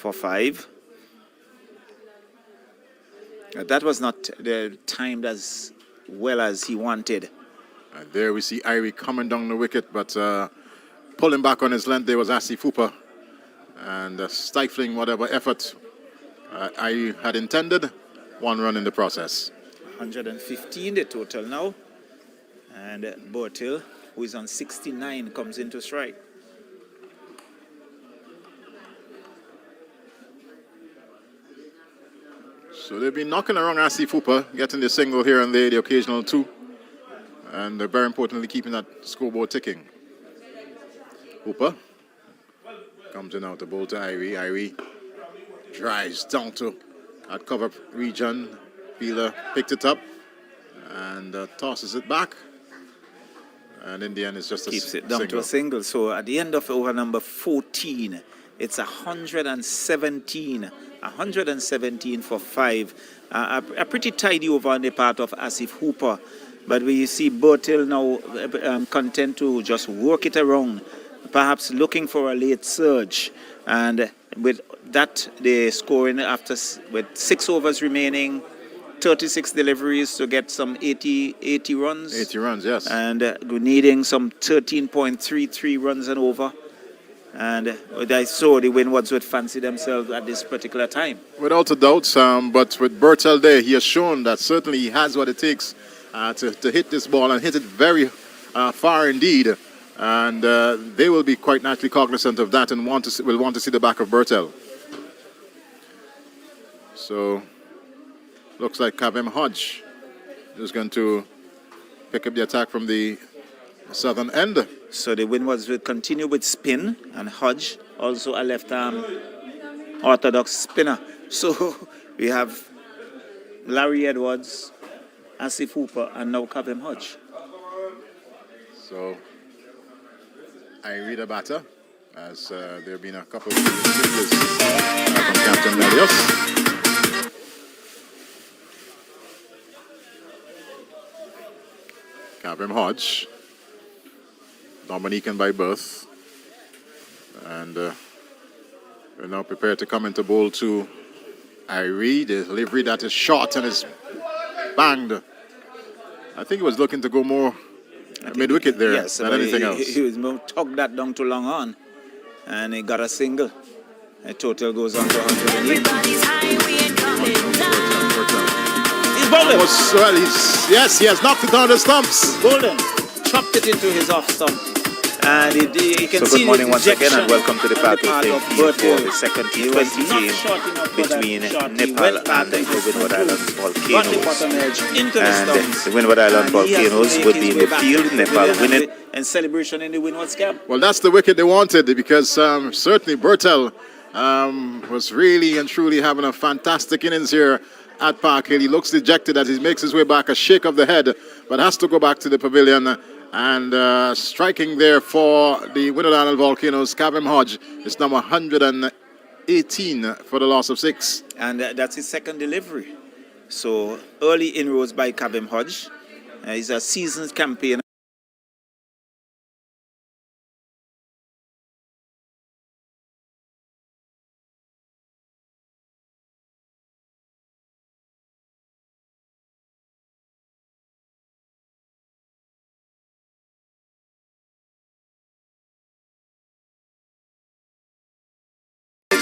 for 5. That was not timed as well as he wanted. And there we see Irie coming down the wicket, but pulling back on his length there was Asif Hooper. And stifling whatever effort Irie had intended. 1 run in the process. 115 the total now. And Bertil, who is on 69, comes into strike. So they've been knocking around Asif Hooper, getting the single here and there, the occasional 2. And very importantly, keeping that scoreboard ticking. Hooper comes in out the bowl to Irie. Irie drives down to that cover region. Fielder picked it up and tosses it back. And in the end, it's just a Keeps it down to a single. So at the end of over number 14, it's 117. 117 for 5. A pretty tidy over on the part of Asif Hooper. But we see Bertil now content to just work it around, perhaps looking for a late surge. And with that, they're scoring with 6 overs remaining, 36 deliveries to get some 80 runs. 80 runs, yes. And needing some 13.33 runs and over. And I saw the Winwards would fancy themselves at this particular time. Without a doubt, but with Bertil there, he has shown that certainly he has what it takes to hit this ball and hit it very far indeed. And they will be quite naturally cognizant of that and will want to see the back of Bertil. So, looks like Kavem Hodge is going to pick up the attack from the southern end. So the Winwards will continue with spin, and Hodge, also a left-arm orthodox spinner. So we have Larry Edwards, Asif Hooper, and now Kavem Hodge. So I read a batter, as there have been a couple of changes from Captain Melios. Kavem Hodge, Dominican by birth, and we're now prepared to come into bowl to Irie. The delivery that is short and is banged. I think he was looking to go more mid-wicket there than anything else. He was tugged that down to long on, and he got a single. The total goes on to 108. He's bowling. Yes, he has knocked it down the stumps. He's bowling. Chopped it into his off stump. And you can so see good morning once again, and welcome to the party field for the second T20 game between Nepal and the Windward Islands volcanoes. And the Windward Island volcanoes would be in the field, Nepal winning. And celebration in the Winwards camp. Well, that's the wicket they wanted, because certainly Bertil was really and truly having a fantastic innings here at Park Hill. He looks dejected as he makes his way back, a shake of the head, but has to go back to the pavilion. And striking there for the Windward Island volcanoes, Kavem Hodge is number 118 for the loss of 6. And that's his second delivery. So early inroads by Kavem Hodge. He's a seasoned campaigner.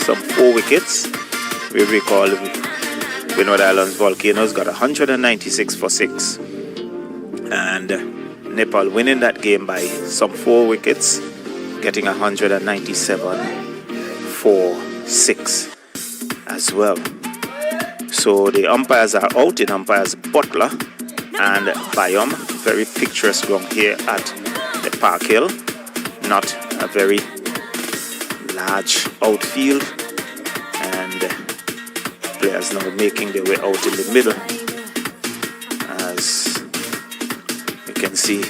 Some 4 wickets. We recall Windward Islands volcanoes got 196 for 6. And Nepal winning that game by some 4 wickets, getting 197 for 6 as well. So the umpires are out. In umpires Butler and Bayom. Very picturesque ground here at the Park Hill. Not a very large outfield, and players now making their way out in the middle. As you can see,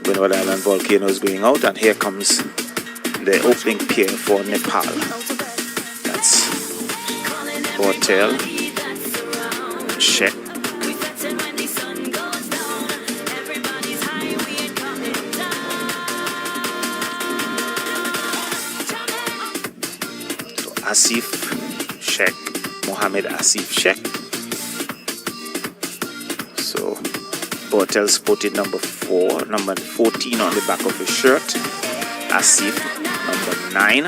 Windward Island volcanoes going out, and here comes the opening pair for Nepal. That's Bertil, Sheikh. Asif Sheikh, Mohammed Asif Sheikh. So Bortel spotted number 4, number 14 on the back of his shirt. Asif, number 9.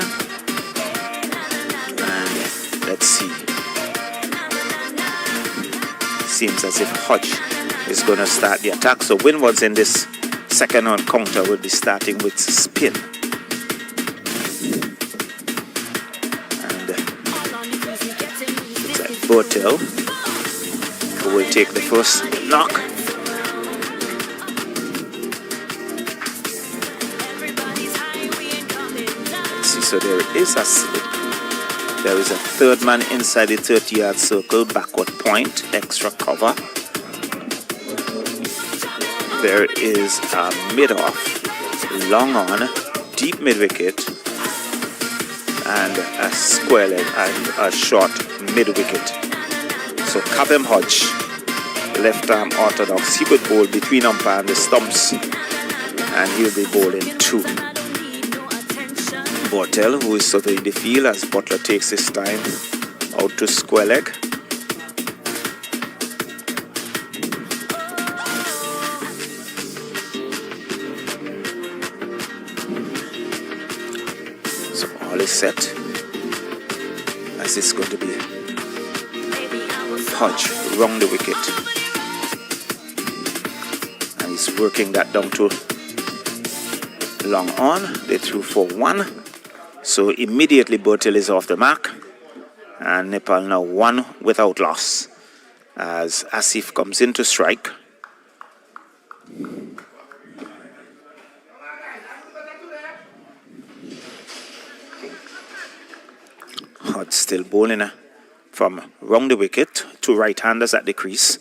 And let's see. Seems as if Hodge is going to start the attack. So Winwards in this second encounter will be starting with spin. And looks like Bortel, who will take the first knock. Let's see, so there is a slip. There is a third man inside the 30-yard circle, backward point, extra cover. There is a mid-off, long on, deep mid-wicket, and a square leg and a short mid-wicket. So Kabem Hodge, left arm orthodox, he would bowl between umpire and the stumps, and he'll be bowling 2. Bortel, who is surveying the field as Butler takes his time out to square leg. So all is set, as it's going to be Hodge round the wicket, and he's working that down to long on. They threw for 1. So immediately Bortel is off the mark, and Nepal now 1 without loss as Asif comes in to strike. Hodge still bowling from round the wicket, 2 right-handers at the crease.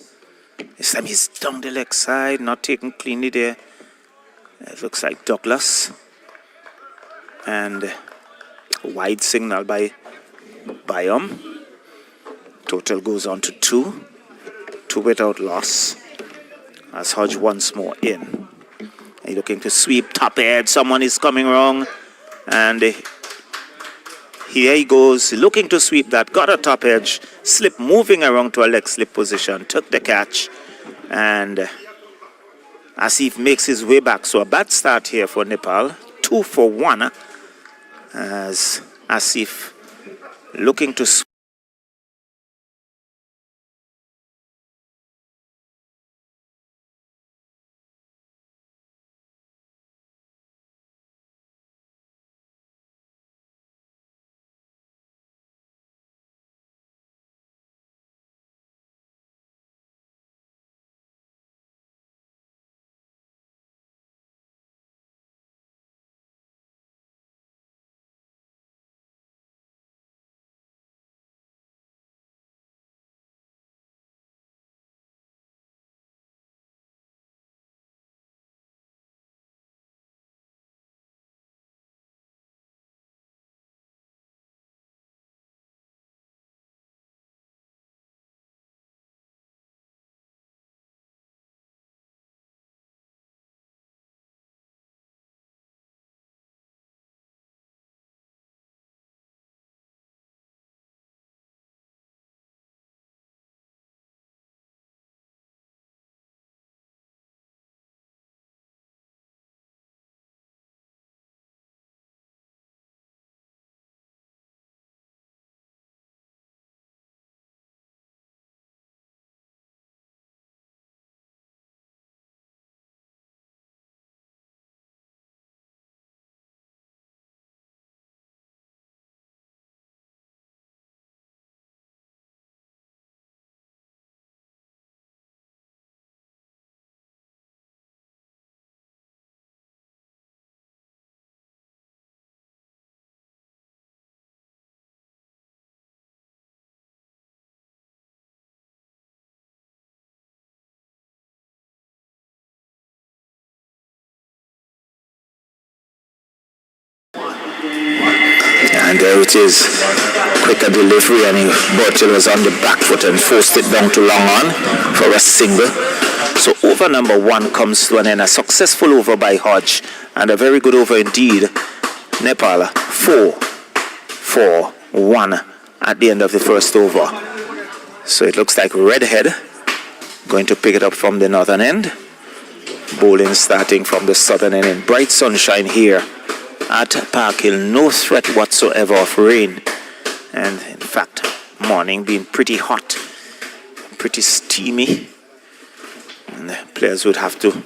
This time he's down the leg side, not taken cleanly there. It looks like Douglas. And wide signal by Total goes on to 2. 2 without loss as Hodge once more in. He's looking to sweep top edge. Someone is coming wrong, and here he goes looking to sweep that. Got a top edge slip, moving around to a leg slip position, took the catch, and Asif makes his way back. So a bad start here for Nepal. 2 for 1 as Asif looking to sweep. And there it is, quicker delivery, and Bortel was on the back foot and forced it down to long on for a single. So over number 1 comes to an end, a successful over by Hodge, and a very good over indeed. Nepal 4 for 1 at the end of the first over. So it looks like Redhead going to pick it up from the northern end. Bowling starting from the southern end in bright sunshine here at Park Hill. No threat whatsoever of rain. And in fact, morning being pretty hot, pretty steamy. And the players would have to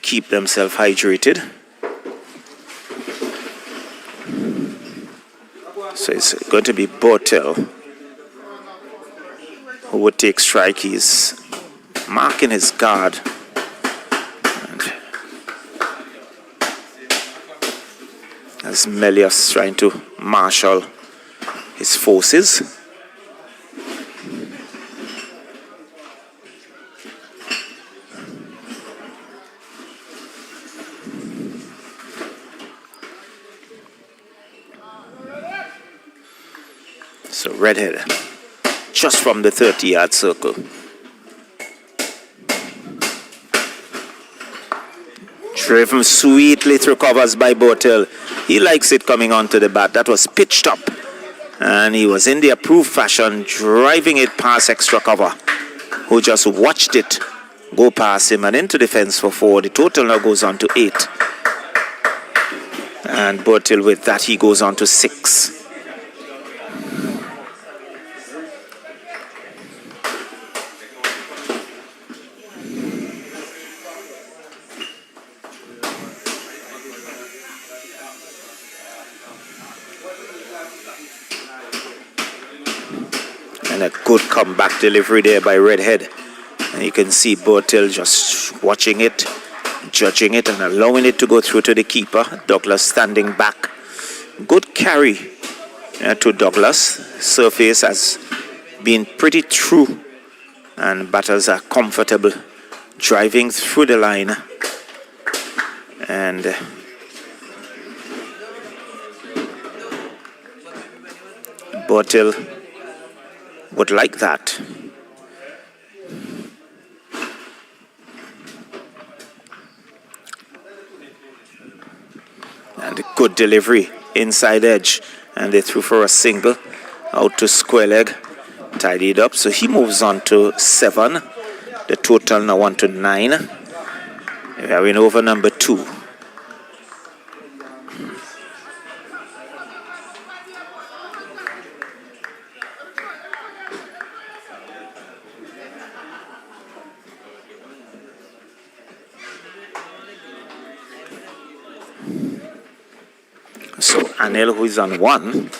keep themselves hydrated. So it's going to be Bortel who would take strike. He's marking his guard. And as Melius trying to marshal his forces. So Redhead just from the 30-yard circle. Driven sweetly through covers by Bortel. He likes it coming onto the bat. That was pitched up. And he was in the approved fashion, driving it past extra cover, who just watched it go past him and into the fence for 4. The total now goes on to 8. And Bortel with that, he goes on to 6. And a good comeback delivery there by Redhead. And you can see Bortel just watching it, judging it, and allowing it to go through to the keeper. Douglas standing back. Good carry to Douglas. Surface has been pretty true. And batters are comfortable driving through the line. And Bortel would like that. And a good delivery inside edge, and they threw for a single out to square leg, tidied up. So he moves on to 7. The total now on to 9. We are in over number 2. So Anil, who is on 1,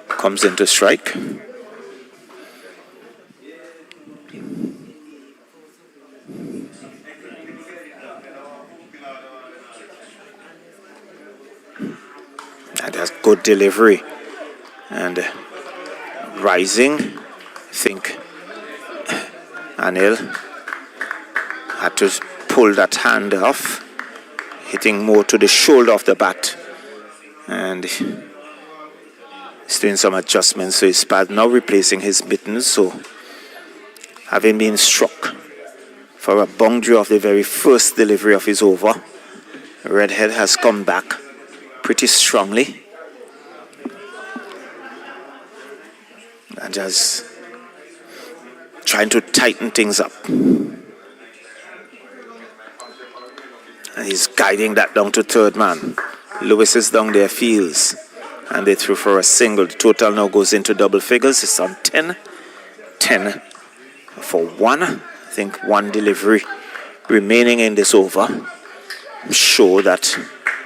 comes into strike. And that's good delivery. And rising, I think Anil had to pull that hand off, hitting more to the shoulder of the bat. And he's doing some adjustments to his pad, now replacing his mittens. So having been struck for a boundary of the very first delivery of his over, Redhead has come back pretty strongly and just trying to tighten things up. And he's guiding that down to third man. Lewis is down there, Fields, and they threw for a single. The total now goes into double figures. It's on 10. 10 for 1. I think 1 delivery remaining in this over. I'm sure that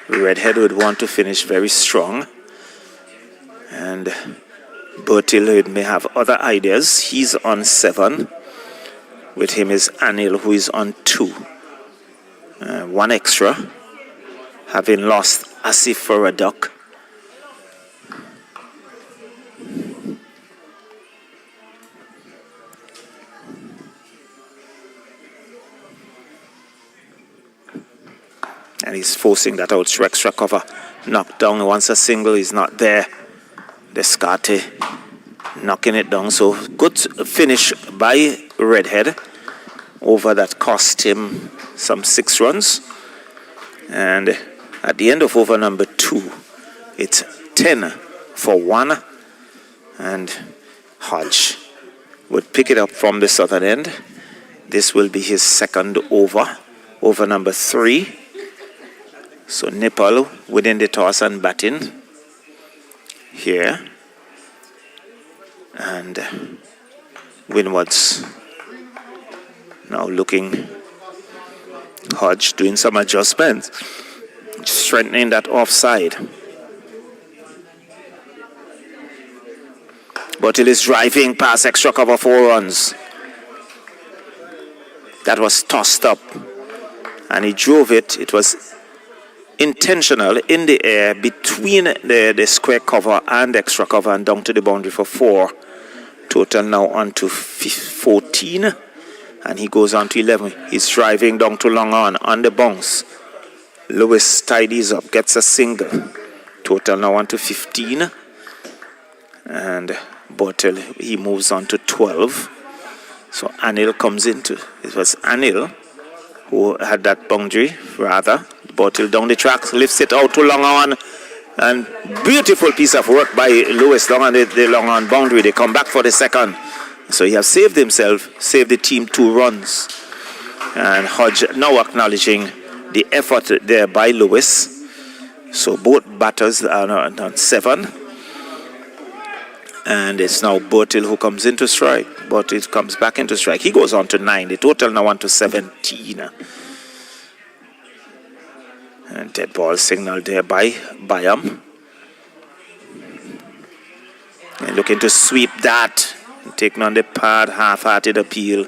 Redhead would want to finish very strong. And Bortel may have other ideas. He's on 7. With him is Anil, who is on 2. 1 extra, having lost Asif for a duck. And he's forcing that out to extra cover. Knocked down once a single is not there. Descarte knocking it down. So good finish by Redhead. Over that cost him some 6 runs. And at the end of over number 2, it's 10 for 1. And Hodge would pick it up from the southern end. This will be his second over number 3. So Nepal within the toss and batting here. And Winwards now looking. Hodge doing some adjustments, strengthening that offside. But it is driving past extra cover 4 runs. That was tossed up and he drove it. It was intentional in the air between the square cover and extra cover and down to the boundary for 4. Total now on to 14. And he goes on to 11. He's driving down to long on the bounce. Lewis tidies up, gets a single. Total now on to 15. And Bottle, he moves on to 12. So Anil comes into, it was Anil who had that boundary, rather. Bottle down the track, lifts it out to long on. And beautiful piece of work by Lewis long on the long on boundary. They come back for the second. So he has saved himself, saved the team 2 runs. And Hodge now acknowledging the effort there by Lewis. So both batters are on 7. And it's now Bertil who comes into strike. But it comes back into strike. He goes on to 9. The total now on to 17. And dead ball signal there by Bayam. And looking to sweep that. Taking on the pad, half-hearted appeal.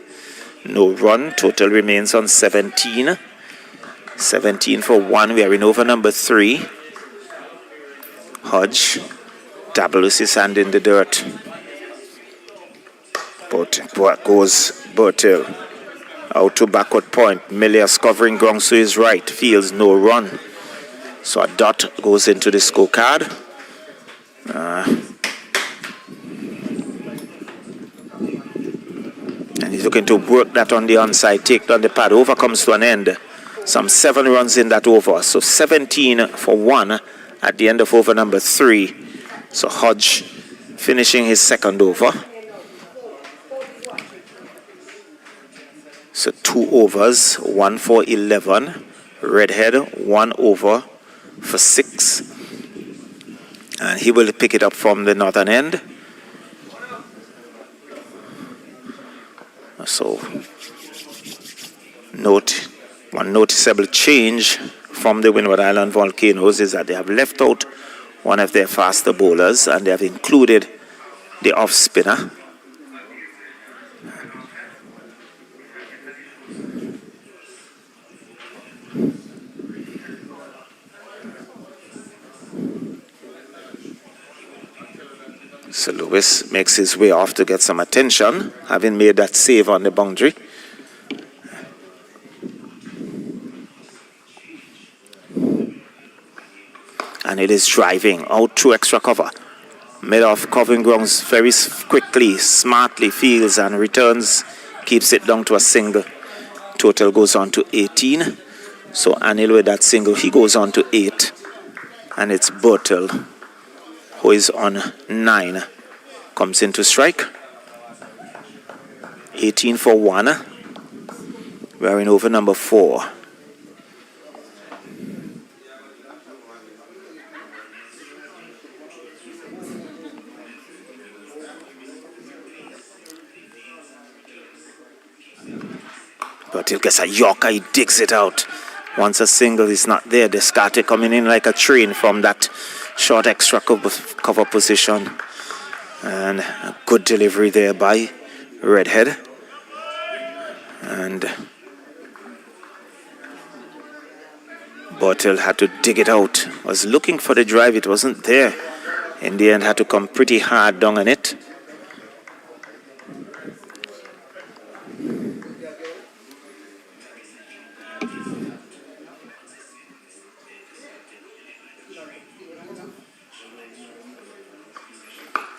No run. Total remains on 17. 17 for 1. We are in over number 3. Hodge dabbles his hand in the dirt. But goes Bertil. Out to backward point. Milias covering ground to his right. Fields no run. So a dot goes into the scorecard. And he's looking to work that on the onside, take down the pad. Over comes to an end. Some 7 runs in that over. So 17 for 1 at the end of over number 3. So Hodge finishing his second over. So 2 overs, 1 for 11. Redhead, 1 over for 6. And he will pick it up from the northern end. So, one noticeable change from the Windward Island Volcanoes is that they have left out one of their faster bowlers and they have included the off spinner. So Lewis makes his way off to get some attention, having made that save on the boundary. And it is driving out through extra cover. Mid off covering grounds very quickly, smartly fields and returns, keeps it down to a single. Total goes on to 18. So Anil with that single, he goes on to 8. And it's Bertil who is on 9. Comes into strike. 18 for 1. We are in over number 4. But he gets a yorker, he digs it out. Once a single is not there, Descartes coming in like a train from that short extra cover position. And a good delivery there by Redhead. And Bertil had to dig it out. Was looking for the drive, it wasn't there. In the end, had to come pretty hard down on it.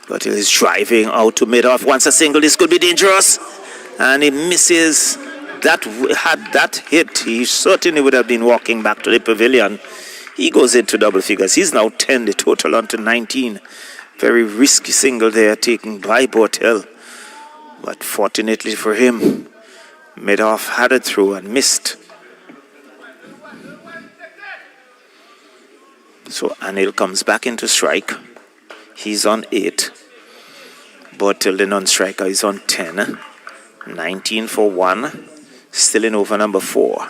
But he's driving out to mid-off. Once a single, this could be dangerous. And he misses. That had that hit, he certainly would have been walking back to the pavilion. He goes into double figures. He's now 10, the total on to 19. Very risky single there taken by Bortel. But fortunately for him, Medoff had it through and missed. So Anil comes back into strike. He's on 8. Bortel, the non-striker, is on 10. 19 for 1. Still in over number 4.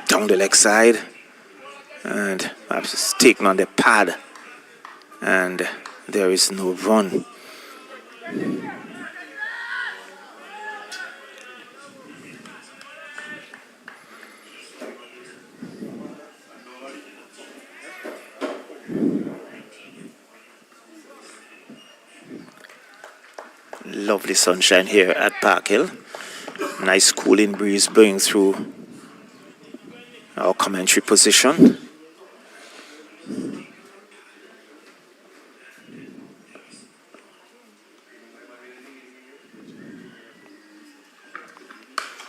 Down the leg side. And perhaps it's taken on the pad. And there is no run. Lovely sunshine here at Park Hill. Nice cooling breeze blowing through our commentary position.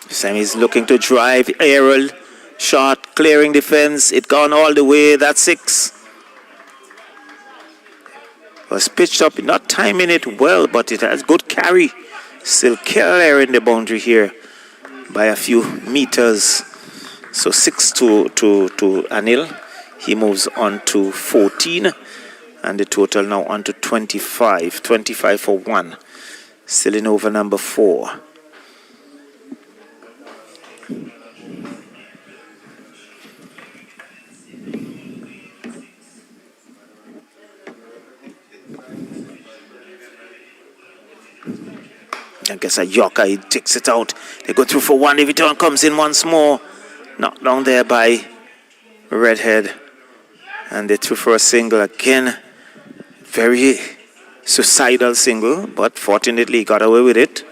Sammy's looking to drive. Aerial shot, clearing defense. It gone all the way. That's 6. Was pitched up, not timing it well, but it has good carry. Still clearing the boundary here by a few meters. So 6 to Anil. He moves on to 14. And the total now on to 25. 25 for 1. Still in over number 4. I guess a Yorker, he takes it out. They go through for 1. The return comes in once more. Knocked down there by Redhead. And they threw for a single again. Very suicidal single, but fortunately he got away with it.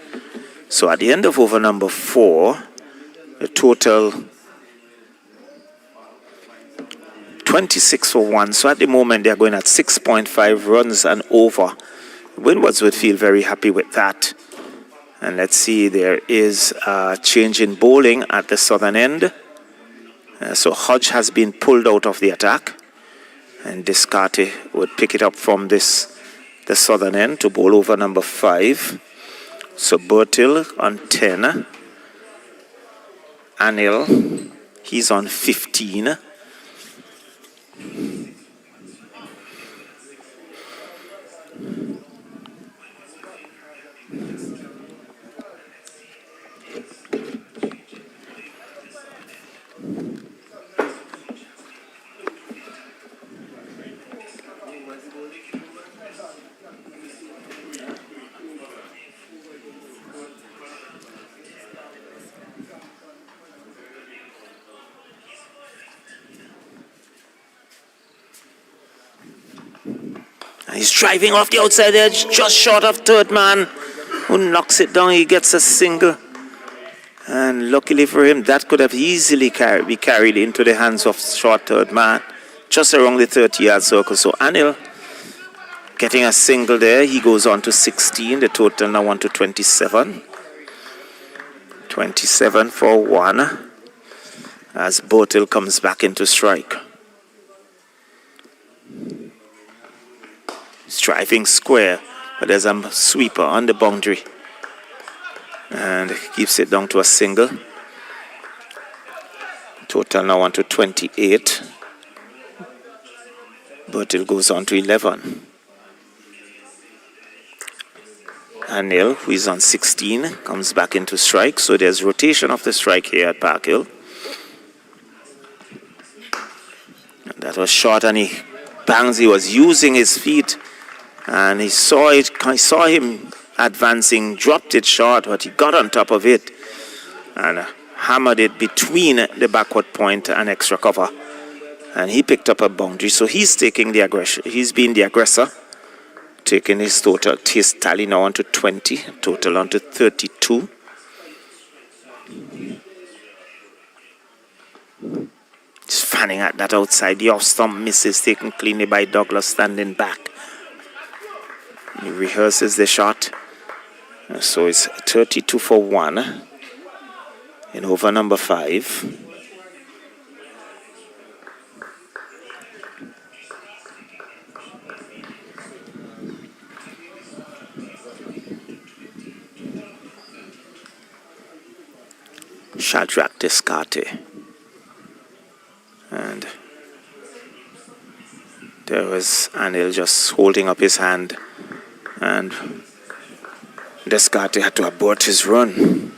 So at the end of over number 4, the total 26 for 1. So at the moment they're going at 6.5 runs and over. Winwards would feel very happy with that. And let's see, there is a change in bowling at the southern end. So Hodge has been pulled out of the attack. And Descarte would pick it up from the southern end to bowl over number 5. So Bertil on 10. Anil, he's on 15. He's driving off the outside edge, just short of third man, who knocks it down. He gets a single. And luckily for him, that could have easily be carried into the hands of short third man, just around the 30-yard circle. So Anil getting a single there. He goes on to 16. The total now on to 27. 27 for 1 as Botil comes back into strike. He's driving square, but there's a sweeper on the boundary. And keeps it down to a single. Total now on to 28. Botil goes on to 11. Anil, who is on 16, comes back into strike. So there's rotation of the strike here at Park Hill. And that was short, and he bangs. He was using his feet, and he saw it. I saw him advancing, dropped it short, but he got on top of it and hammered it between the backward point and extra cover. And he picked up a boundary. So he's taking the aggression. He's been the aggressor. Taking his total, his tally now on to 20, total on to 32. Just fanning at that outside. The off stump misses, taken cleanly by Douglas, standing back. He rehearses the shot. So it's 32 for 1 in over number 5. Shadrach Descarte. And there was Anil just holding up his hand, and Descarte had to abort his run.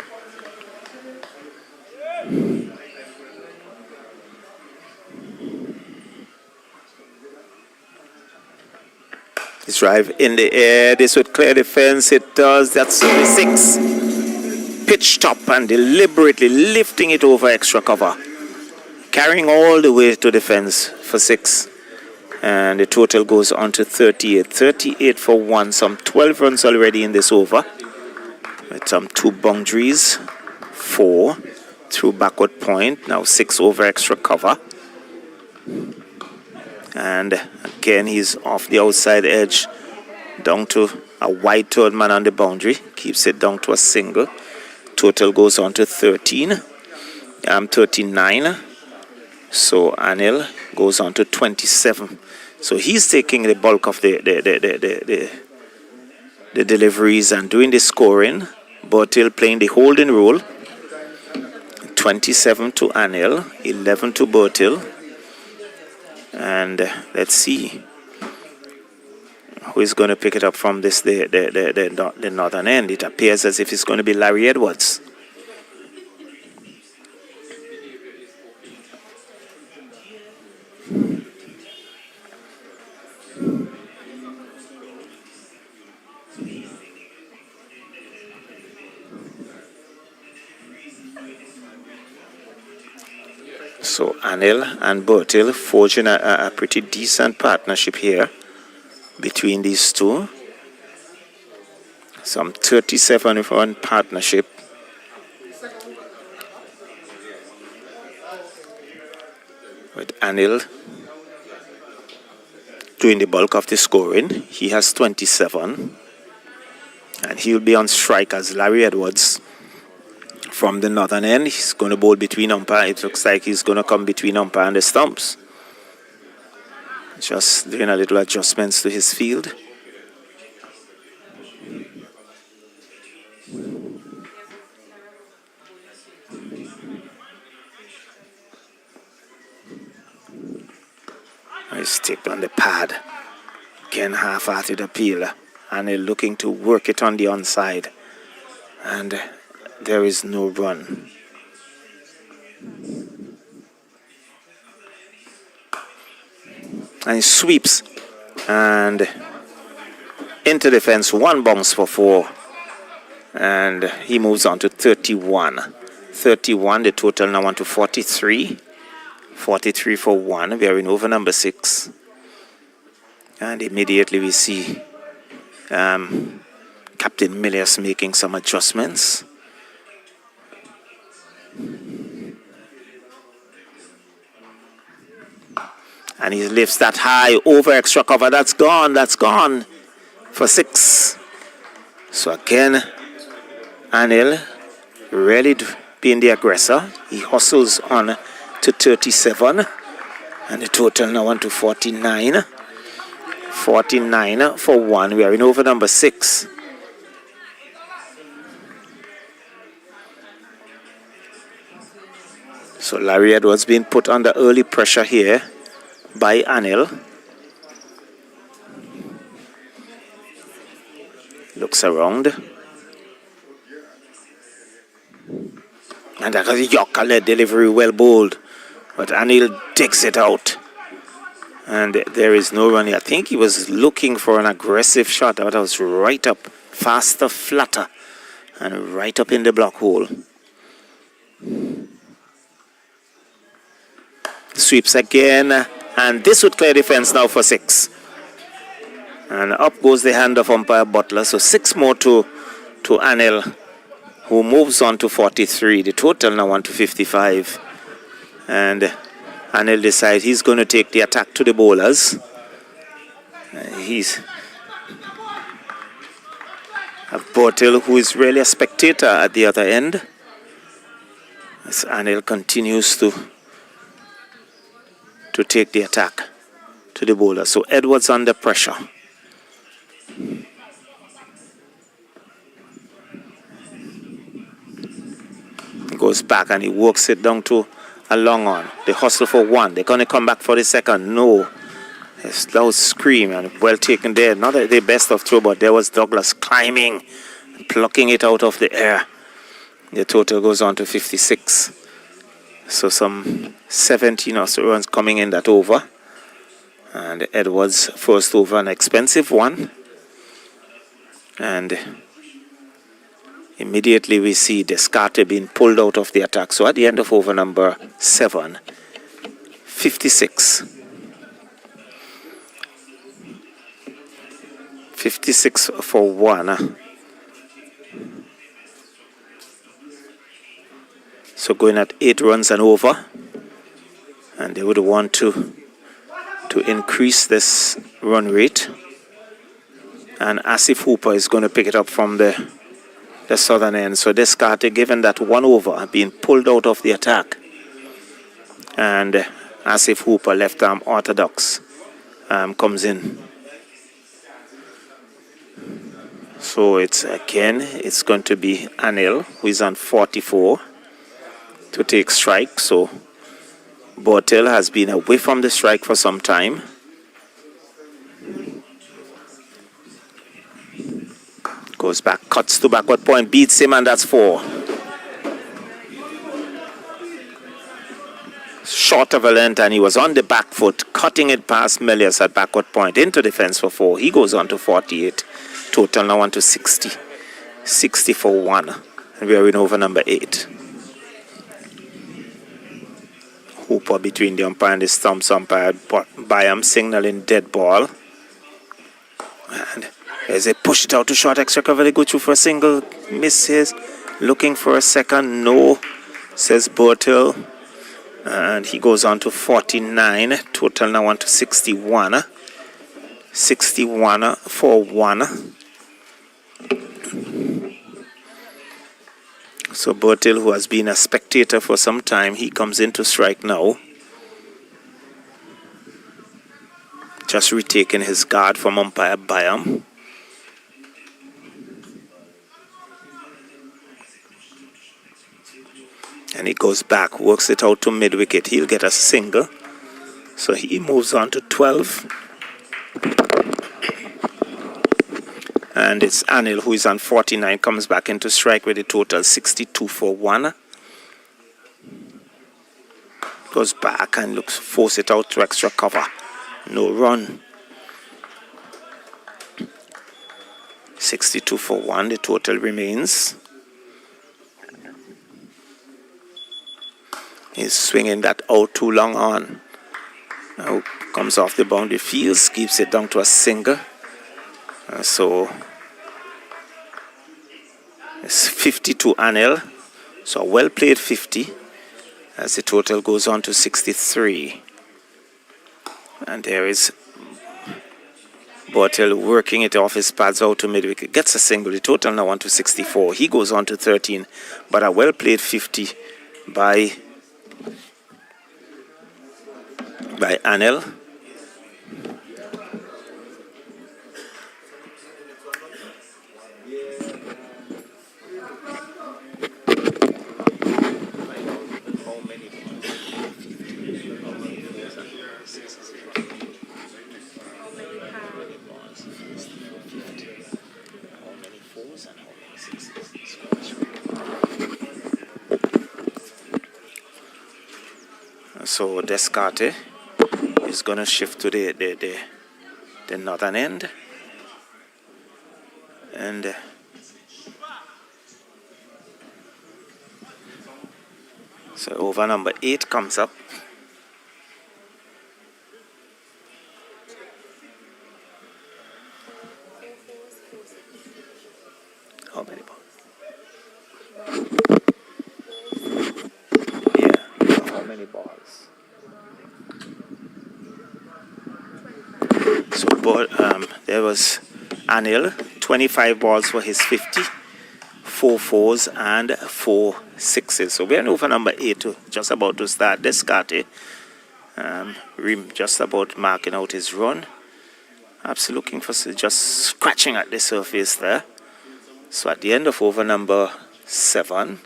His drive in the air, this would clear the fence, it does, that's only 6. Pitch top and deliberately lifting it over extra cover. Carrying all the way to the fence for 6. And the total goes on to 38. 38 for 1, some 12 runs already in this over. With some 2 boundaries, 4 through backward point, now 6 over extra cover. And again, he's off the outside edge, down to a wide third man on the boundary. Keeps it down to a single. Total goes on to 39. So Anil goes on to 27. So he's taking the bulk of the deliveries and doing the scoring. Bertil playing the holding role. 27 to Anil, 11 to Bertil. And let's see who is going to pick it up from this the northern end. It appears as if it's going to be Larry Edwards. So Anil and Bertil forging a pretty decent partnership here between these two. Some 37 run partnership. With Anil doing the bulk of the scoring. He has 27. And he'll be on strike as Larry Edwards. From the northern end, he's going to bowl between umpire. It looks like he's going to come between umpire and the stumps. Just doing a little adjustments to his field. He's tipped on the pad. Again, half-hearted appeal. And they're looking to work it on the onside. And there is no run. And he sweeps and into the fence, 1 bounce for 4. And he moves on to 31. 31, the total now on to 43. 43 for 1. We are in over number 6. And immediately we see Captain Milius making some adjustments. And he lifts that high over extra cover. That's gone for 6. So again, Anil really being the aggressor. He hustles on to 37. And the total now on to 49. 49 for 1. We are in over number 6. So Larry Edwards being put under early pressure here by Anil. Looks around. And that was a Yorker-led delivery, well bowled. But Anil digs it out. And there is no run here. I think he was looking for an aggressive shot. That was right up, faster, flatter, and right up in the block hole. Sweeps again. And this would clear the fence now for 6. And up goes the hand of umpire Butler. So 6 more to Anil, who moves on to 43. The total now on to 55. And Anil decides he's going to take the attack to the bowlers. He's a Bertil who is really a spectator at the other end. As Anil continues to take the attack to the bowler. So Edwards under pressure. Goes back and he works it down to a long on. They hustle for one. They're going to come back for the second. No. A loud scream and well taken there. Not the best of throw, but there was Douglas climbing, plucking it out of the air. The total goes on to 56. So some 17 or so runs coming in that over. And Edwards first over, an expensive one. And immediately we see Descartes being pulled out of the attack. So at the end of over number 7, 56. 56 for 1. So going at 8 runs and over. And they would want to increase this run rate. And Asif Hooper is going to pick it up from the southern end. So Descartes given that 1 over, being pulled out of the attack. And Asif Hooper, left arm orthodox, comes in. So it's going to be Anil, who is on 44, to take strike. So Bortel has been away from the strike for some time. Goes back, cuts to backward point, beats him, and that's 4. Short of a length, and he was on the back foot, cutting it past Melius at backward point into defense for 4. He goes on to 48. Total now on to 60. 60 for 1. And we are in over number 8. Hooper between the umpire and the stumps umpire. Byam signaling dead ball. And as they push it out to short extra cover, they go through for a single. Misses. Looking for a second. No, says Bortel. And he goes on to 49. Total now on to 61. 61 for 1. So Bortel, who has been a spectator for some time, he comes in to strike now. Just retaking his guard from umpire Byam. And he goes back, works it out to mid-wicket. He'll get a single. So he moves on to 12. And it's Anil, who is on 49, comes back into strike with a total 62 for 1. Goes back and force it out to extra cover. No run. 62 for 1, the total remains. He's swinging that out too long on. Now comes off the boundary fields, keeps it down to a single. So it's 50 to Anil. So a well played 50 as the total goes on to 63. And there is Bortel working it off his pads out to mid-wicket. Gets a single. The total now on to 64. He goes on to 13. But a well played 50 by Anil. So Descartes is going to shift to the northern end, and so over number 8 comes up. How many balls? Yeah, how many balls? So there was Anil, 25 balls for his 50, 4 fours and 4 sixes. So we're in over number 8, just about to start. Descartes just about marking out his run. Perhaps looking for just scratching at the surface there. So at the end of over number 7,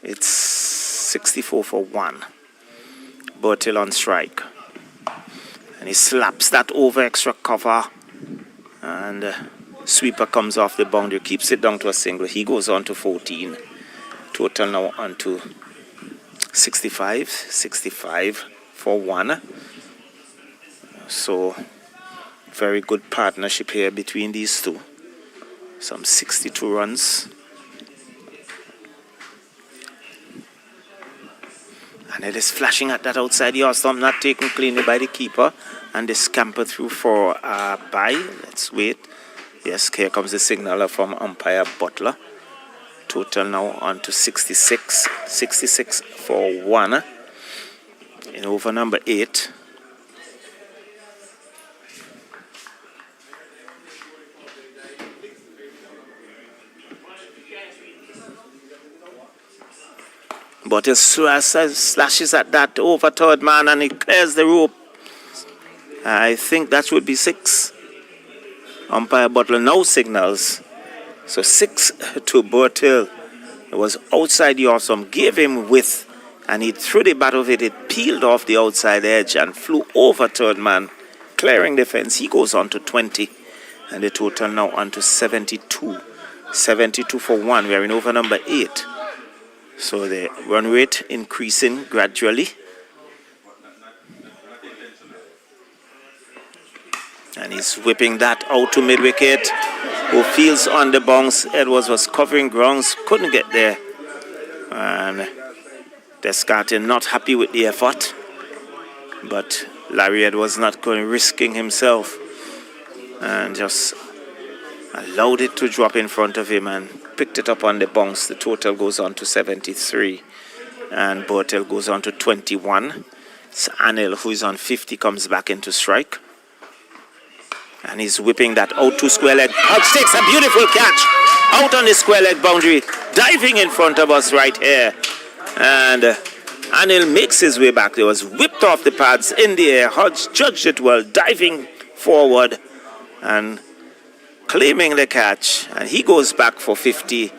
It's 64 for 1. Bertil on strike. And he slaps that over extra cover. And sweeper comes off the boundary, keeps it down to a single. He goes on to 14. Total now on to 65 for 1. So very good partnership here between these two. Some 62 runs. And it is flashing at that outside yard stump, not taken cleanly by the keeper. And they scamper through for a bye. Let's wait. Yes, here comes the signaler from umpire Butler. Total now on to 66 for 1 in over number 8. But he slashes at that over third man and he clears the rope. I think that would be 6. Umpire Butler now signals. So 6 to Bertil. It was outside the awesome, gave him width, and he threw the bat of it. It peeled off the outside edge and flew over third man, clearing the fence. He goes on to 20, and the total now on to 72. 72 for 1. We are in over number 8. So the run rate increasing gradually. And he's whipping that out to mid-wicket. Who fields on the bounce. Edwards was covering grounds, couldn't get there. And Descartes not happy with the effort. But Larry Edwards not going, risking himself. And just allowed it to drop in front of him and picked it up on the bounce. The total goes on to 73. And Bertil goes on to 21. So Anil, who is on 50, comes back into strike. And he's whipping that out to square leg. Hodge takes a beautiful catch out on the square leg boundary, diving in front of us right here. And Anil makes his way back. It was whipped off the pads in the air. Hodge judged it well, diving forward and claiming the catch. And he goes back for 50.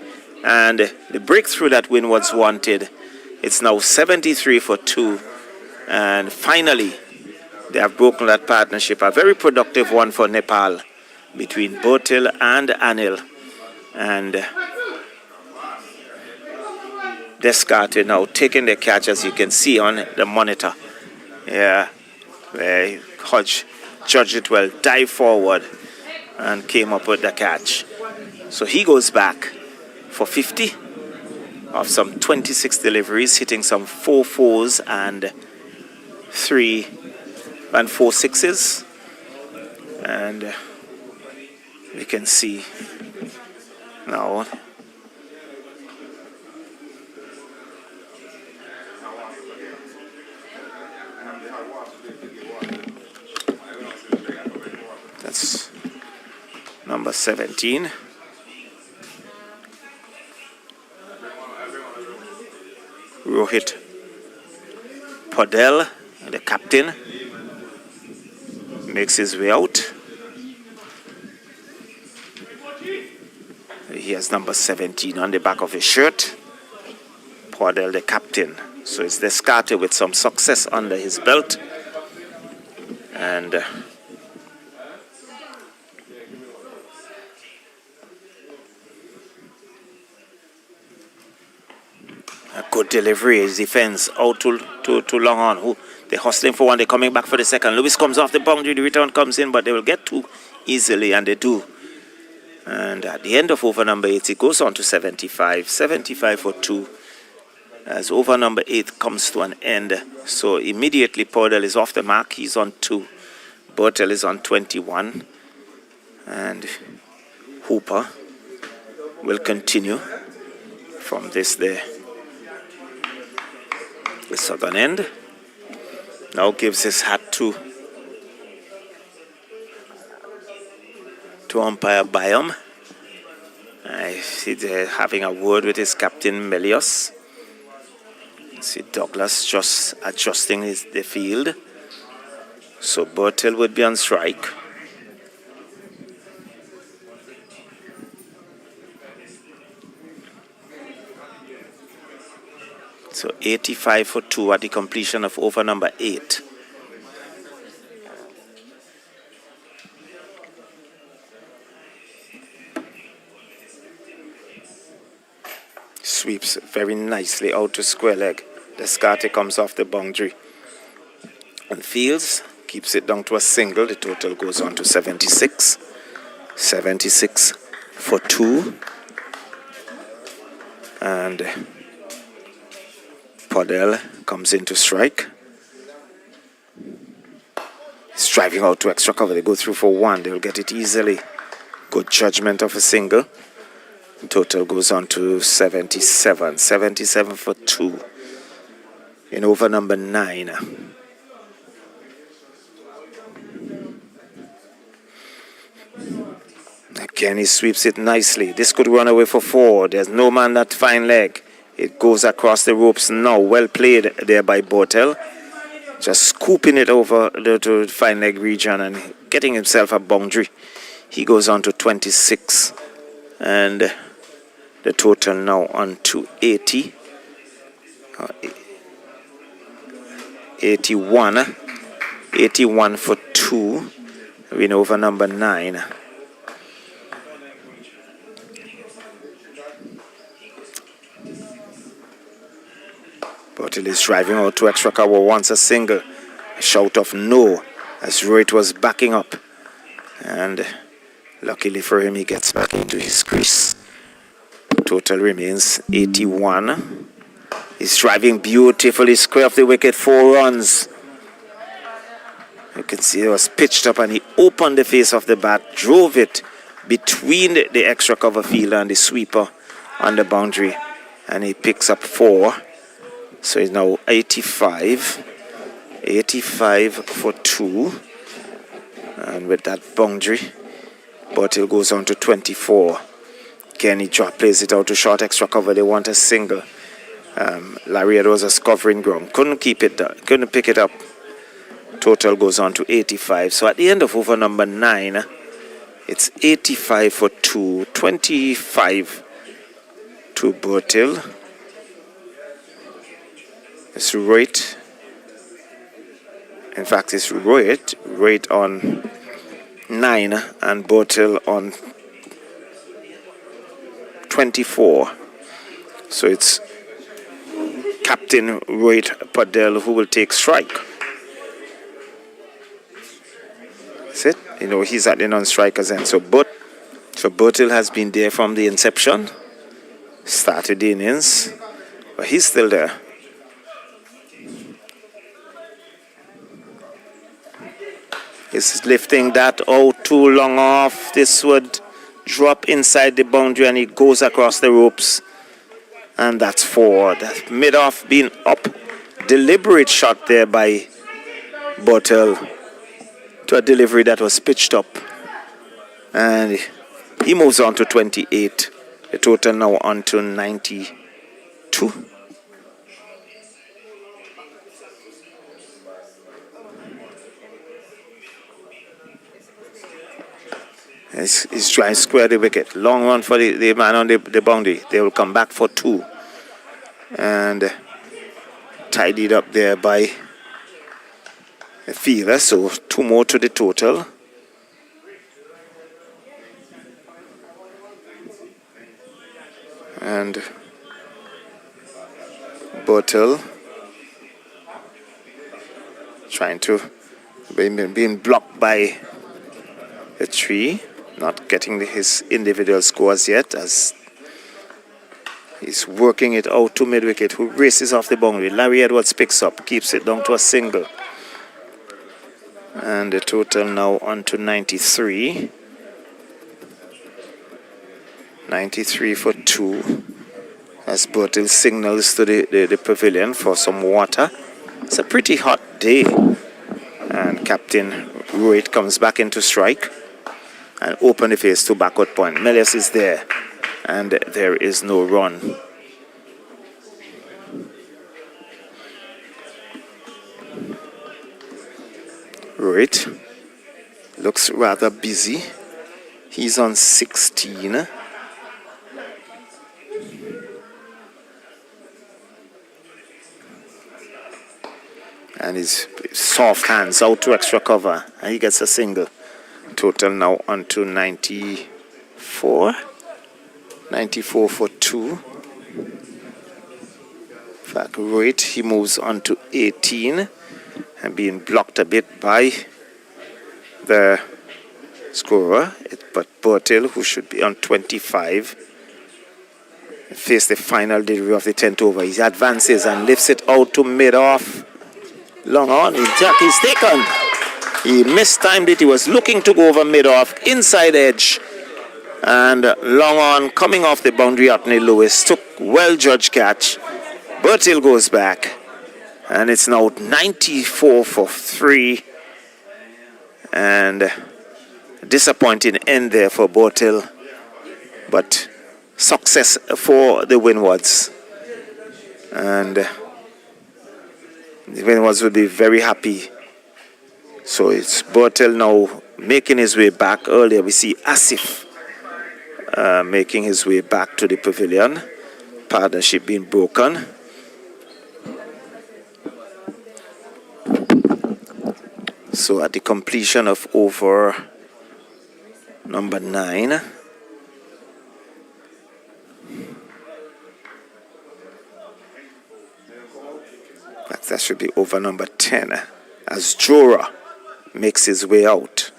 And the breakthrough that Winwards wanted. It's now 73 for 2. And finally, they have broken that partnership. A very productive one for Nepal between Bertil and Anil. And Descartes now taking the catch, as you can see on the monitor. Yeah, where Hodge judged it well, dived forward and came up with the catch. So he goes back for 50 of some 26 deliveries, hitting some 4 4s and 3 and 4 6s. And we can see now that's number 17. Rohit Podel, the captain, makes his way out. He has number 17 on the back of his shirt. Podel, the captain. So it's Descartes with some success under his belt. And a good delivery. His defense out to long on. Who they're hustling for one. They're coming back for the second. Lewis comes off the boundary. The return comes in, but they will get 2 easily, and they do. And at the end of over number 8, it goes on to 75. 75 for 2. As over number 8 comes to an end. So immediately Podel is off the mark. He's on 2. Bertil is on 21. And Hooper will continue from this there. The southern end. Now gives his hat to umpire Byam. I see they're having a word with his captain Melios. See Douglas just adjusting the field. So Bertil would be on strike. So 85 for 2 at the completion of over number 8. Sweeps very nicely out to square leg. Descarte comes off the boundary and fields, keeps it down to a single. The total goes on to 76. 76 for 2. And Podell comes in to strike. He's driving out to extra cover. They go through for 1. They'll get it easily. Good judgment of a single. Total goes on to 77. 77 for 2 in over number 9. Again, he sweeps it nicely. This could run away for 4. There's no man that fine leg. It goes across the ropes now. Well played there by Bortel. Just scooping it over the fine leg region and getting himself a boundary. He goes on to 26. And the total now on to 80. 81. 81 for 2. Win over number 9. Bortel is driving out to extra cover, wants a single. A shout of no as Rohit was backing up. And luckily for him, he gets back into his crease. Total remains 81. He's driving beautifully square of the wicket, 4 runs. You can see it was pitched up and he opened the face of the bat, drove it between the extra cover fielder and the sweeper on the boundary. And he picks up 4. So he's now 85. 85 for 2. And with that boundary, Bortel goes on to 24. Again, he plays it out to short extra cover. They want a single. Larry was covering ground. Couldn't keep it down. Couldn't pick it up. Total goes on to 85. So at the end of over number 9, it's 85 for 2. 25 to Bortel. It's Rohit. In fact, it's Rohit on 9 and Bortel on 24. So it's Captain Rohit Padel who will take strike. That's it. You know, he's at the non-strikers end. So Bortel has been there from the inception. Started the innings. But he's still there. He's lifting that out too long off. This would drop inside the boundary and it goes across the ropes. And that's 4. That mid-off being up. Deliberate shot there by Bortel to a delivery that was pitched up. And he moves on to 28. The total now on to 92. He's trying to square the wicket. Long run for the man on the boundary. They will come back for 2. And tidied up there by the fielder. So 2 more to the total. And Bortel trying to being blocked by a tree. Not getting his individual scores yet as he's working it out to mid-wicket, who races off the boundary. Larry Edwards picks up, keeps it down to a single. And the total now on to 93. 93 for 2. As Bortel signals to the pavilion for some water. It's a pretty hot day. And Captain Rohit comes back into strike. And open the face to backward point. Melius is there. And there is no run. Rohit looks rather busy. He's on 16. And his soft hands out to extra cover. And he gets a single. Total now on to 94. 94 for 2. In fact, Rohit, he moves on to 18. And being blocked a bit by the scorer. But Bertil, who should be on 25, face the final delivery of the 10th over. He advances and lifts it out to mid-off. Long on, Jack is taken. He mistimed it. He was looking to go over mid-off, inside edge. And long on, coming off the boundary, Otney Lewis took well-judged catch. Bertil goes back. And it's now 94 for 3. And disappointing end there for Bertil. But success for the Winwards. And the Winwards will be very happy. So it's Bertil now making his way back. Earlier we see Asif making his way back to the pavilion. Partnership being broken. So at the completion of over number 9, that should be over number 10, as Jora makes his way out.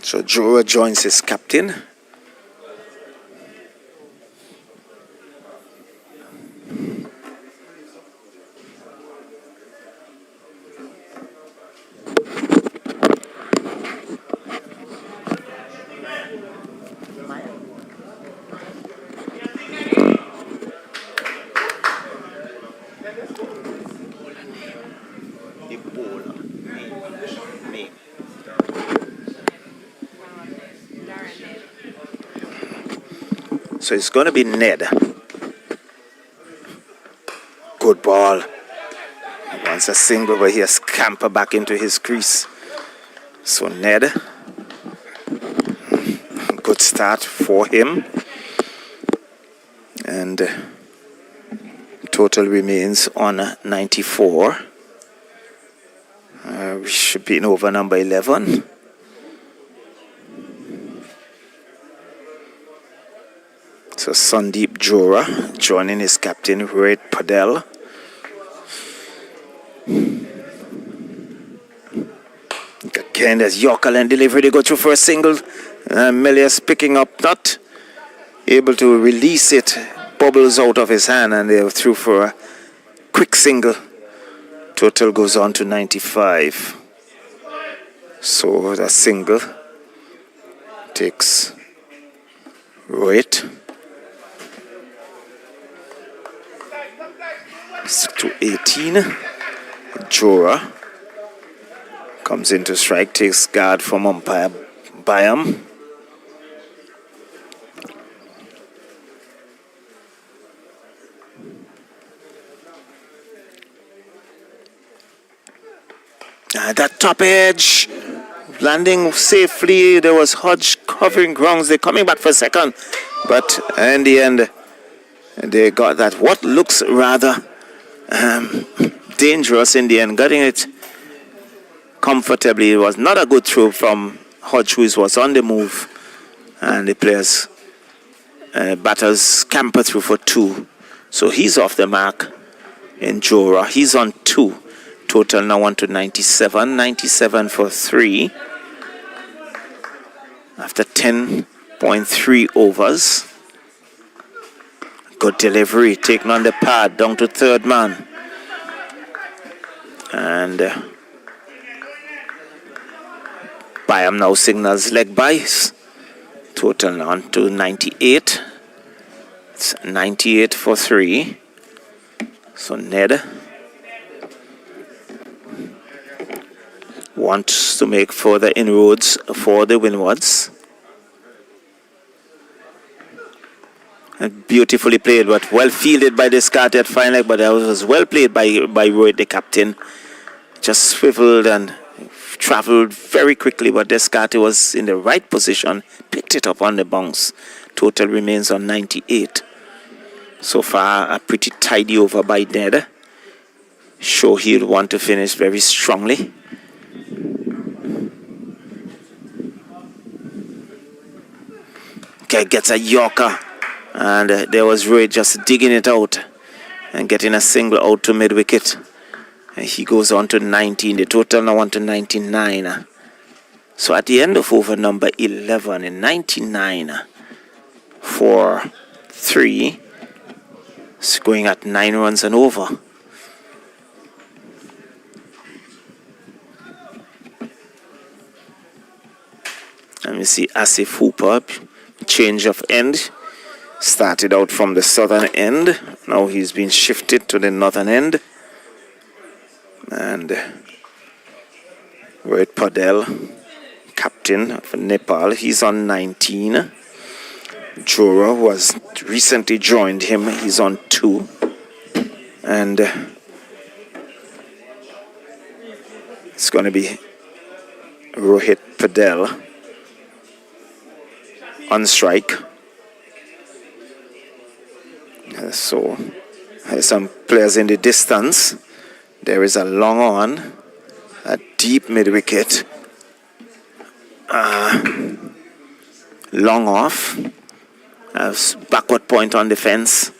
So Jora joins his captain. So it's going to be Ned. Good ball. He wants a single, but he has scamper back into his crease. So Ned, good start for him. And total remains on 94. We should be in over number 11. So Sandeep Jora joining his captain, Rohit Padel. Again, there's Yorker and delivery. They go through for a single. Melius picking up, not able to release it. Bubbles out of his hand, and they're through for a quick single. Total goes on to 95. So the single takes Rohit to 18. Jora comes into strike, takes guard from umpire Byam. That top edge, landing safely. There was Hodge covering grounds. They're coming back for a second, but in the end, they got that. What looks rather dangerous in the end, getting it comfortably. It was not a good throw from Hodge, who was on the move, and the players, batters scamper through for 2. So he's off the mark in Jora. He's on 2. Total now on to 97. 97 for 3. After 10.3 overs. Good delivery, taken on the pad, down to third man. And Byam now signals leg byes. Total on to 98. It's 98 for 3. So Ned wants to make further inroads for the Winwards. Beautifully played, but well fielded by Descartes at fine leg, but that was well played by Roy, the captain. Just swiveled and traveled very quickly, but Descartes was in the right position, picked it up on the bounce. Total remains on 98. So far, a pretty tidy over by Ned. Sure, he'll want to finish very strongly. Okay, gets a Yorker, and there was Roy just digging it out and getting a single out to mid-wicket. And he goes on to 19. The total now on to 99. So at the end of over number 11 in 99 for 3, it's going at 9 runs and over. Let me see Asif Hooper, change of end. Started out from the southern end. Now he's been shifted to the northern end. And Rohit Padel, captain of Nepal, he's on 19. Jora, who has recently joined him, he's on 2. And it's going to be Rohit Padel on strike. So there's some players in the distance. There is a long on, a deep mid-wicket, long off, a backward point on defense.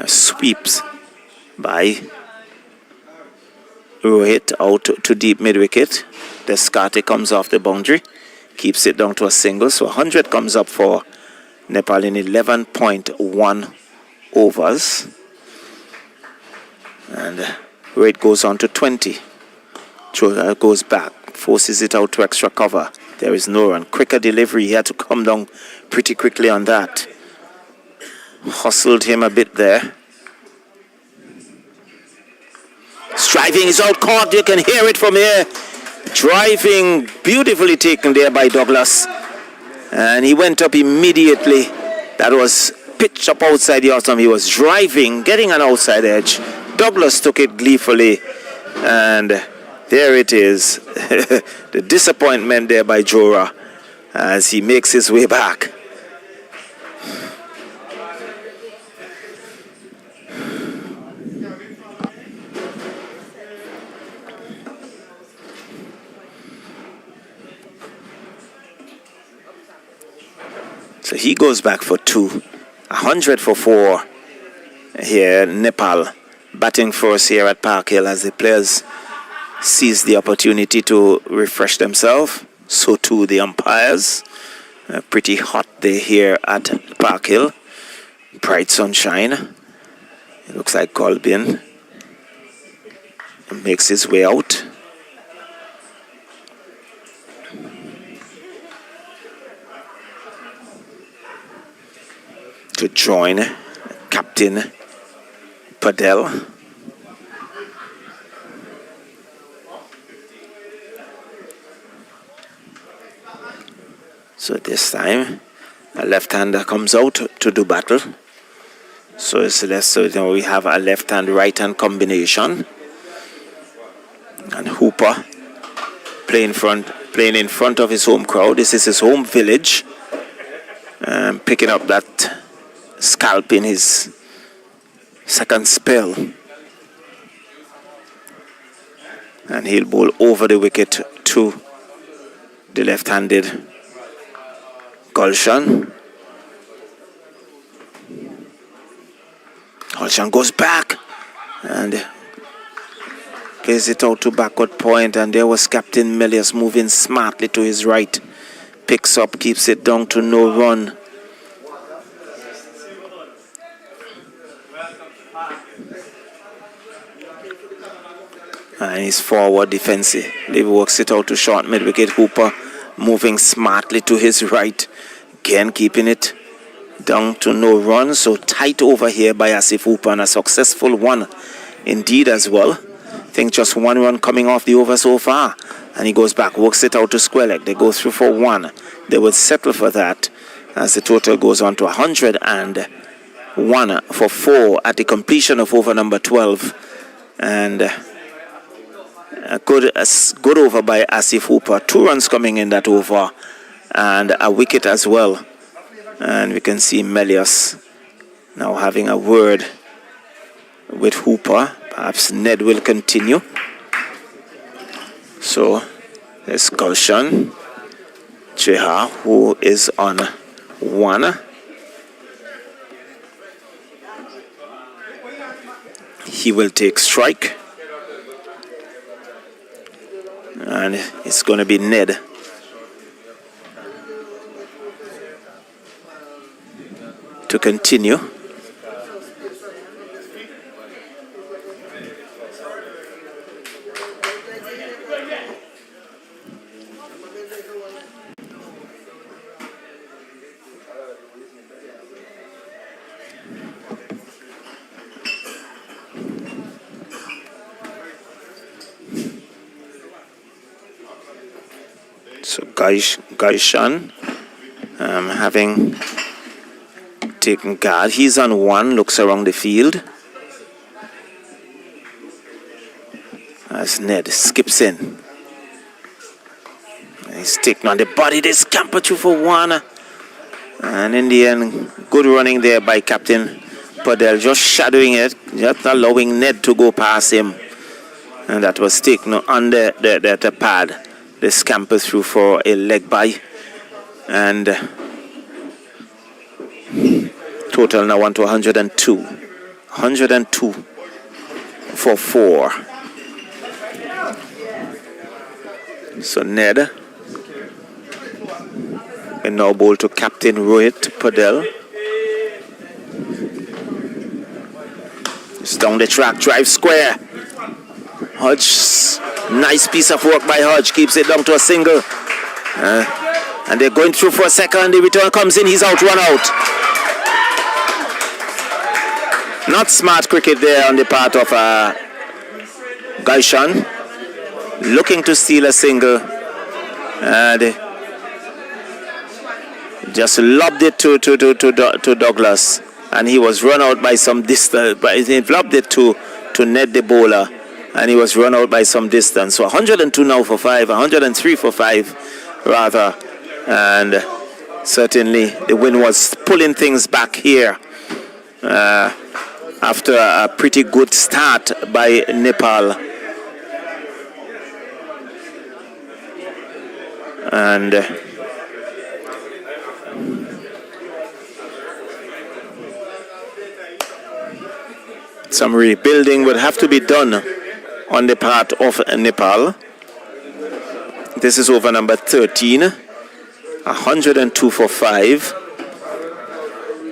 Sweeps by Rohit out to deep mid-wicket. Descartes comes off the boundary, keeps it down to a single. So 100 comes up for Nepal in 11.1 overs. And Rohit goes on to 20. Chora goes back, forces it out to extra cover. There is no run. Quicker delivery. He had to come down pretty quickly on that. Hustled him a bit there. Striving is out, caught. You can hear it from here. Driving, beautifully taken there by Douglas. And he went up immediately. That was pitched up outside the autumn. He was driving, getting an outside edge. Douglas took it gleefully. And there it is. The disappointment there by Jora as he makes his way back. So he goes back for 2. 100 for 4 here. Nepal batting first here at Park Hill as the players seize the opportunity to refresh themselves. So too the umpires. Pretty hot day here at Park Hill. Bright sunshine. It looks like Colbin makes his way out. To join Captain Padel. So this time a left-hander comes out to do battle. So it's less, so now we have a left-hand right-hand combination. And Hooper playing in front of his home crowd. This is his home village. Picking up that scalp in his second spell. And he'll bowl over the wicket to the left-handed Gulshan. Gulshan goes back and plays it out to backward point, and there was Captain Melius moving smartly to his right. Picks up, keeps it down to no run. And he's forward defensive. He works it out to short mid-wicket. Hooper moving smartly to his right. Again keeping it down to no run. So tight over here by Asif Hooper, and a successful one indeed as well. I think just 1 run coming off the over so far. And he goes back, works it out to square leg. They go through for 1. They will settle for that as the total goes on to 101 for 4 at the completion of over number 12. And a good over by Asif Hooper. 2 runs coming in that over and a wicket as well. And we can see Melius now having a word with Hooper. Perhaps Ned will continue. So there's Gulshan Cheha, who is on 1. He will take strike. And it's going to be Ned. To continue. So Gaishan having taken guard. He's on 1, looks around the field. As Ned skips in. He's taken on the body. They scamper through for 1. And in the end, good running there by Captain Padel. Just shadowing it, just allowing Ned to go past him. And that was taken on the pad. They scamper through for a leg by. And total now on to 102. 102 for 4. So Ned will now bowl to Captain Rohit Padel. It's down the track, drive square. Hodge, nice piece of work by Hodge, keeps it down to a single. And they're going through for a second. The return comes in, he's out, 1 out. Not smart cricket there on the part of Gaishan. Looking to steal a single. And just lobbed it to Douglas. And he was run out by some distance. But he lobbed it to Ned the bowler. And he was run out by some distance. So 102 now for 5, 103 for 5 rather. And certainly the win was pulling things back here after a pretty good start by Nepal. And some rebuilding would have to be done on the part of Nepal. This is over number 13, 102 for 5.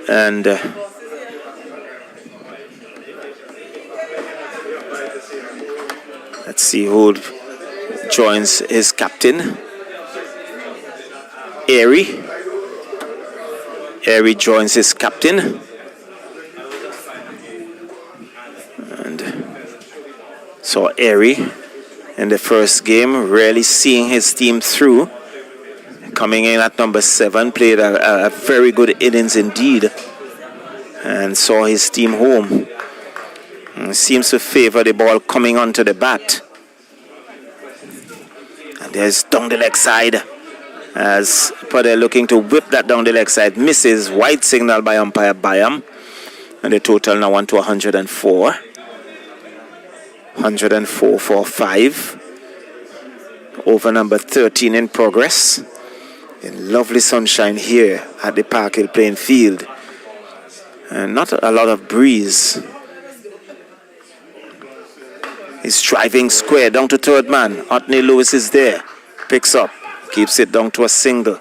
And let's see who joins his captain. Airy joins his captain. And so Airy in the first game really seeing his team through. Coming in at number 7, played a very good innings indeed. And saw his team home. And seems to favor the ball coming onto the bat. And there's down the leg side. As Padel looking to whip that down the leg side. Misses, white signal by umpire Bayam. And the total now on to 104. 104 for 5. Over number 13 in progress. In lovely sunshine here at the Park Hill playing field. And not a lot of breeze. He's driving square down to third man. Otney Lewis is there. Picks up. Keeps it down to a single.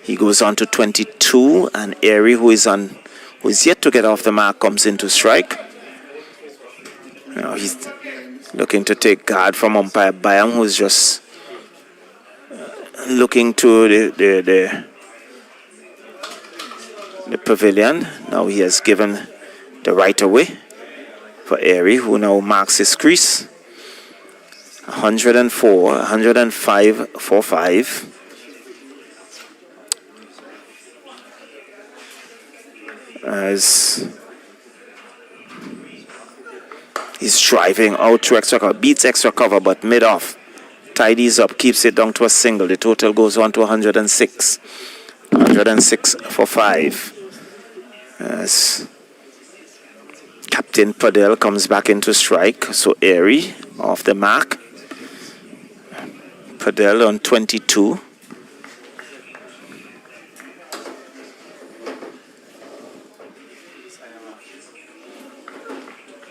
He goes on to 22. And Airy, who is yet to get off the mark, comes in to strike. Now he's looking to take guard from umpire Bayam, who's just looking to the pavilion. Now he has given the right away for Airy, who now marks his crease. 104, 105 for 5. As he's driving out to extra cover, beats extra cover, but mid-off. Tidies up, keeps it down to a single. The total goes on to 106. 106 for 5. As Captain Padel comes back into strike. So Airy off the mark. Padel on 22.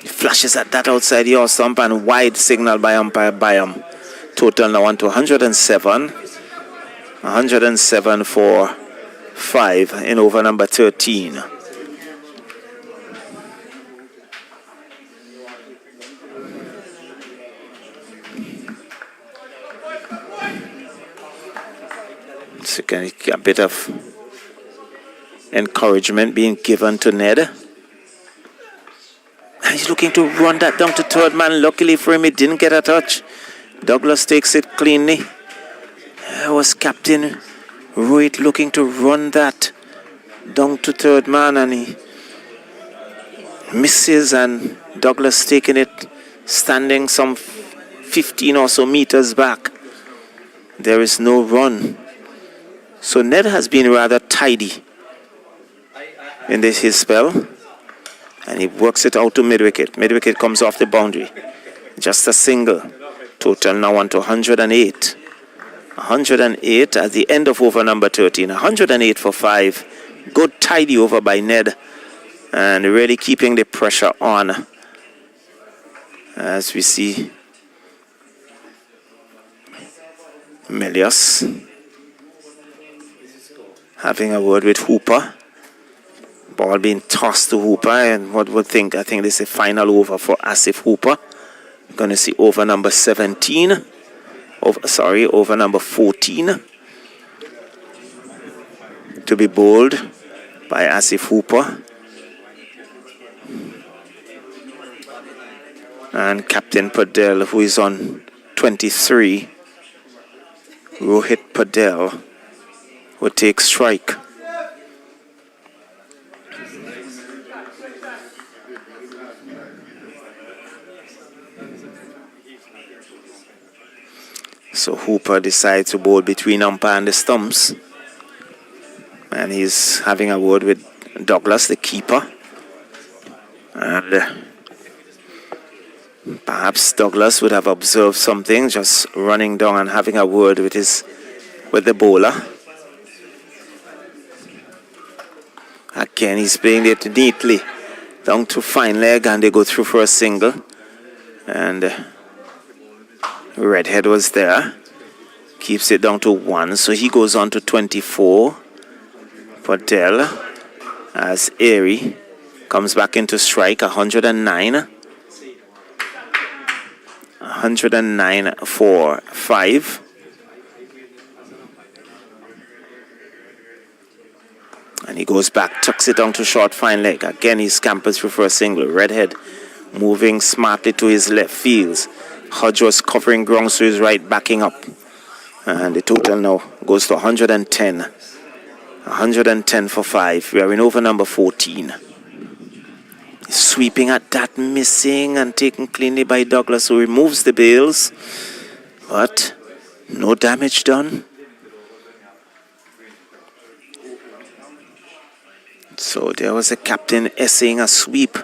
He flashes at that outside your stump and wide signal by umpire Byam. Total now on to 107. 107 for 5 in over number 13. So a bit of encouragement being given to Ned. He's looking to run that down to third man. Luckily for him, he didn't get a touch. Douglas takes it cleanly. There was Captain Ruit looking to run that down to third man, and he misses, and Douglas taking it, standing some 15 or so meters back. There is no run. So Ned has been rather tidy in his spell, and he works it out to mid-wicket. Mid-wicket comes off the boundary. Just a single. Total now on to 108. 108 at the end of over number 13. 108 for 5. Good tidy over by Ned, and really keeping the pressure on. As we see Melius having a word with Hooper. Ball being tossed to Hooper, and what would think? I think this is a final over for Asif Hooper. Going to see over number 17. Over number 14 to be bowled by Asif Hooper. And Captain Padel, who is on 23, Rohit Padel, will take strike. So Hooper decides to bowl between umpire and the stumps. And he's having a word with Douglas, the keeper. And perhaps Douglas would have observed something, just running down and having a word with the bowler. Again, he's playing it neatly down to fine leg, and they go through for a single. And Redhead was there, keeps it down to 1, so he goes on to 24. Padel, as Airy comes back into strike, 109. 109 for 5. And he goes back, tucks it down to short fine leg. Again, he scampers through for a single. Redhead moving smartly to his left fields. Hodge was covering ground to his right, backing up. And the total now goes to 110. 110 for 5. We are in over number 14. Sweeping at that, missing, and taken cleanly by Douglas, who removes the bails. But no damage done. So there was a captain essaying a sweep.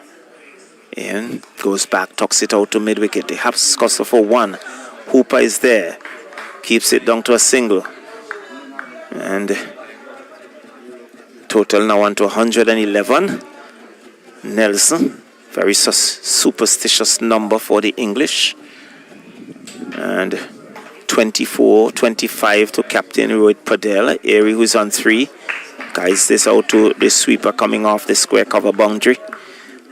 In, goes back, tucks it out to mid-wicket. They have Scossa for 1. Hooper is there. Keeps it down to a single. And total now on to 111. Nelson, very superstitious number for the English. And 24, 25 to Captain Rohit Padel. Airy, who's on 3. Guides this out to the sweeper coming off the square cover boundary.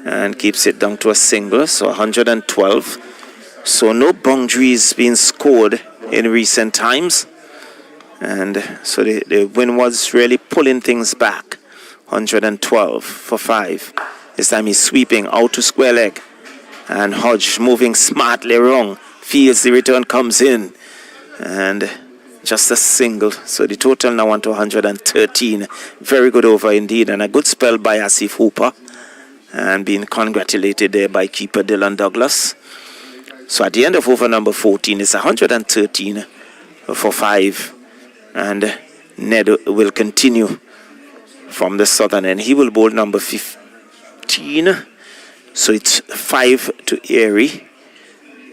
And keeps it down to a single, so 112. So no boundaries being scored in recent times. And so the Winwards really pulling things back. 112 for 5. This time he's sweeping out to square leg. And Hodge moving smartly wrong. Fields the return, comes in, and just a single. So the total now on to 113. Very good over indeed, and a good spell by Asif Hooper, and being congratulated there by keeper Dylan Douglas. So at the end of over number 14, it's 113 for 5, and Ned will continue from the southern end. He will bowl number 15. So it's 5 to Airy,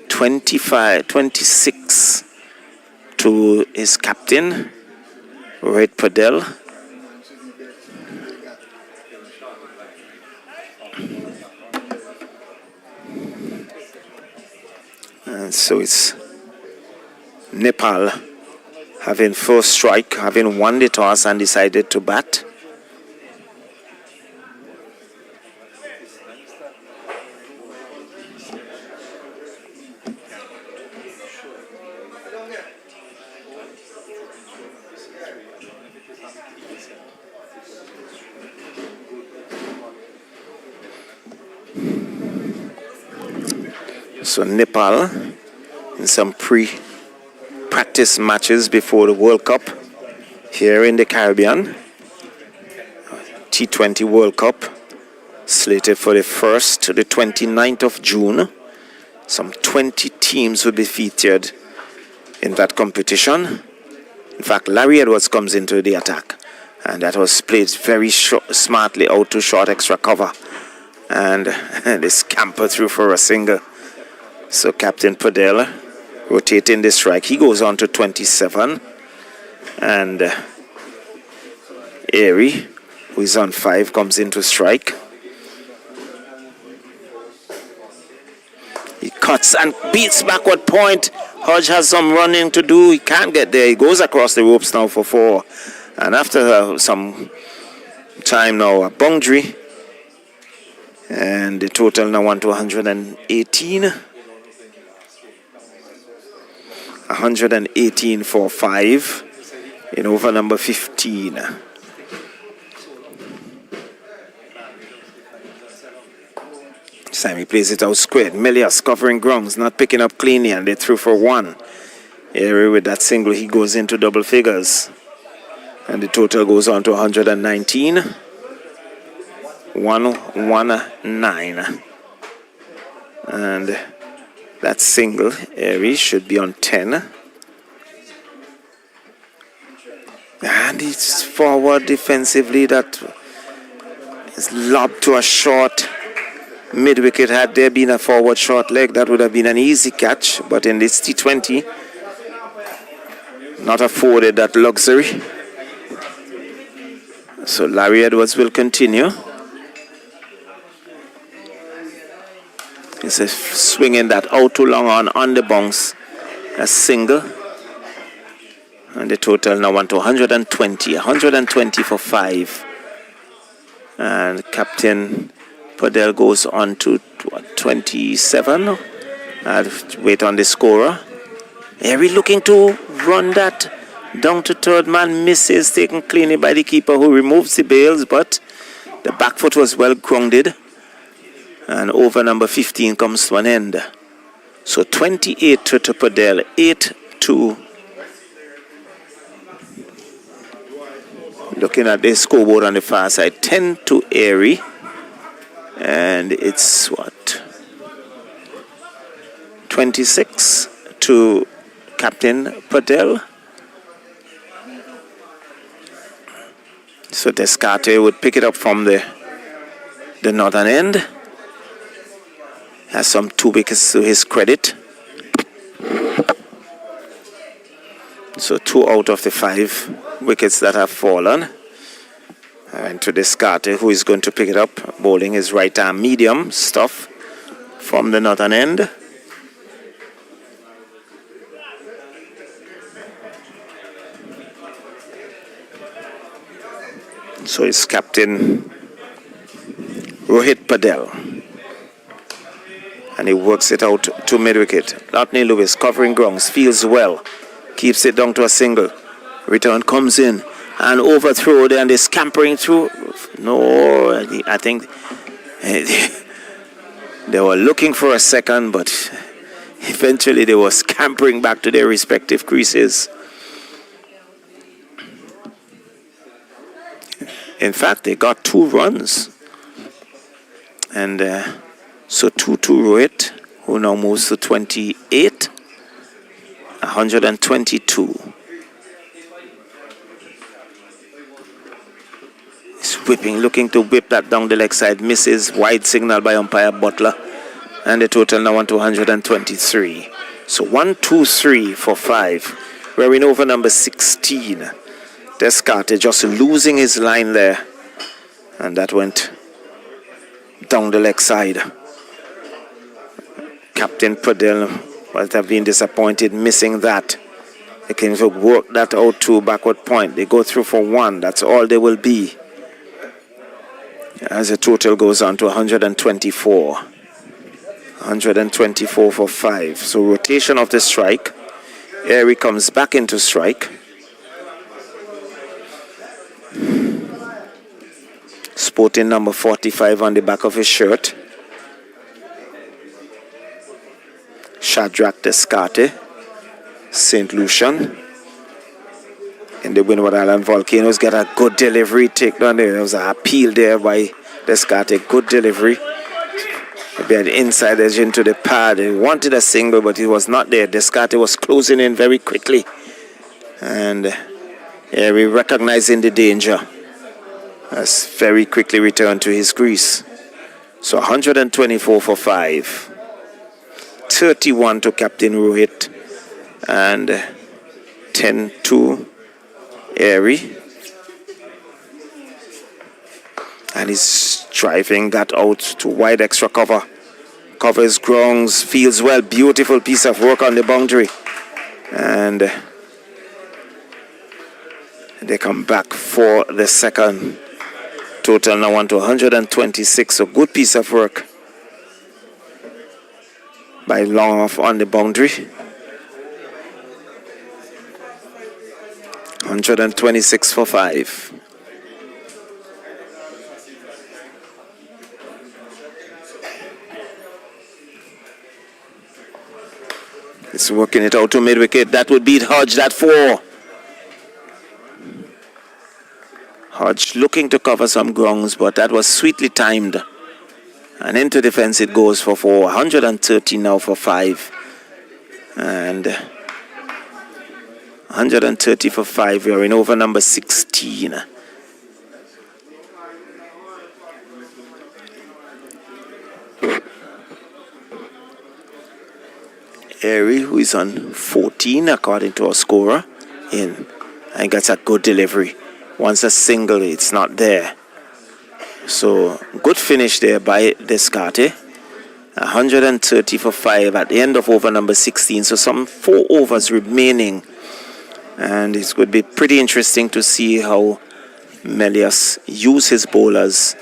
26 to his captain, Rohit Padel. And so it's Nepal having first strike, having won the toss and decided to bat. So Nepal in some pre-practice matches before the World Cup here in the Caribbean. T20 World Cup slated for the 1st to the 29th of June. Some 20 teams will be featured in that competition. In fact, Larry Edwards comes into the attack, and that was played very smartly out to short extra cover, and they scamper through for a single. So Captain Padel rotating the strike. He goes on to 27. And Airy, who is on 5, comes into strike. He cuts and beats backward point. Hodge has some running to do. He can't get there. He goes across the ropes now for 4. And after some time now, a boundary. And the total now on to 118. 118 for 5 in over number 15. Sammy plays it out squared. Melias covering grounds, not picking up cleanly, and they threw for 1. Airy with that single, he goes into double figures. And the total goes on to 119. 119. And that single, Airy, should be on 10. And it's forward defensively. That is lobbed to a short mid-wicket. Had there been a forward short leg, that would have been an easy catch. But in this T20, not afforded that luxury. So Larry Edwards will continue. He's swinging that out too long on the bounce. A single. And the total now on to 120. 120 for 5. And Captain Padel goes on to 27. I'll wait on the scorer. Airy looking to run that down to third man. Misses, taken cleanly by the keeper, who removes the bails, but the back foot was well grounded. And over number 15 comes to an end. So 28 to Padel, 8-2. Looking at the scoreboard on the far side, 10 to Airy. And it's what? 26 to Captain Padel. So Descartes would pick it up from the northern end. Has some 2 wickets to his credit. So 2 out of the 5 wickets that have fallen. And to Descartes, who is going to pick it up, bowling his right arm medium stuff from the northern end. So it's Captain Rohit Padel. And he works it out to mid-wicket. Lotney Lewis covering grounds, feels well, keeps it down to a single. Return comes in and overthrow, and they're scampering through. No, I think they were looking for a second, but Eventually, they were scampering back to their respective creases. In fact, they got 2 runs. And so 2-2 Rohit, who now moves to 28, 122. He's whipping, looking to whip that down the leg side. Misses, wide signal by umpire Butler. And the total now on to 123. So 1-2-3 for 5. We're in over number 16. Descartes just losing his line there. And that went down the leg side. Captain Pradel must have been disappointed missing that. They can work that out to backward point. They go through for 1. That's all they will be. As the total goes on to 124. 124 for 5. So rotation of the strike. Airy comes back into strike. Sporting number 45 on the back of his shirt. Shadrach Descartes, St. Lucian. In the Windward Island Volcanoes, get a good delivery take down there. There was an appeal there by Descartes, good delivery. Maybe an inside edge into the pad. He wanted a single, but it was not there. Descartes was closing in very quickly. And we recognizing the danger. Has very quickly returned to his crease. So 124 for 5. 31 to Captain Rohit. And 10 to Airy. And he's driving that out to wide extra cover. Covers grounds, feels well. Beautiful piece of work on the boundary. And they come back for the second. Total now on to 126. So good piece of work by Long off on the boundary. 126 for 5. It's working it out to mid-wicket. That would beat Hodge, that 4. Hodge looking to cover some grounds, but that was sweetly timed. And into defense it goes for 4. 130 now for 5. And 130 for 5. We are in over number 16. Airy, who is on 14 according to our scorer, in and gets a good delivery. Wants a single, it's not there. So good finish there by Descartes. 130 for 5 at the end of over number 16. So some 4 overs remaining. And it's going to be pretty interesting to see how Melius use his bowlers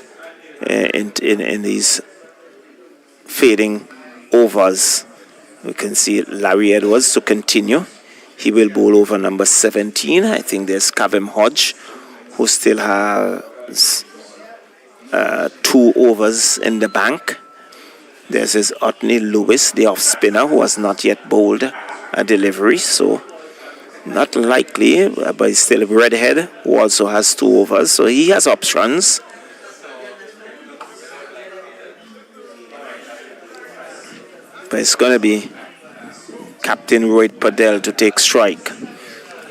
in these fading overs. We can see Larry Edwards to continue. He will bowl over number 17. I think there's Kavem Hodge, who still has 2 overs in the bank. There's his Otney Lewis, the off spinner, who has not yet bowled a delivery. So not likely, but he's still Redhead, who also has 2 overs. So he has options. But it's going to be Captain Rohit Padel to take strike.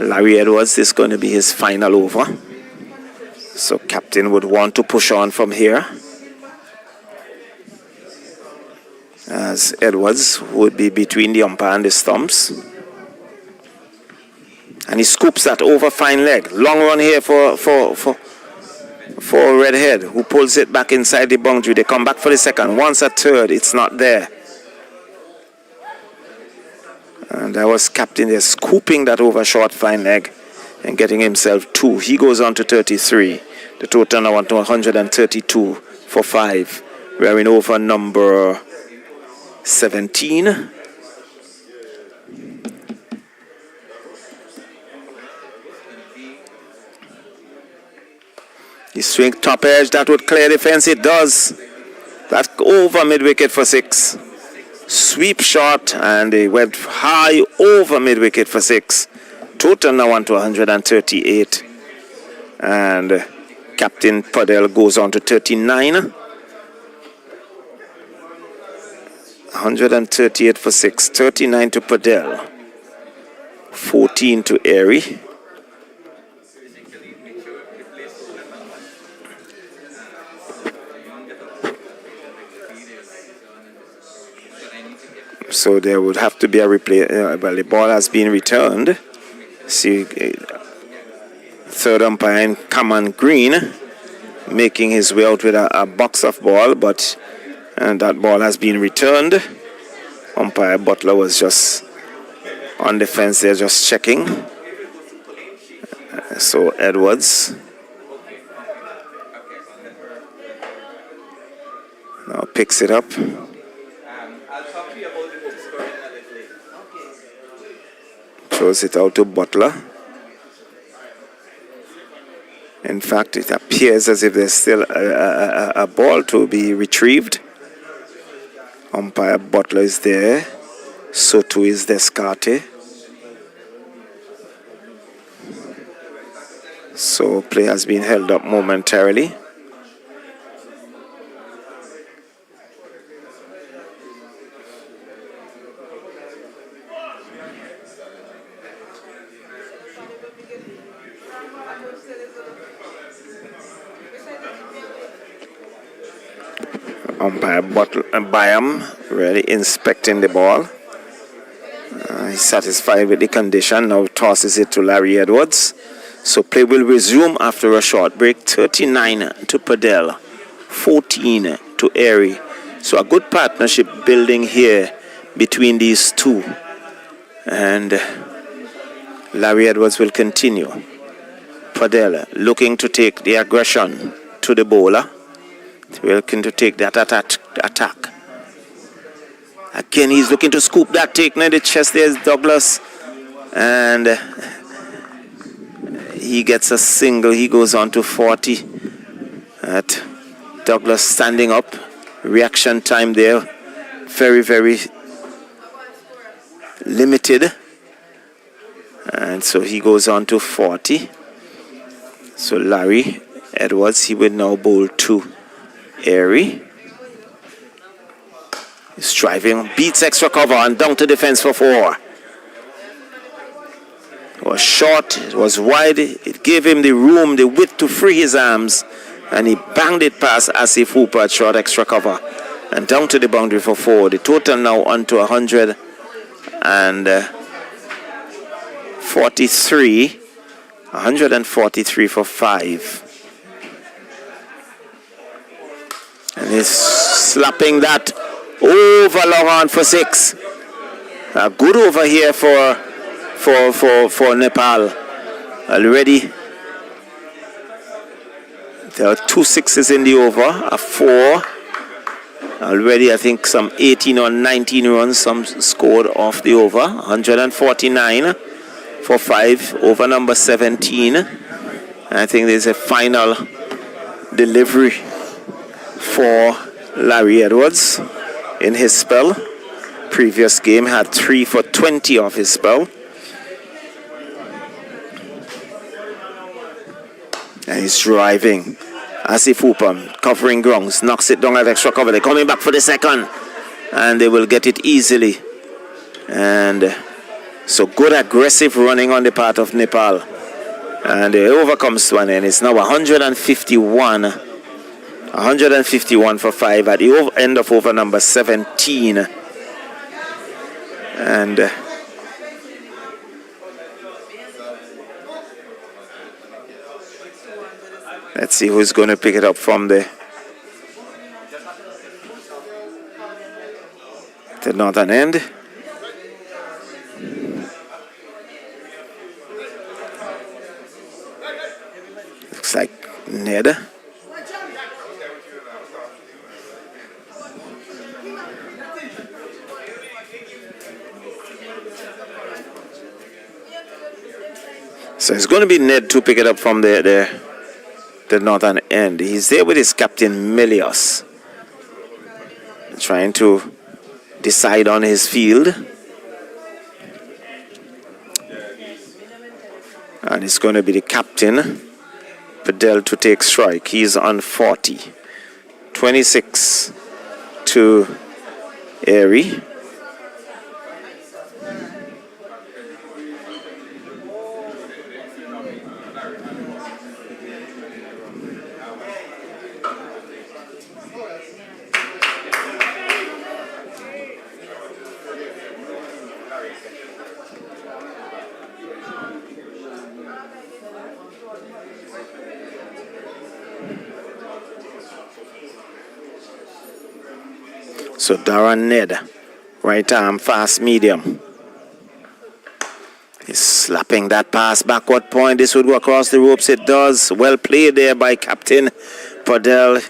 Larry Edwards is going to be his final over. So Captain would want to push on from here. As Edwards would be between the umpire and the stumps. And he scoops that over fine leg. Long run here for Redhead, who pulls it back inside the boundary. They come back for the second. Once a third, it's not there. And that was Captain there scooping that over short fine leg and getting himself 2. He goes on to 33. The total now on to 132 for 5. We are in over number 17. He swing top edge, that would clear defense. It does. That's over mid-wicket for 6. Sweep shot, and they went high over mid-wicket for 6. Total now on to 138. And Captain Padel goes on to 39. 138 for 6. 39 to Padel. 14 to Airy. So there would have to be a replay. Well, the ball has been returned. See, third umpire in common green, making his way out with a box of ball, but that ball has been returned. Umpire Butler was just on the fence there, just checking. So Edwards now picks it up. Throws it out to Butler. In fact, it appears as if there's still a ball to be retrieved. Umpire Butler is there. So too is Descarte. So play has been held up momentarily. Umpire Byam really inspecting the ball. He's satisfied with the condition. Now tosses it to Larry Edwards. So play will resume after a short break. 39 to Padel, 14 to Airy. So a good partnership building here between these two. And Larry Edwards will continue. Padel looking to take the aggression to the bowler. Looking to take that attack. Again, he's looking to scoop that take near the chest. There's Douglas. And he gets a single. He goes on to 40. At Douglas standing up. Reaction time there. Very, very limited. And so he goes on to 40. So Larry Edwards, he will now bowl 2. Airy is driving, beats extra cover and down to defense for 4. It was short, it was wide, it gave him the room, the width to free his arms, and he banged it past Asif Hooper at short extra cover and down to the boundary for 4. The total now on to 143 for 5. And he's slapping that over long on for 6. A good over here for Nepal. Already there are 2 6s in the over, a 4. Already I think some 18 or 19 runs some scored off the over. 149 for 5, over number 17. And I think there's a final delivery for Larry Edwards in his spell. Previous game had 3 for 20 off his spell. And he's driving. Asif Hooper covering grounds, knocks it down at extra cover. They're coming back for the second. And they will get it easily. And so good aggressive running on the part of Nepal. And the over comes to an end. It's now 151 for 5 at the end of over number 17. And let's see who's going to pick it up from the northern end. Looks like Ned. So it's going to be Ned to pick it up from the northern end. He's there with his captain Milios, trying to decide on his field. And it's going to be the captain, Padel, to take strike. He's on 40. 26 to Airy. So Darren Ned, right arm, fast medium. He's slapping that pass backward point. This would go across the ropes. It does. Well played there by Captain Padel.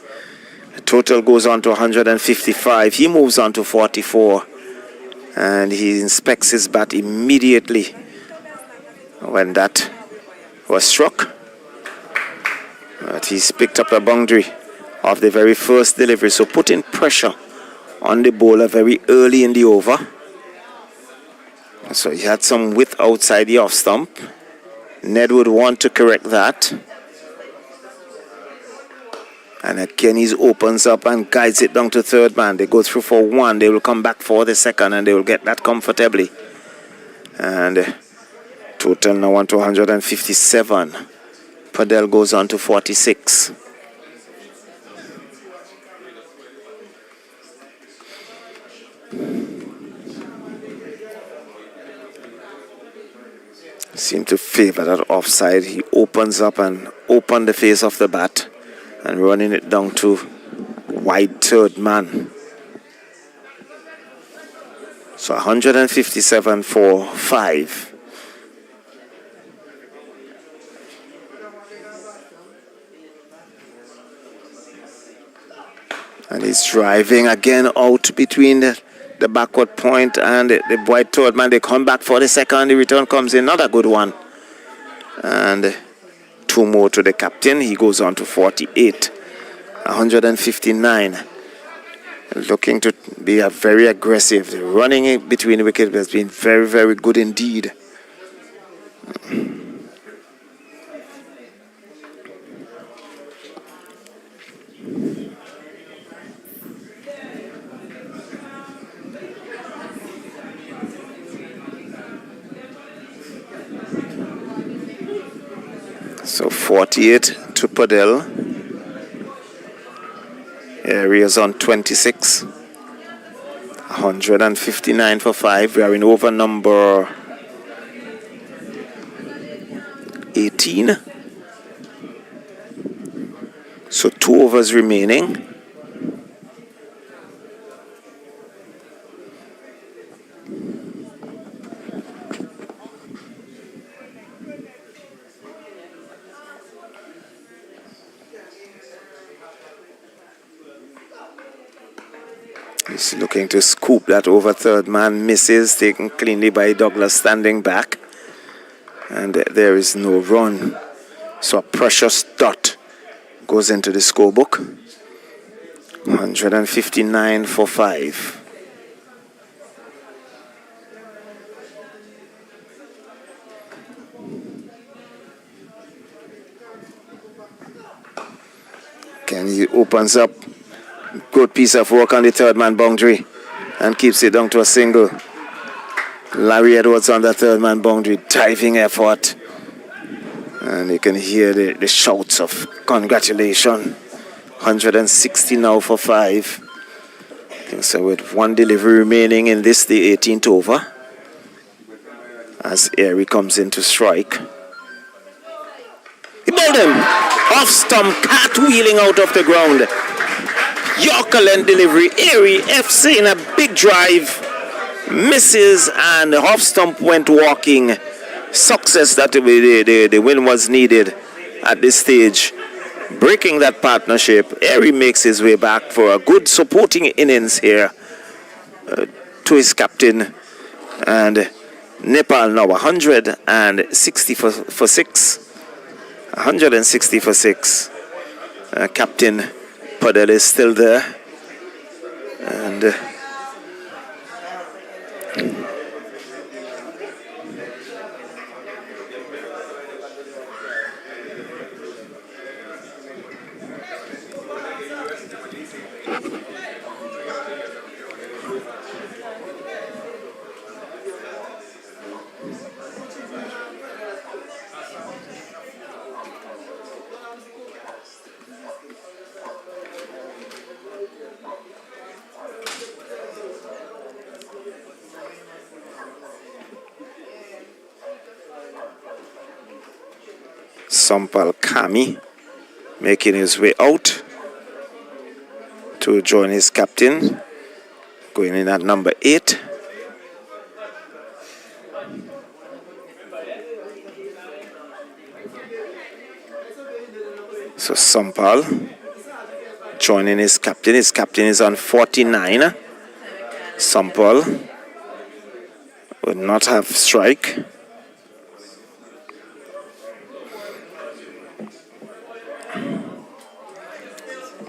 The total goes on to 155. He moves on to 44. And he inspects his bat immediately when that was struck. But he's picked up a boundary of the very first delivery. So putting pressure on the bowler very early in the over. So he had some width outside the off stump. Ned would want to correct that. And again he opens up and guides it down to third man. They go through for one. They will come back for the second and they will get that comfortably. And total now on to 157. Padel goes on to 46. Seem to favor that offside. He opens up and open the face of the bat and running it down to wide third man. So 157 for 5. And he's driving again out between the backward point and the wide third man. They come back for the second. The return comes in. Not a good one. And 2 more to the captain. He goes on to 48. 159. Looking to be very aggressive. The running in between the wickets has been very, very good indeed. So 48 to Padel. Areas on 26. 159 for 5. We are in over number 18. So 2 overs remaining. He's looking to scoop that over third man. Misses, taken cleanly by Douglas standing back. And there is no run. So a precious dot goes into the scorebook. 159 for 5. Again, he opens up. Good piece of work on the third man boundary and keeps it down to a single. Larry Edwards on the third man boundary, diving effort. And you can hear the shouts of congratulations. 160 now for 5. So with 1 delivery remaining in this, the 18th over. As Airy comes in to strike. He bowled him. Off stump, cartwheeling out of the ground. Yorker length delivery. Airy FC in a big drive. Misses and the off stump went walking. Success that the win was needed at this stage. Breaking that partnership. Airy makes his way back for a good supporting innings here to his captain. And Nepal now 160 for 6. 160 for 6. Captain Padel is still there. And Sampal Kami making his way out to join his captain, going in at number 8. So Sampal joining his captain. His captain is on 49. Sampal will not have strike.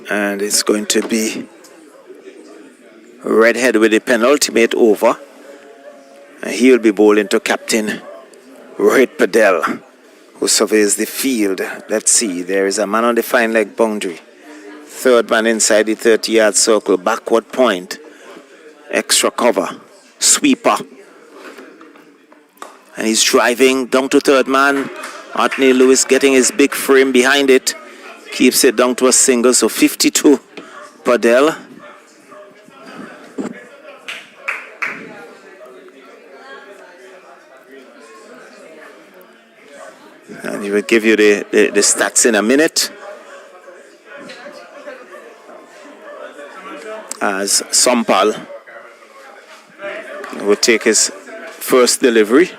And it's going to be Redhead with the penultimate over. And he will be bowling to Captain Rohit Padel, who surveys the field. Let's see, there is a man on the fine leg boundary. Third man inside the 30-yard circle. Backward point. Extra cover. Sweeper. And he's driving down to third man. Anthony Lewis getting his big frame behind it. Keeps it down to a single, so 52 Padel. And he will give you the stats in a minute. As Sampal will take his first delivery.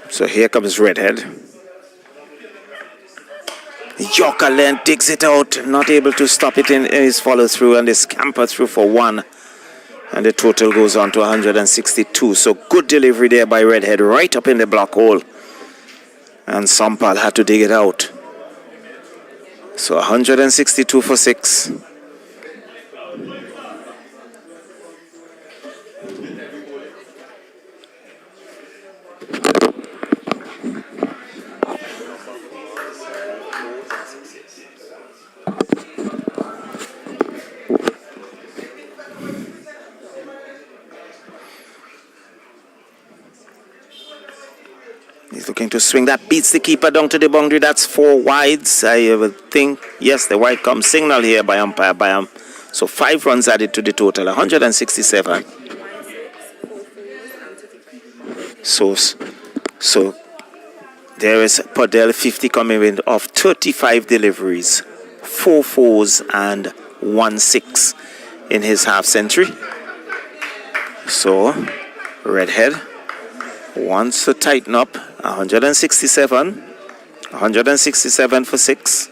So here comes Redhead. Yorker length digs it out, not able to stop it in his follow through, and they scamper through for 1. And the total goes on to 162. So good delivery there by Redhead, right up in the block hole. And Sampal had to dig it out. So 162 for 6. He's looking to swing. That beats the keeper down to the boundary. That's 4 wides. I would think, yes, the wide come signal here by umpire Bayam. So 5 runs added to the total, 167. So there is Padel 50 coming in of 35 deliveries, 4 fours and 1 6 in his half century. So Redhead wants to tighten up. 167 for 6.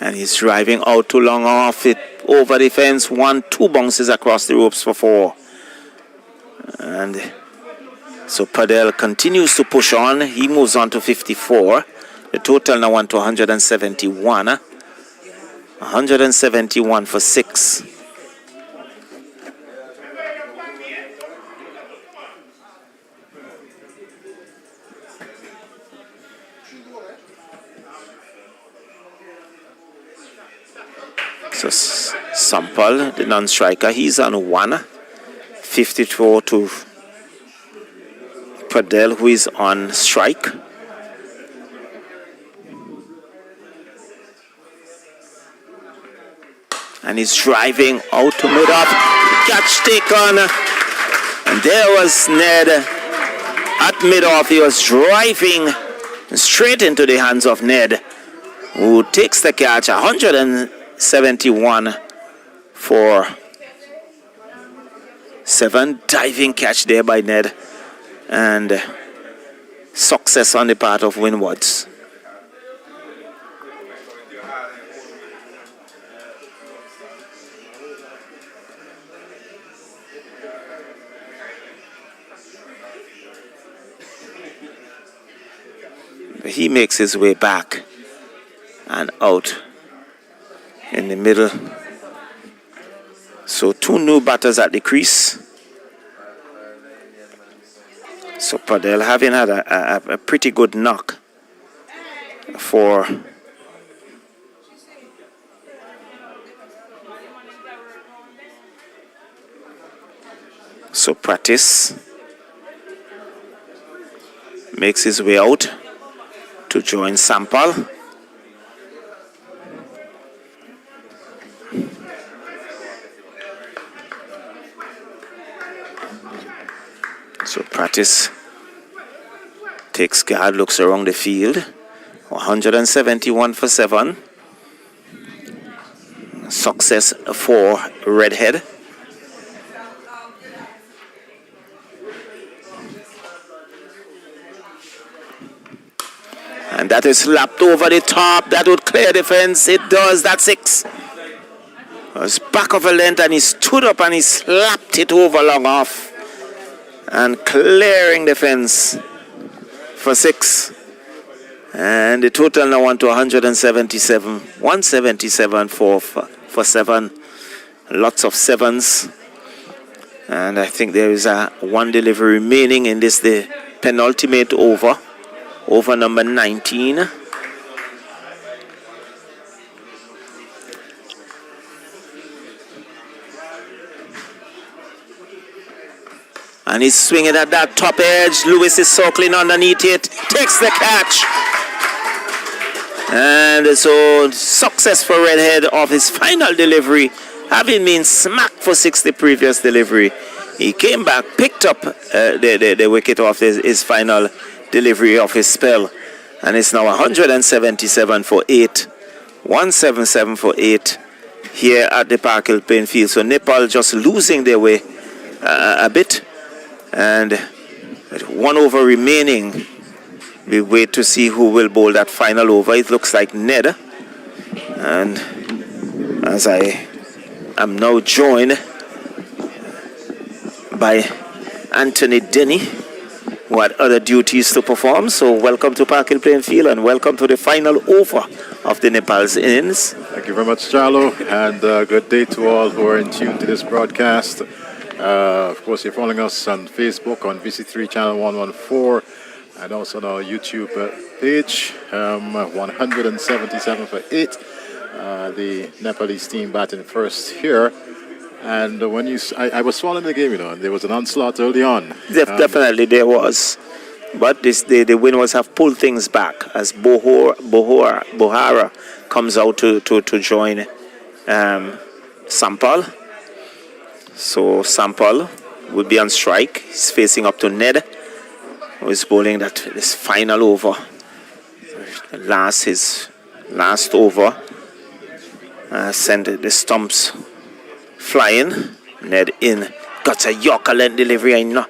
And he's driving out too long off it, over the fence. 1, 2 bounces across the ropes for 4. And so Padel continues to push on. He moves on to 54. The total now went to 171. 171 for 6. So Sampal, the non-striker, he's on 1. 54 to Padel, who is on strike. And he's driving out to mid-off. Catch taken. And there was Ned at mid-off. He was driving straight into the hands of Ned, who takes the catch. 171 for 7. Diving catch there by Ned. And success on the part of Winwards. He makes his way back and out in the middle. So 2 new batters at the crease. So Padel having had a pretty good knock for so Practice makes his way out to join Sampal. So Practice takes guard, looks around the field. 171 for 7. Success for Redhead. And that is slapped over the top. That would clear the fence. It does. That's 6. It was back of a length and he stood up and he slapped it over long off. And clearing the fence for 6. And the total now on to 177. 177 for 7. Lots of 7s. And I think there is a 1 delivery remaining in this, the penultimate over. Over number 19. And he's swinging at that top edge. Lewis is circling underneath it. Takes the catch. And so success for Redhead of his final delivery. Having been smacked for 6 the previous delivery. He came back, picked up the wicket off his final delivery of his spell, and it's now 177 for 8, 177 for 8 here at the Park Hill playing field. So Nepal just losing their way a bit, and with 1 over remaining, we wait to see who will bowl that final over. It looks like Ned, and as I am now joined by Anthony Denny, who had other duties to perform. So welcome to Park Hill playing field and welcome to the final over of the Nepal's innings. Thank you very much, Charlo, and good day to all who are in tune to this broadcast. Of course, you're following us on Facebook on VC3 channel 114 and also on our YouTube page. 177 for 8. The Nepalese team batting first here. And when I was following the game, and there was an onslaught early on. Definitely there was. But the Winwards have pulled things back as Bohara comes out to join Sampal. So Sampal will be on strike. He's facing up to Ned, who is bowling this final over. His last over. Sent the stumps flying. Ned in. Got a Yorker length delivery. I know.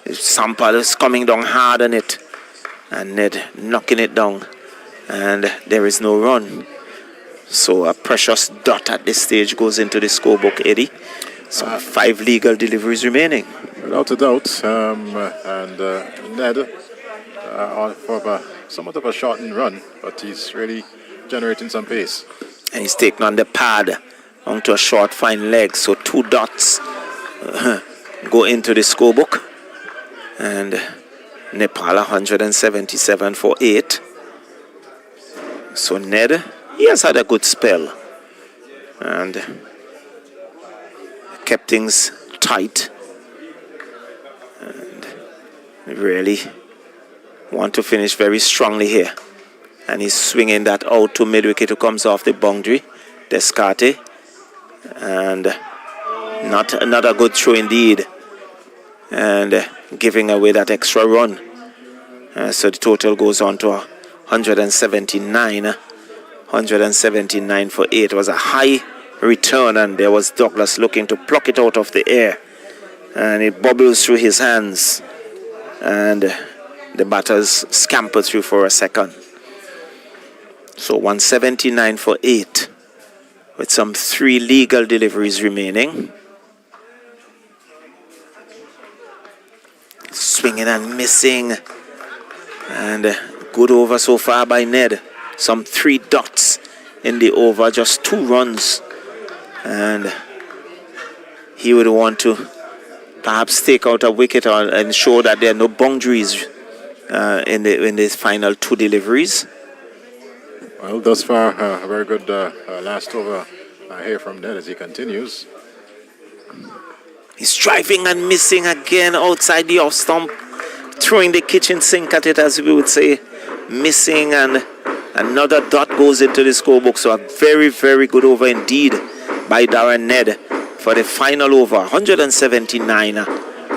Sampal is coming down hard on it. And Ned knocking it down. And there is no run. So a precious dot at this stage goes into the scorebook, Eddie. So 5 legal deliveries remaining. Without a doubt. And Ned for somewhat of a shortened run. But he's really generating some pace. And he's taking on the pad onto a short fine leg. So 2 dots go into the scorebook. And Nepal 177 for 8. So Ned, he has had a good spell. And kept things tight. And really want to finish very strongly here. And he's swinging that out to mid-wicket who comes off the boundary. Descarte. And not another good throw indeed. And giving away that extra run. So the total goes on to 179. 179 for 8. It was a high return, and there was Douglas looking to pluck it out of the air. And it bubbles through his hands. And the batters scamper through for a second. So 179 for 8 with some 3 legal deliveries remaining. Swinging and missing. And good over so far by Ned. Some 3 dots in the over, just 2 runs. And he would want to perhaps take out a wicket or ensure that there are no boundaries in the final 2 deliveries. Well, thus far, a very good last over here from Ned as he continues. He's driving and missing again outside the off stump, throwing the kitchen sink at it, as we would say, missing, and another dot goes into the scorebook. So a very, very good over indeed by Darren Ned for the final over, 179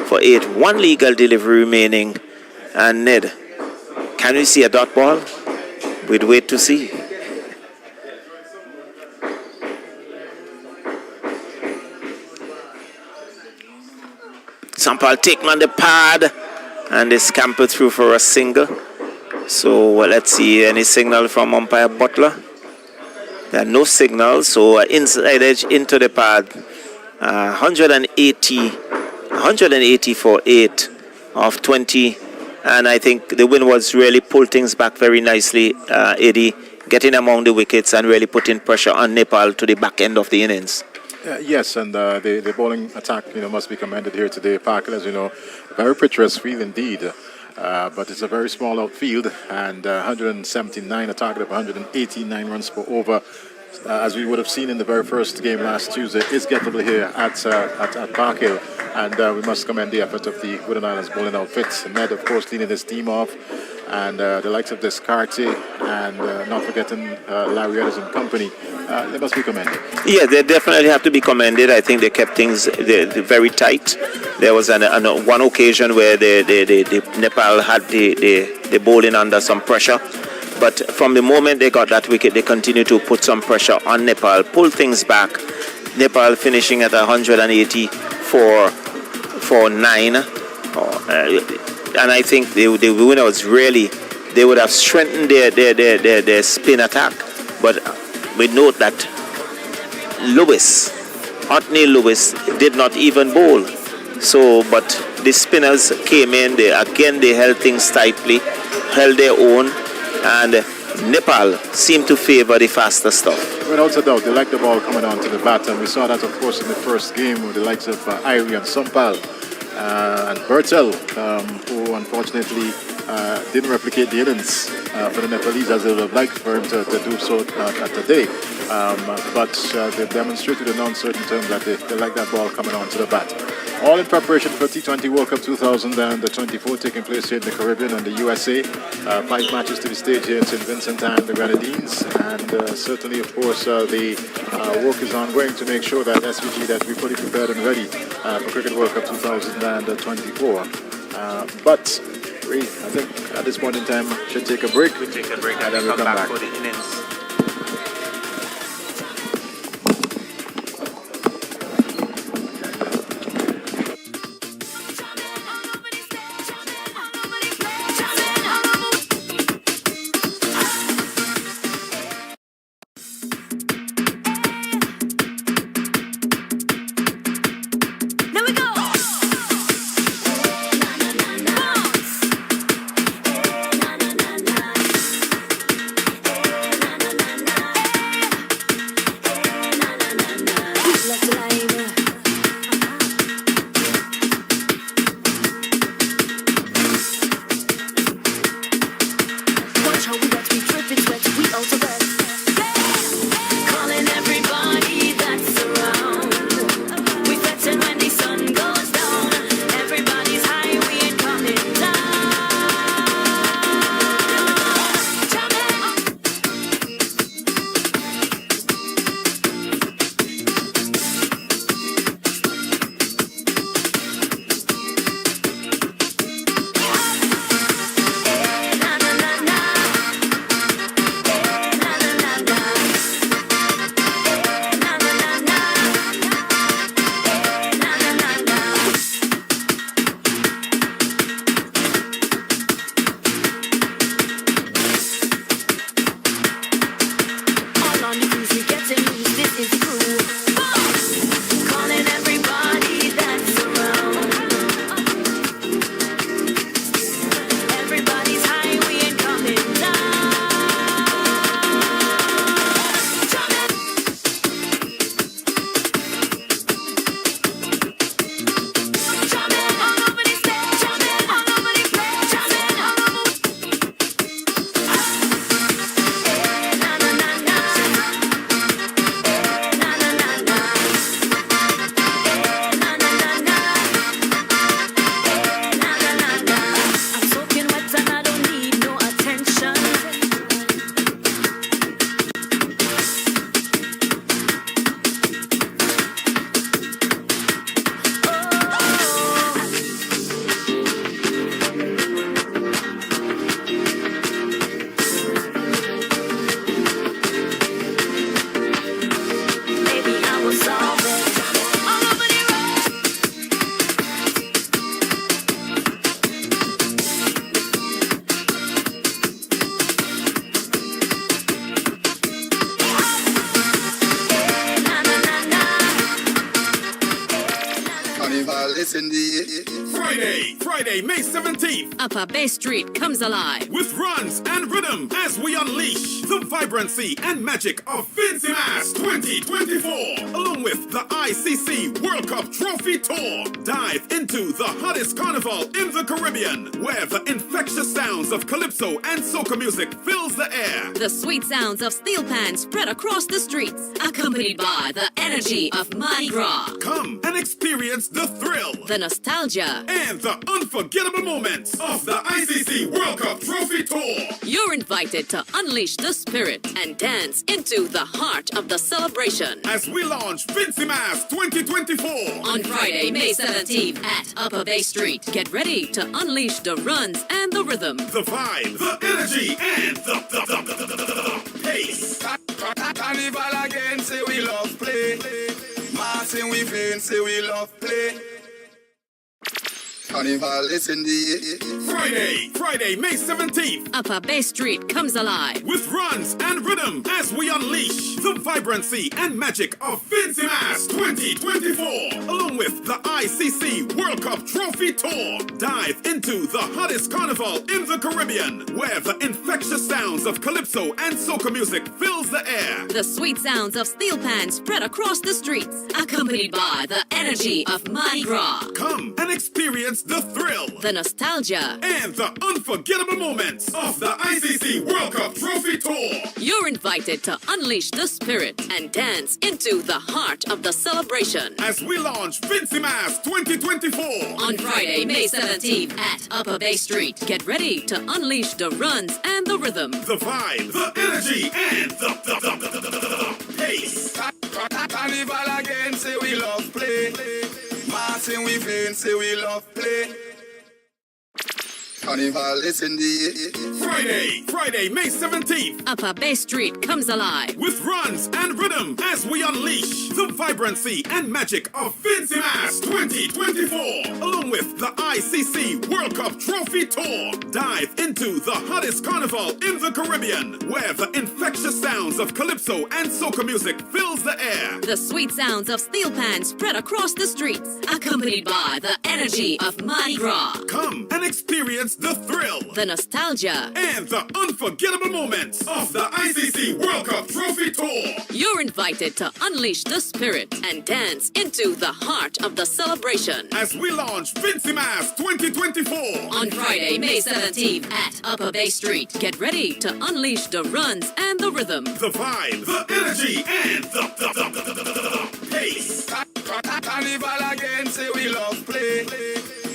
for 8. 1 legal delivery remaining. And Ned, can we see a dot ball? We'd wait to see. Sampal taking on the pad, and they scamper through for a single. So let's see, any signal from umpire Butler? There are no signals, so inside edge into the pad. 180 for 8 of 20. And I think the Winwards really pulled things back very nicely, Eddie, getting among the wickets and really putting pressure on Nepal to the back end of the innings. Yes, and the bowling attack, must be commended here today. Parker, as you know, very picturesque field indeed, but it's a very small outfield, and 179, a target of 189 runs per over, as we would have seen in the very first game last Tuesday, is gettable here at Park Hill, and we must commend the effort of the Wooden Islands bowling outfits. Ned, of course, leading his team off, and the likes of Descartes and not forgetting Larry Ellis and company. They must be commended. Yeah, they definitely have to be commended. I think they kept things very tight. There was one occasion where the Nepal had the bowling under some pressure. But from the moment they got that wicket, they continued to put some pressure on Nepal, pull things back. Nepal finishing at 180 for 9. And I think the Winwards really, they would have strengthened their spin attack. But we note that Otney Lewis did not even bowl. So, but the spinners came in, they held things tightly, held their own, and Nepal seemed to favor the faster stuff. Without a doubt, they like the ball coming onto the bat, and we saw that, of course, in the first game with the likes of Irie and Sampal and Bertel, who unfortunately didn't replicate the innings for the Nepalese as they would have liked for him to do so today. But they demonstrated in uncertain terms that they like that ball coming onto the bat. All in preparation for T20 World Cup 2024 taking place here in the Caribbean and the USA. 5 matches to be staged here in St. Vincent and the Grenadines. And certainly, of course, the work is ongoing to make sure that SVG that we're fully prepared and ready for Cricket World Cup 2024. But I think at this point in time, should take a break. We'll take a break and then we'll come back for the innings. listen the Friday, May 17th. Upper Bay Street comes alive With runs and rhythm as we unleash the vibrancy and magic of VINCENT 2024. Along with the ICC World Cup Trophy Tour. Dive into the hottest carnival in the Caribbean, where the infectious sounds of calypso and soca music fills the air. The sweet sounds of steel pans spread across the streets, accompanied by the energy of Mardi Gras. Come and experience the thrill, The nostalgia. and the unforgettable moments of the ICC World Cup Trophy Tour. You're invited to unleash the spirit and dance into the heart of the celebration. As we launch VINCENT 2024 On Friday, May 17th at Upper Bay Street. Get ready to unleash the runs and the rhythm. the vibe, the energy, and the pace. Carnival again, say we love play. Marching we vain, say we love play. Carnival, listen the Friday, May 17th. Upper Bay Street comes alive With runs and rhythm as we unleash the vibrancy and magic of VINCENT 2024. Along with the ICC World Cup Trophy Tour. Dive into the hottest carnival in the Caribbean, where the infectious sounds of calypso and soca music fills the air. The sweet sounds of steel pans spread across the streets, accompanied by the energy of Mardi Gras. Come and experience the thrill, The nostalgia. and the unforgettable moments of the ICC World Cup Trophy Tour. You're invited to unleash the spirit and dance into the heart of the celebration. As we launch VINCENT 2024 On Friday, May 17th at Upper Bay Street. Get ready to unleash the runs and the rhythm. the vibe, the energy, and the pace. Carnival again, say we love play. Marching we vain, say we love play. Carnival, listen the Friday, May 17th. Upper Bay Street comes alive With runs and rhythm as we unleash the vibrancy and magic of VINCENT 2024. Along with the ICC World Cup Trophy Tour. Dive into the hottest carnival in the Caribbean, where the infectious sounds of calypso and soca music fills the air. The sweet sounds of steel pans spread across the streets, accompanied by the energy of Mardi Gras. Come and experience the thrill, The nostalgia. and the unforgettable moments of the ICC World Cup Trophy Tour. You're invited to unleash the spirit and dance into the heart of the celebration. As we launch VINCENT 2024 On Friday, May 17th at Upper Bay Street. Get ready to unleash the runs and the rhythm. the vibe, the energy, and the pace. Carnival again, say we love play.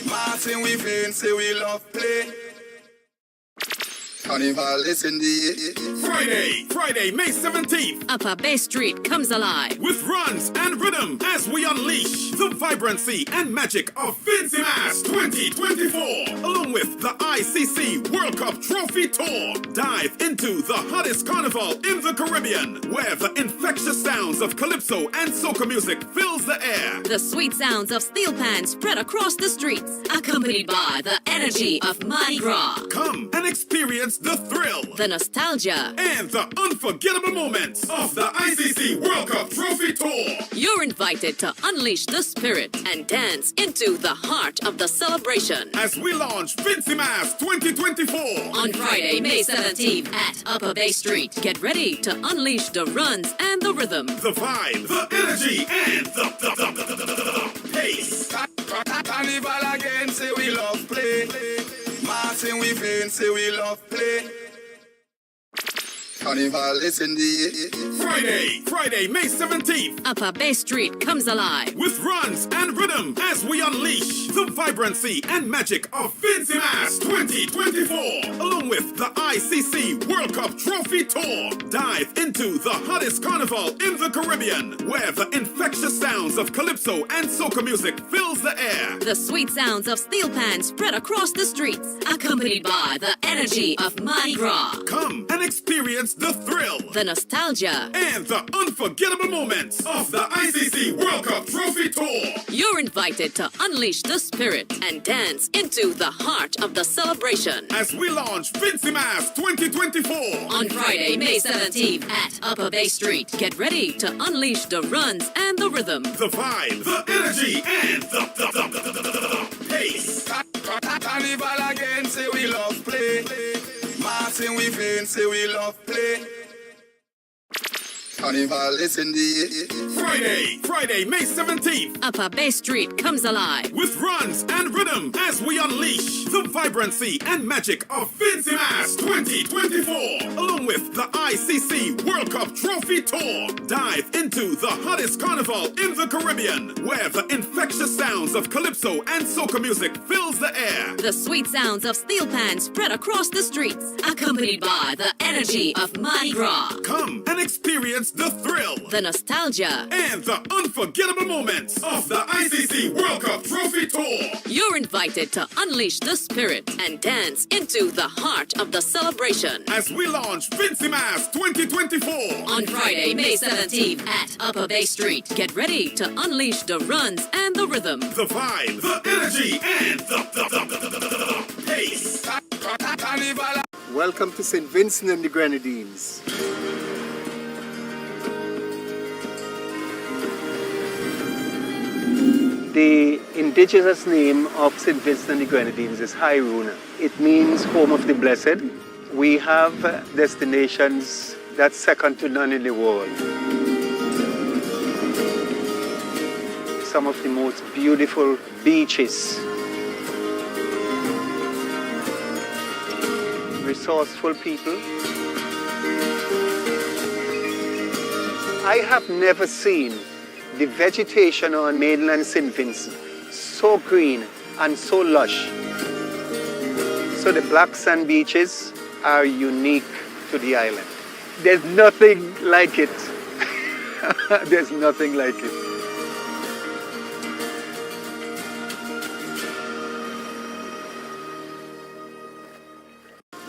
Marching we vain, say we love play. Carnival, listen the Friday, May 17th. Upper Bay Street comes alive With runs and rhythm as we unleash the vibrancy and magic of VINCENT 2024. Along with the ICC World Cup Trophy Tour. Dive into the hottest carnival in the Caribbean, where the infectious sounds of calypso and soca music fills the air. The sweet sounds of steel pans spread across the streets, accompanied by the energy of Mardi Gras. Come and experience the thrill, The nostalgia. and the unforgettable moments of the ICC World Cup Trophy Tour. You're invited to unleash the spirit and dance into the heart of the celebration. As we launch VINCENT 2024 On Friday, May 17th at Upper Bay Street. Get ready to unleash the runs and the rhythm. the vibe, the energy, and the pace. Carnival again, say we love play. Marching we vain, say we love play. Carnival, listen the Friday, May 17th. Upper Bay Street comes alive With runs and rhythm as we unleash the vibrancy and magic of VINCENT 2024. Along with the ICC World Cup Trophy Tour. Dive into the hottest carnival in the Caribbean, where the infectious sounds of calypso and soca music fills the air. The sweet sounds of steel pans spread across the streets, accompanied by the energy of Mardi Gras. Come and experience the thrill, the nostalgia. and the unforgettable moments of the ICC World Cup Trophy Tour. You're invited to unleash the spirit and dance into the heart of the celebration. As we launch VINCENT 2024 On Friday, May 17th at Upper Bay Street. Get ready to unleash the runs and the rhythm. the vibe, the energy, and the pace. Carnival again, say we love play. Martin we vain, say we love play. Carnival is in the Friday, May 17th, Upper Bay Street comes alive. with runs and rhythm as we unleash the vibrancy and magic of VINCENT 2024, along with the ICC World Cup Trophy Tour. Dive into the hottest carnival in the Caribbean, where the infectious sounds of calypso and soca music fills the air. The sweet sounds of steel pans spread across the streets, accompanied by the energy of Mardi Gras, Come and experience the thrill, the nostalgia. and the unforgettable moments of the ICC World Cup Trophy Tour. You're invited to unleash the spirit and dance into the heart of the celebration. As we launch VINCENT 2024 On Friday, May 17th at Upper Bay Street. Get ready to unleash the runs and the rhythm. the vibe, the energy, and the pace. Carnival. Welcome to St. Vincent and the Grenadines. The indigenous name of St. Vincent and the Grenadines is Hairuna. It means home of the blessed. We have destinations that's second to none in the world. Some of the most beautiful beaches. Resourceful people. I have never seen the vegetation on mainland St. Vincent so green and so lush. So the black sand beaches are unique to the island. There's nothing like it. There's nothing like it.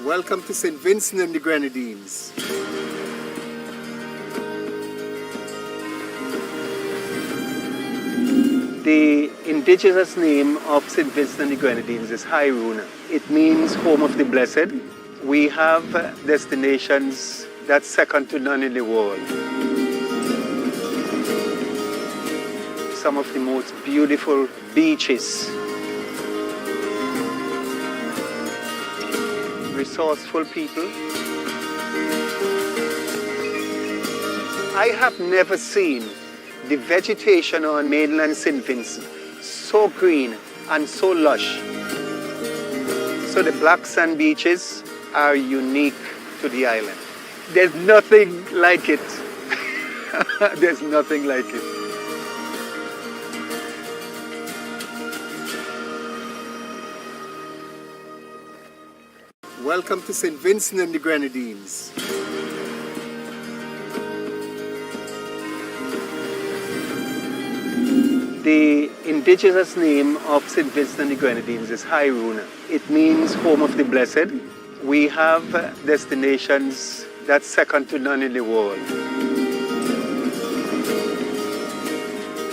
Welcome to St. Vincent and the Grenadines. The indigenous name of St. Vincent and the Grenadines is Hairuna. It means home of the blessed. We have destinations that's second to none in the world. Some of the most beautiful beaches. Resourceful people. I have never seen the vegetation on mainland St. Vincent so green and so lush. So the black sand beaches are unique to the island. There's nothing like it. There's nothing like it. Welcome to St. Vincent and the Grenadines. The indigenous name of St. Vincent and the Grenadines is Hairuna. It means home of the blessed. We have destinations that's second to none in the world.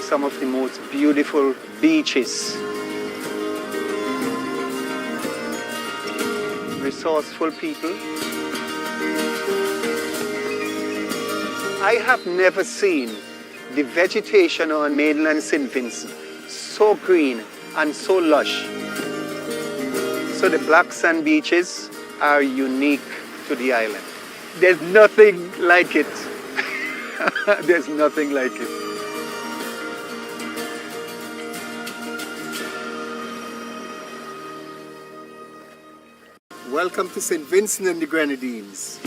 Some of the most beautiful beaches. Resourceful people. I have never seen the vegetation on mainland St. Vincent so green and so lush. So the black sand beaches are unique to the island. There's nothing like it. There's nothing like it. Welcome to St. Vincent and the Grenadines.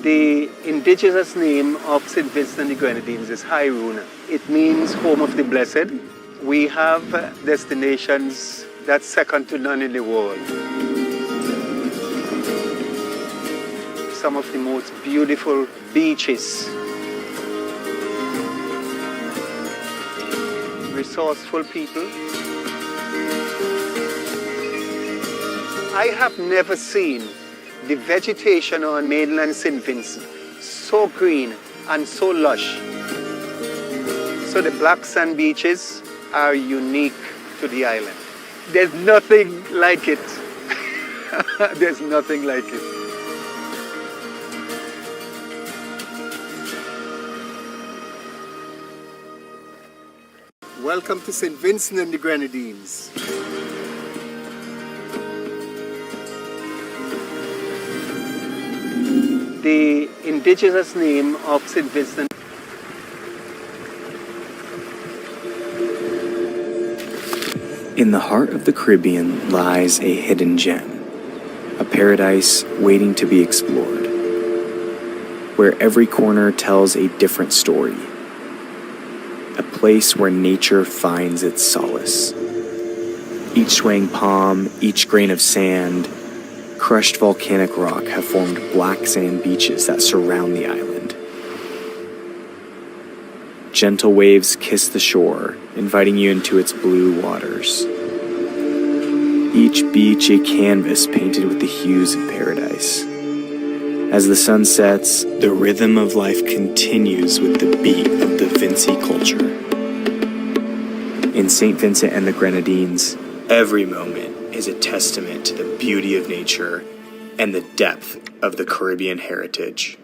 The indigenous name of St. Vincent and the Grenadines is Hairuna. It means home of the blessed. We have destinations that's second to none in the world. Some of the most beautiful beaches. Resourceful people. I have never seen the vegetation on mainland St. Vincent so green and so lush. So the black sand beaches are unique to the island. There's nothing like it. There's nothing like it. Welcome to St. Vincent and the Grenadines. The indigenous name of St. Vincent. In the heart of the Caribbean lies a hidden gem, a paradise waiting to be explored, where every corner tells a different story, a place where nature finds its solace. Each swaying palm, each grain of sand, crushed volcanic rock have formed black sand beaches that surround the island. Gentle waves kiss the shore, inviting you into its blue waters. Each beach a canvas painted with the hues of paradise. As the sun sets, the rhythm of life continues with the beat of the Vinci culture. In St. Vincent and the Grenadines, every moment is a testament to the beauty of nature and the depth of the Caribbean heritage.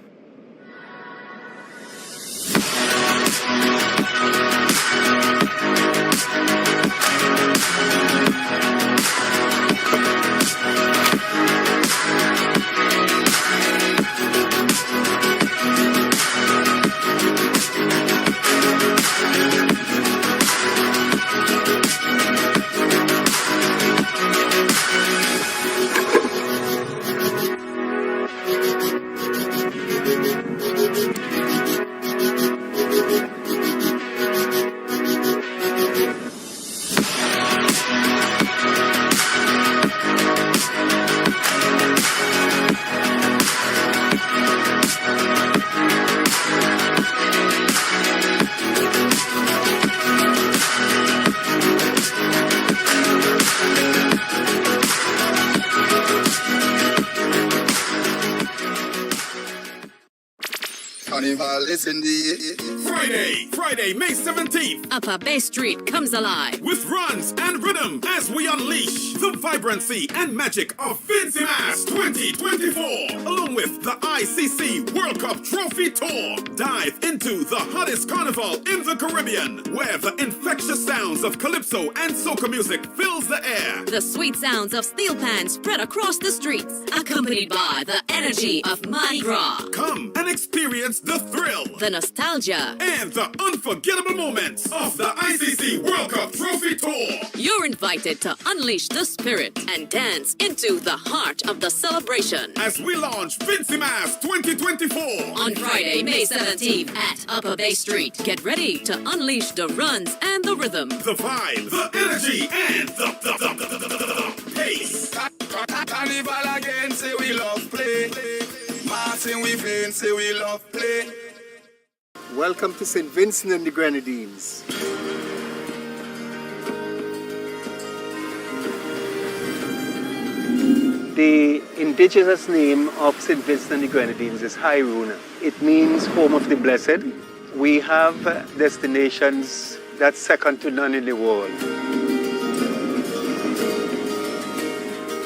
Carnival is in the Friday, May 17th. Upper Bay Street comes alive. With runs and rhythm as we unleash the vibrancy and magic of VINCENT 2024. Along with the ICC World Cup Trophy Tour. Dive into the hottest carnival in the Caribbean, where the infectious sounds of calypso and soca music fills the air. The sweet sounds of steel pans spread across the streets, accompanied by the energy of Mardi Gras. Come and experience the thrill, the nostalgia, and the unforgettable moments of the ICC World Cup Trophy Tour. You're invited to unleash the spirit and dance into the heart of the celebration as we launch VINCENT 2024 on Friday, May 17th at Upper Bay Street. Get ready to unleash the runs and the rhythm, the vibe, the energy, and the pace. Carnival again, say we love play. Martin we vain, say we love play. Welcome to St. Vincent and the Grenadines. The indigenous name of St. Vincent and the Grenadines is Hairuna. It means home of the blessed. We have destinations that's second to none in the world.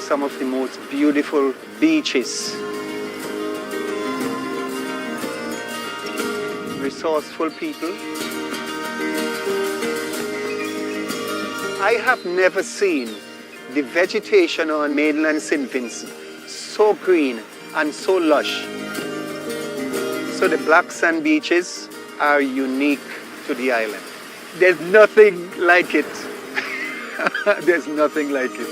Some of the most beautiful beaches. Resourceful people. I have never seen the vegetation on mainland St. Vincent so green and so lush. So the black sand beaches are unique to the island. There's nothing like it. There's nothing like it.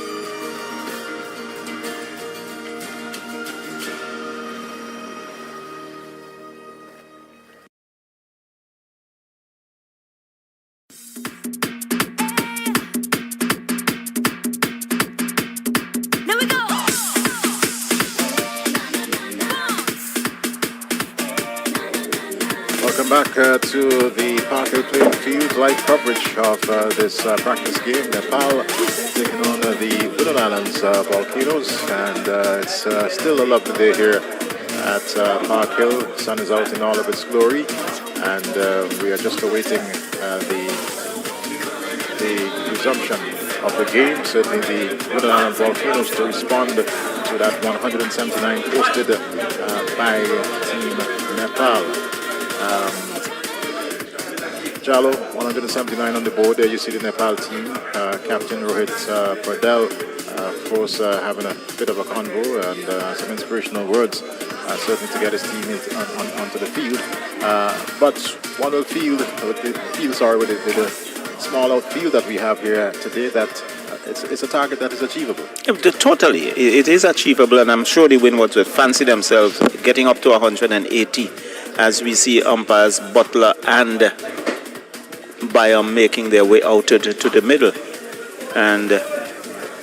Welcome back to the Park Hill playing field. Live coverage of this practice game. Nepal taking on the Windward Islands volcanoes, and it's still a lovely day here at Park Hill. The sun is out in all of its glory, and we are just awaiting the resumption of the game. Certainly the Windward Island volcanoes to respond to that 179 posted by Team Nepal. Jalo, 179 on the board. There you see the Nepal team. Captain Rohit Pradel, of course, having a bit of a convo and some inspirational words, certainly to get his team onto the field. But one will feel, with the small outfield that we have here today, that it's a target that is achievable. Totally, it is achievable, and I'm sure the Winwards will fancy themselves getting up to 180, as we see umpires Butler and Bayam making their way out to the middle. And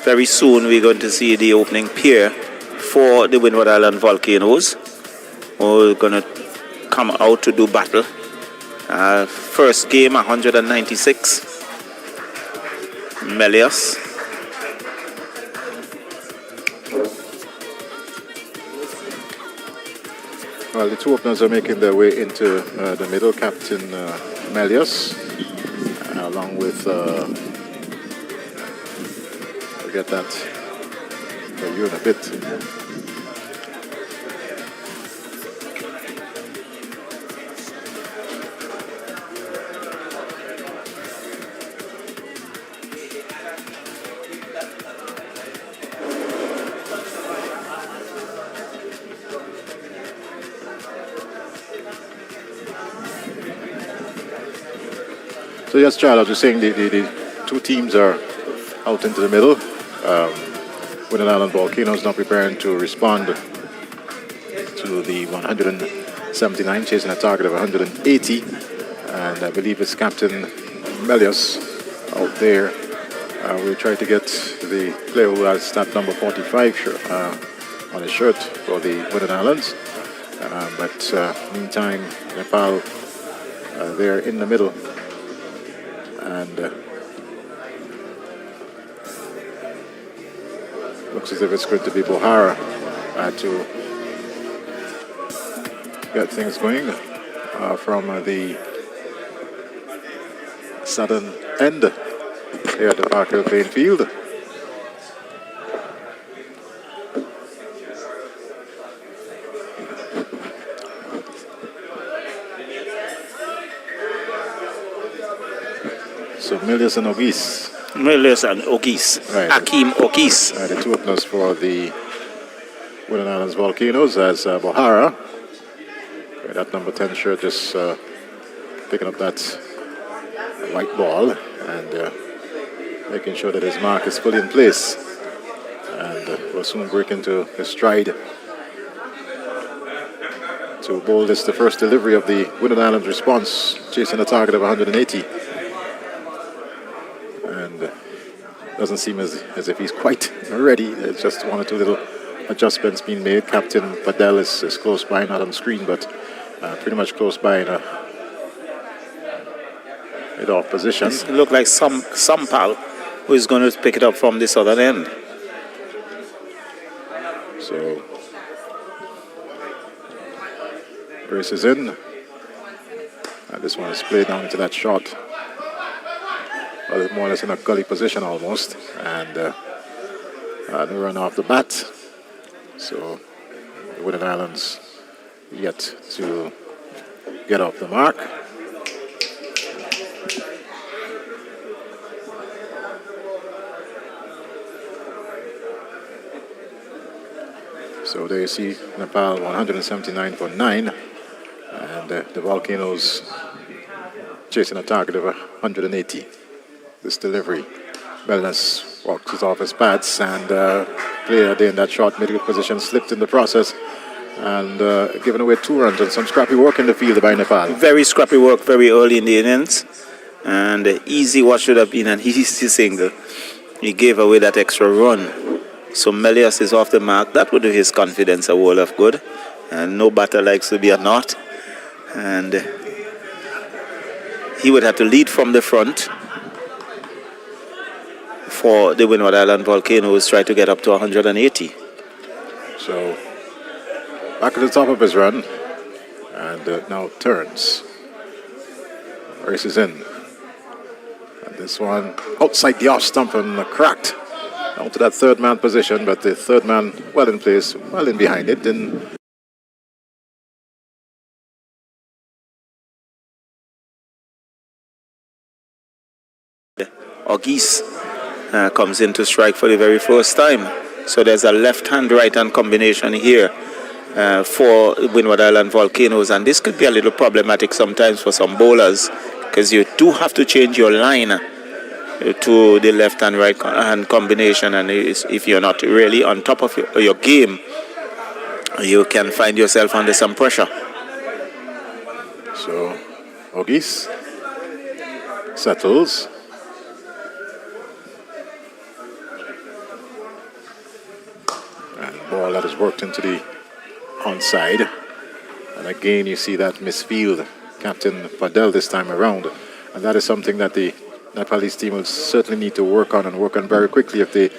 very soon we're going to see the opening pair for the Windward Island volcanoes, who are going to come out to do battle. First game, 196. Melius. Well, the two openers are making their way into the middle. Captain Melius, along with, we'll get that for you in a bit. So yes, Charles, I was just saying the two teams are out into the middle. Windward Island volcanoes now preparing to respond to the 179, chasing a target of 180. And I believe it's Captain Melius out there. We'll try to get the player who has that number 45 on his shirt for the Windward Islands. But meantime, Nepal, they're in the middle. And looks as if it's going to be Bohara to get things going from the southern end here at the Park Hill playing field. So Milius and Ogis. Milius and Ogis. Right. Akim Ogis. The two openers for the Windward Islands volcanoes as Bohara. That number 10 shirt just picking up that white ball and making sure that his mark is fully in place. And will soon break into his stride to bowl this, the first delivery of the Windward Islands response, chasing a target of 180. And doesn't seem as if he's quite ready. There's just one or two little adjustments being made. Captain Padel is close by, not on screen, but pretty much close by in a mid-off position. It looks like some pal who is going to pick it up from this other end. So Grace is in. This one is played down into that shot. Well, more or less in a gully position almost, and no run off the bat. So the Windward Islands yet to get off the mark. So there you see Nepal 179 for 9, and the volcanoes chasing a target of 180. This delivery, Wellness walks it off his pads and played in that short mid-wicket position, slipped in the process, and given away 2 runs and some scrappy work in the field by Nepal. Very scrappy work very early in the innings, and easy what should have been an easy single. He gave away that extra run. So Melius is off the mark. That would do his confidence a world of good, and no batter likes to be a knot. And he would have to lead from the front for the Windward Island Volcanoes try to get up to 180. So back at the top of his run, and now turns. Races in. And this one outside the off stump and cracked out to that third man position, but the third man well in place, well in behind it. And Auguste comes in to strike for the very first time. So there's a left-hand, right-hand combination here for Windward Island Volcanoes, and this could be a little problematic sometimes for some bowlers, because you do have to change your line to the left and right hand combination, and if you're not really on top of your game, you can find yourself under some pressure. so Auguste settles. And ball that is worked into the onside. And again, you see that misfield, Captain Padel this time around. And that is something that the Nepalese team will certainly need to work on, and work on very quickly if they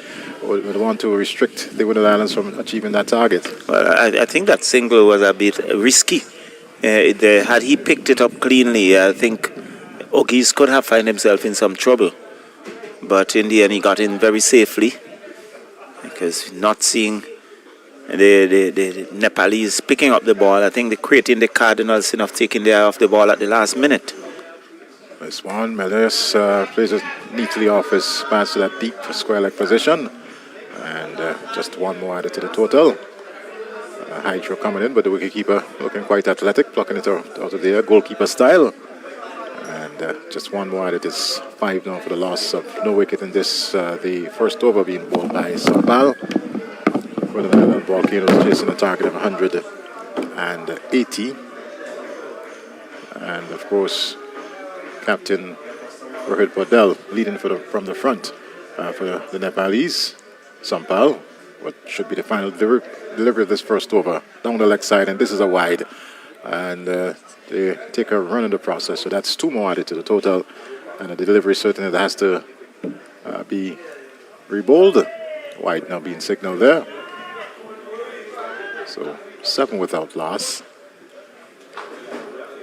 would want to restrict the Windward Islands from achieving that target. Well, I think that single was a bit risky. Had he picked it up cleanly, I think Auguste could have found himself in some trouble. But in the end, he got in very safely, because not seeing the Nepalese picking up the ball, I think they're creating the Cardinals enough taking their eye off the ball at the last minute. This one, Melius plays it neatly off his pass to that deep square leg position. And just one more added to the total. Hydro coming in, but the wicketkeeper looking quite athletic, plucking it out of the air, goalkeeper style. And just one more added is 5 now for the loss of no wicket in this, the first over being bowled by Sampal. For the Island Volcanoes chasing a target of 180. And of course, Captain Rohit Paudel leading from the front for the Nepalese. Sampal, what should be the final delivery of this first over, down the leg side, and this is a wide. And they take a run in the process, so that's 2 more added to the total. And the delivery certainly that has to be rebowled. Wide now being signaled there. So 7 without loss.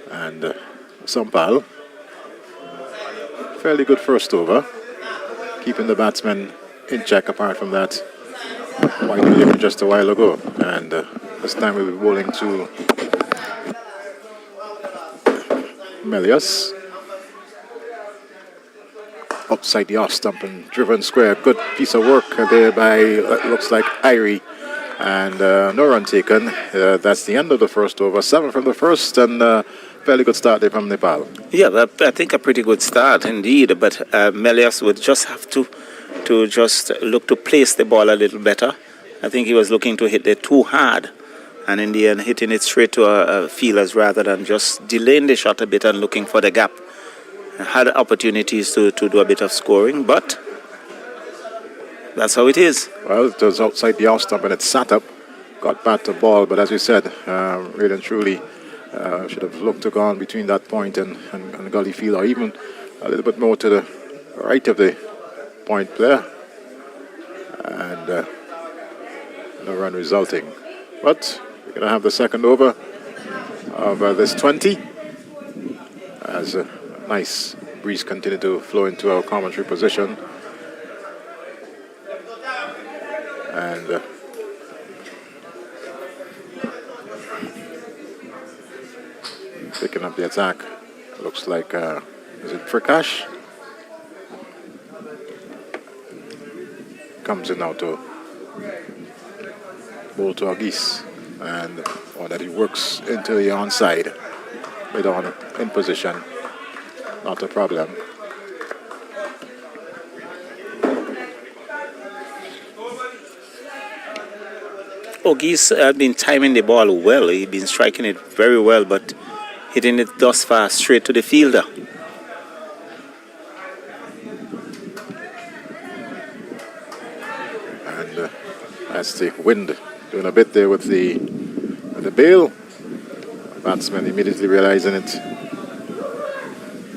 And Sampal, fairly good first over, keeping the batsmen in check apart from that wide delivery just a while ago. And this time we'll be bowling to Melius. Upside the off stump and driven square. Good piece of work there by, looks like Irie. And no run taken. That's the end of the first over. 7 from the first, and fairly good start there from Nepal. Yeah, I think a pretty good start indeed, but Melius would just have to just look to place the ball a little better. I think he was looking to hit it too hard, and in the end hitting it straight to a fielders rather than just delaying the shot a bit and looking for the gap. Had opportunities to do a bit of scoring, but that's how it is. Well, it was outside the off stump and it sat up, got back to ball, but as you said, really and truly should have looked to go on between that point and the gully field, or even a little bit more to the right of the point player. And no run resulting. But we're going to have the second over of this 20 as a nice breeze continue to flow into our commentary position. And picking up the attack, looks like, is it Prakash? Comes in now to bowl to Auguste, and that he works into the onside, mid on in position, not a problem. Auguste has been timing the ball well. He's been striking it very well, but hitting it thus far straight to the fielder. And that's the wind doing a bit there with the bail. Batsman immediately realizing it.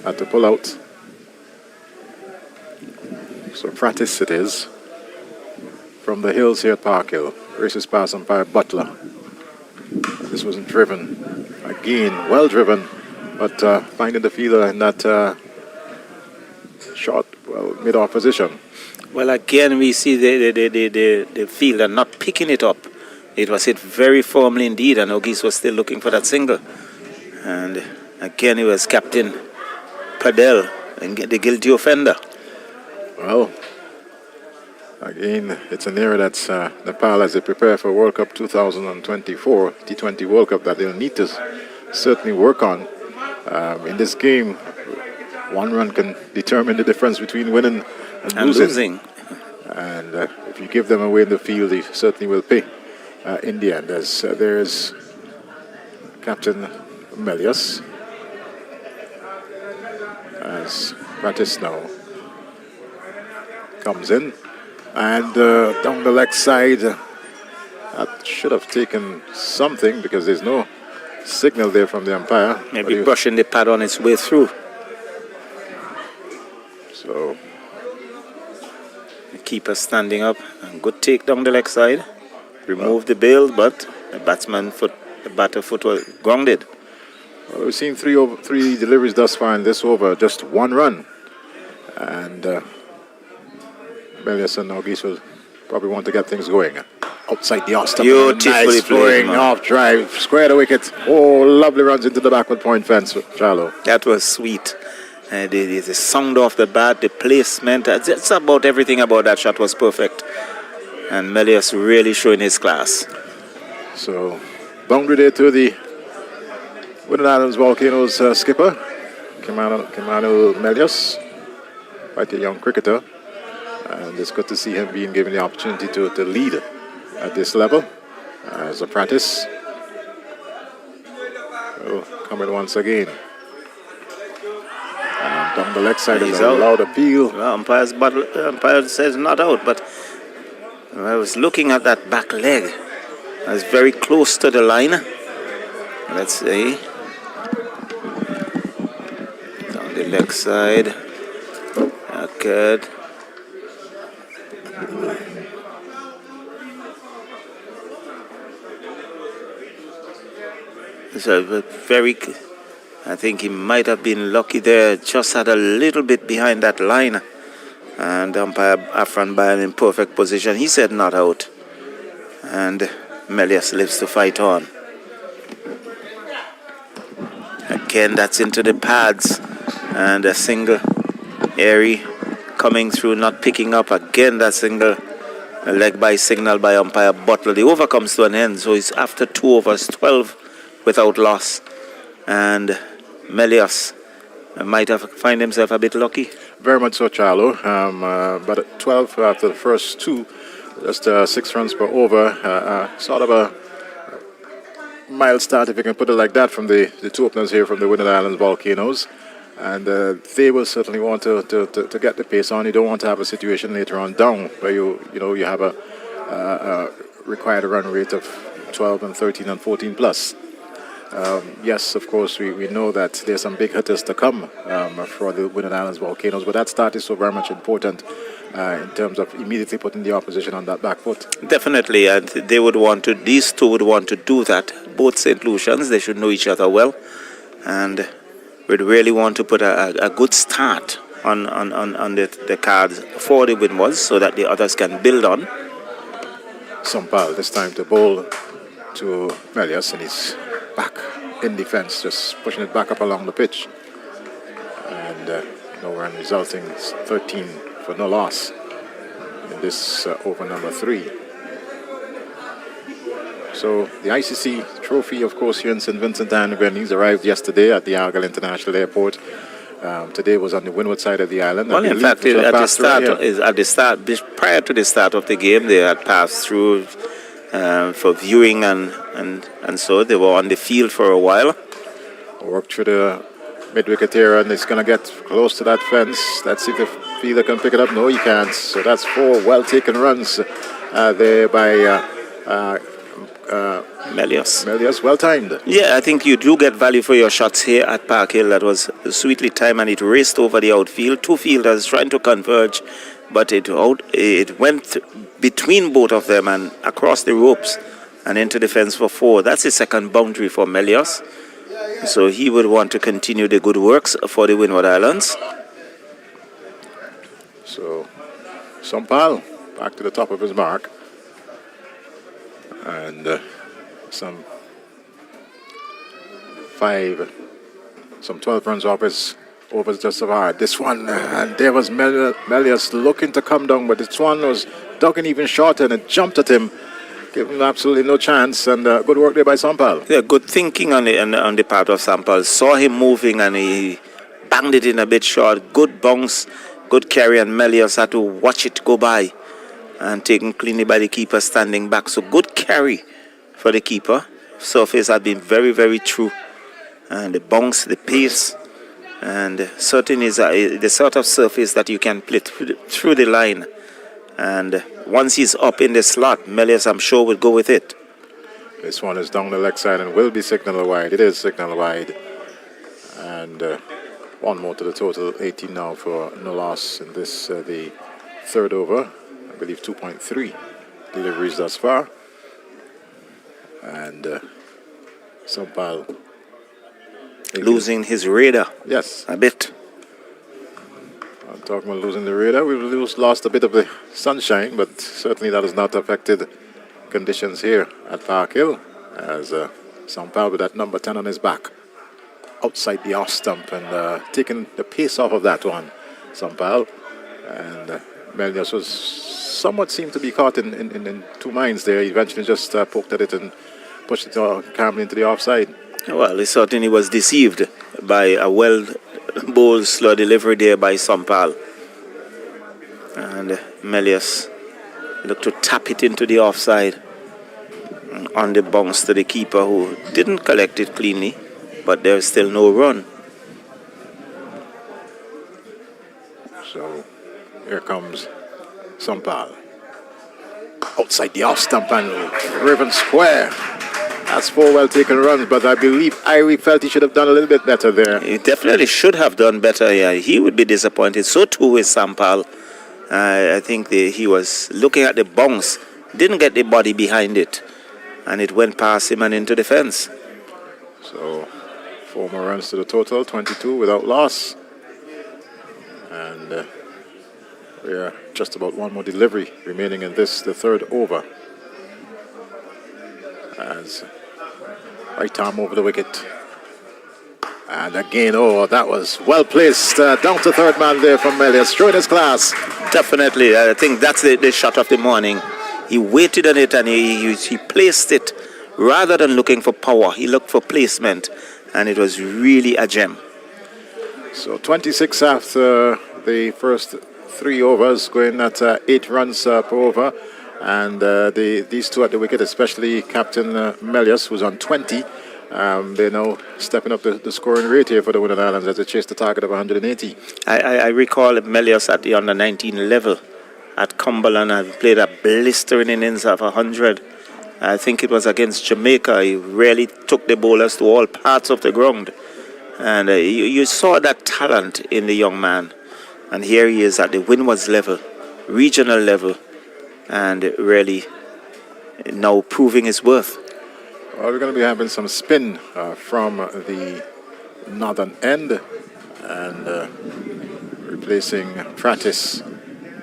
had to pull out. So practice it is. From the hills here at Park Hill. Races past umpire Butler. This wasn't driven. Again, well driven, but finding the fielder in that short, well, mid-off position. Well, again, we see the fielder not picking it up. It was hit very firmly indeed, and O'Geese was still looking for that single. And again, it was Captain Padel, the guilty offender. Well, again, it's an area that's Nepal, as they prepare for World Cup 2024, T20 World Cup, that they'll need to certainly work on. In this game, one run can determine the difference between winning and losing. And if you give them away in the field, they certainly will pay in the end. There's Captain Melius as Pratis now comes in. And down the leg side, that should have taken something because there's no signal there from the umpire. Maybe brushing the pad on its way through. So the keeper standing up, and good take down the leg side. Remove the bail, but the batter foot was grounded. Well, we've seen three deliveries thus far in this over, just one run. And Melius and O'Geese will probably want to get things going. Outside the off, beautifully nice throwing off drive, square the wicket. Oh, lovely runs into the backward point fence, Charlo. That was sweet. The sound of the bat, the placement, it's about everything about that shot was perfect. And Melius really showing his class. So, boundary there to the Windies Islands Volcanoes skipper, Kimano Melius, quite a young cricketer. And it's good to see him being given the opportunity to lead at this level as a practice. So, coming once again. And down the leg side is a loud appeal. Well, umpire says not out, but I was looking at that back leg. I was very close to the line. Let's see. Down the leg side. Good. So I think he might have been lucky there, just had a little bit behind that line. And umpire Afran Bayan in perfect position. He said not out. And Melius lives to fight on. Again, that's into the pads. And a single. Airy coming through, not picking up. Again, that single. A leg by signal by umpire Butler. The over comes to an end. So he's after 2 overs, 12 without loss. And Melius might have find himself a bit lucky. Very much so, Charlo. But at 12 after the first 2, just 6 runs per over. Sort of a mild start, if you can put it like that, from the 2 openers here from the Windies Islands Volcanoes. And they will certainly want to get the pace on. You don't want to have a situation later on down where you have a required run rate of 12 and 13 and 14 plus. Yes, of course, we know that there's some big hitters to come for the Windies Islands Volcanoes, but that start is so very much important in terms of immediately putting the opposition on that back foot. Definitely, and these two would want to do that. Both St. Lucians, they should know each other well, and we'd really want to put a good start on the cards for the Winwards so that the others can build on. Sampal this time to bowl to Melius, and he's back in defense, just pushing it back up along the pitch. And no run resulting, 13 for no loss in this over number 3. So the ICC trophy, of course, here in St. Vincent and Grenadines arrived yesterday at the Argyle International Airport. Today was on the windward side of the island. Well, in fact, prior to the start of the game, they had passed through for viewing and so they were on the field for a while. Worked through the mid-wicket area, and it's going to get close to that fence. Let's see if the fielder can pick it up. No, he can't. So that's 4 well-taken runs there by Melius. Melius, well timed. Yeah, I think you do get value for your shots here at Park Hill. That was sweetly timed, and it raced over the outfield. Two fielders trying to converge, but it went between both of them and across the ropes and into the fence for 4. That's the second boundary for Melius. So he would want to continue the good works for the Windward Islands. So Sampal back to the top of his mark. And some 12 runs off his over just hard. This one, and there was Melius looking to come down, but this one was ducking even shorter and it jumped at him, giving him absolutely no chance. And good work there by Sampal. Yeah, good thinking on the part of Sampal. Saw him moving and he banged it in a bit short. Good bounce, good carry, and Melius had to watch it go by and taken cleanly by the keeper standing back. So good carry for the keeper. Surface had been very, very true. And the bounce, the pace, and certainly is the sort of surface that you can play through the line. And once he's up in the slot, Melius, I'm sure, will go with it. This one is down the leg side and will be signaled wide. It is signaled wide. And one more to the total, 18 now for no loss in this, the third over. I believe 2.3 deliveries thus far. And Sampal losing his radar. Yes. A bit. I'm talking about losing the radar. We've lost a bit of the sunshine, but certainly that has not affected conditions here at Park Hill, as Sampal with that number 10 on his back outside the off stump and taking the pace off of that one, Sampal. And Melius was somewhat seemed to be caught in two minds there. He eventually just poked at it and pushed it calmly into the offside. Well, he certainly was deceived by a well-bowled slow delivery there by Sampal. And Melius looked to tap it into the offside on the bounce to the keeper, who didn't collect it cleanly, but there's still no run. So here comes Sampal. Outside the off stump and Riven Square. That's 4 well-taken runs, but I believe Irie felt he should have done a little bit better there. He definitely should have done better. Yeah, he would be disappointed. So too with Sampal. I think he was looking at the bounce, didn't get the body behind it, and it went past him and into the fence. So 4 more runs to the total, 22 without loss. And we are just about 1 more delivery remaining in this, the third over. As right arm over the wicket. And again, oh, that was well placed. Down to third man there from Melius, showing his class. Definitely, I think that's the shot of the morning. He waited on it and he placed it. Rather than looking for power, he looked for placement. And it was really a gem. So 26 after the first 3 overs, going at 8 runs per over. And these two at the wicket, especially Captain Melius, who's on 20, they're now stepping up the scoring rate here for the Windward Islands as they chase the target of 180. I recall Melius at the under-19 level at Cumberland. I played a blistering innings of 100. I think it was against Jamaica. He really took the bowlers to all parts of the ground. And you saw that talent in the young man. And here he is at the Winwards level, regional level, and really now proving his worth. Well, we're going to be having some spin from the northern end, and replacing Pratis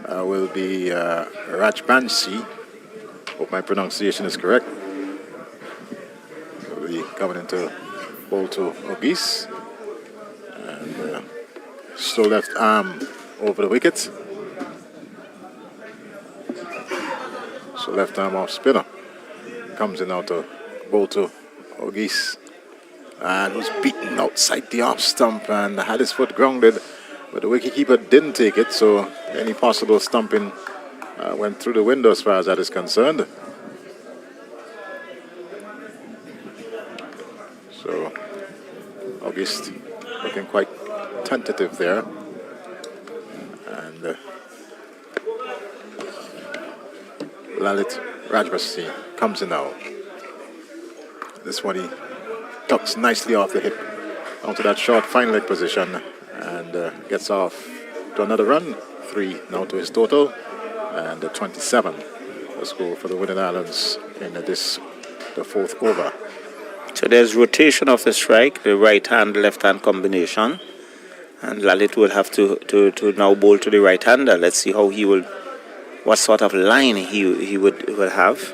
will be Rajbansi. Hope my pronunciation is correct. Will be coming into bowl to Ogis, and slow left arm over the wicket. So left arm off spinner. Comes in now to bowl to Ogis. And was beaten outside the off stump and had his foot grounded. But the wicketkeeper didn't take it, so any possible stumping went through the window as far as that is concerned. So August looking quite tentative there. And Lalit Rajbasi comes in now. This one he tucks nicely off the hip onto that short fine leg position and gets off to another run. 3 now to his total, and 27 the score for the Winning Islands in the 4th over. So there's rotation of the strike, the right hand, left hand combination. And Lalit will have to now bowl to the right hander. Let's see how he will, what sort of line he will have.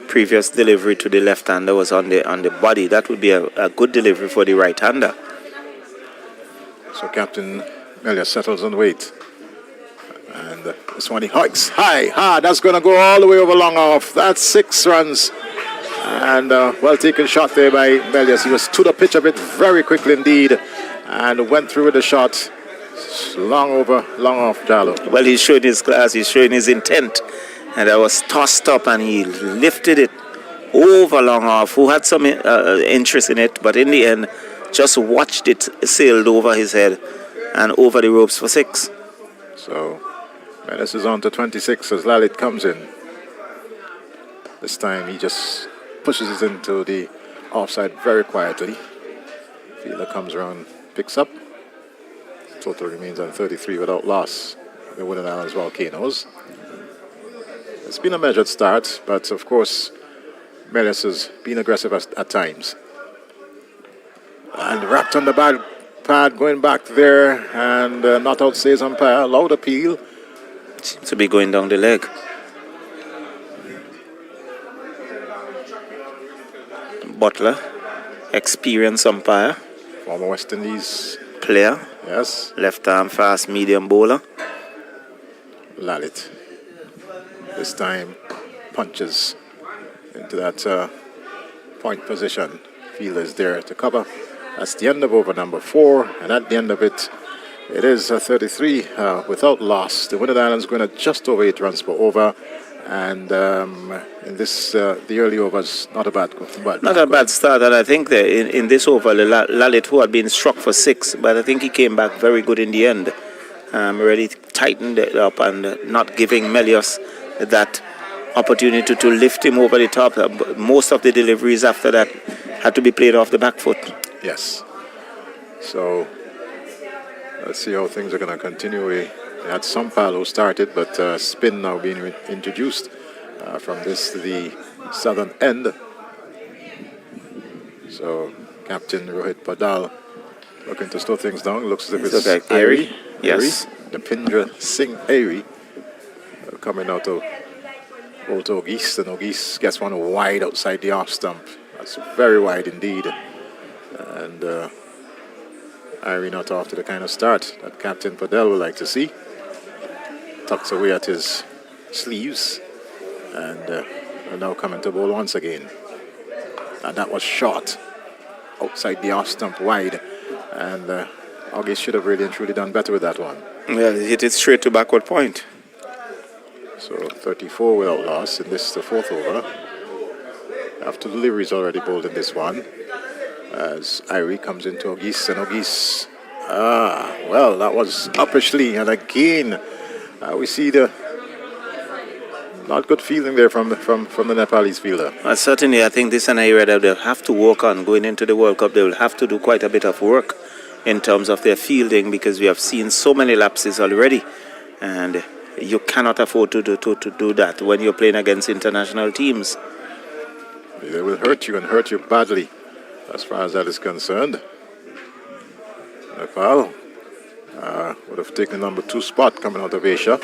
Previous delivery to the left hander was on the body. That would be a good delivery for the right hander. So Captain Melia settles on weight. And this one he hikes high. That's going to go all the way over long off. That's 6 runs. And well taken shot there by Melius. He was to the pitch of it very quickly indeed. And went through with the shot. Long over, long off, Jalo. Well, he's showing his class. He's showing his intent. And I was tossed up and he lifted it over long off. Who had some interest in it. But in the end, just watched it sailed over his head and over the ropes for 6. So Melis is on to 26 as Lalit comes in. This time he just pushes it into the offside very quietly. Fielder comes around, picks up. Total remains on 33 without loss. The Winning Islands Volcanoes. It's been a measured start, but of course Melis has been aggressive at times. And wrapped on the bad pad, going back there, and not out says umpire. Loud appeal. Seems to be going down the leg. Butler, experienced umpire. Former West Indies player. Yes. Left arm fast medium bowler. Lalit. This time punches into that point position. Fielder is there to cover. That's the end of over number 4, and at the end of it, it is 33 without loss. The Winning Islands going to just over 8 runs per over, and in this the early overs, not a bad start. And I think that in this over, Lalit, who had been struck for 6, but I think he came back very good in the end. Really tightened it up and not giving Melius that opportunity to lift him over the top. Most of the deliveries after that had to be played off the back foot. Yes. So let's see how things are going to continue. We had some who started, but spin now being introduced from this to the southern end. So Captain Rohit Padal looking to slow things down. Looks as if it's like Airy. Yes. The Pindra Singh Airy coming out of Old Ogis. And Ogis gets one wide outside the off stump. That's very wide indeed. And Airy not off to the kind of start that Captain Padel would like to see. Tucks away at his sleeves and are now coming to bowl once again. And that was short outside the off stump wide, and August should have really and truly done better with that one. Well, he hit it straight to backward point. So 34 without loss in this, the 4th over. After deliveries already bowled in this one, as Irie comes into Ogis, and Ogis, well, that was uppishly, and again we see the not good feeling there from the Nepalese fielder. Certainly, I think this is an area that they'll have to work on going into the World Cup. They will have to do quite a bit of work in terms of their fielding, because we have seen so many lapses already, and you cannot afford to do that when you're playing against international teams. They will hurt you, and hurt you badly as far as that is concerned. Nepal would have taken the number 2 spot coming out of Asia.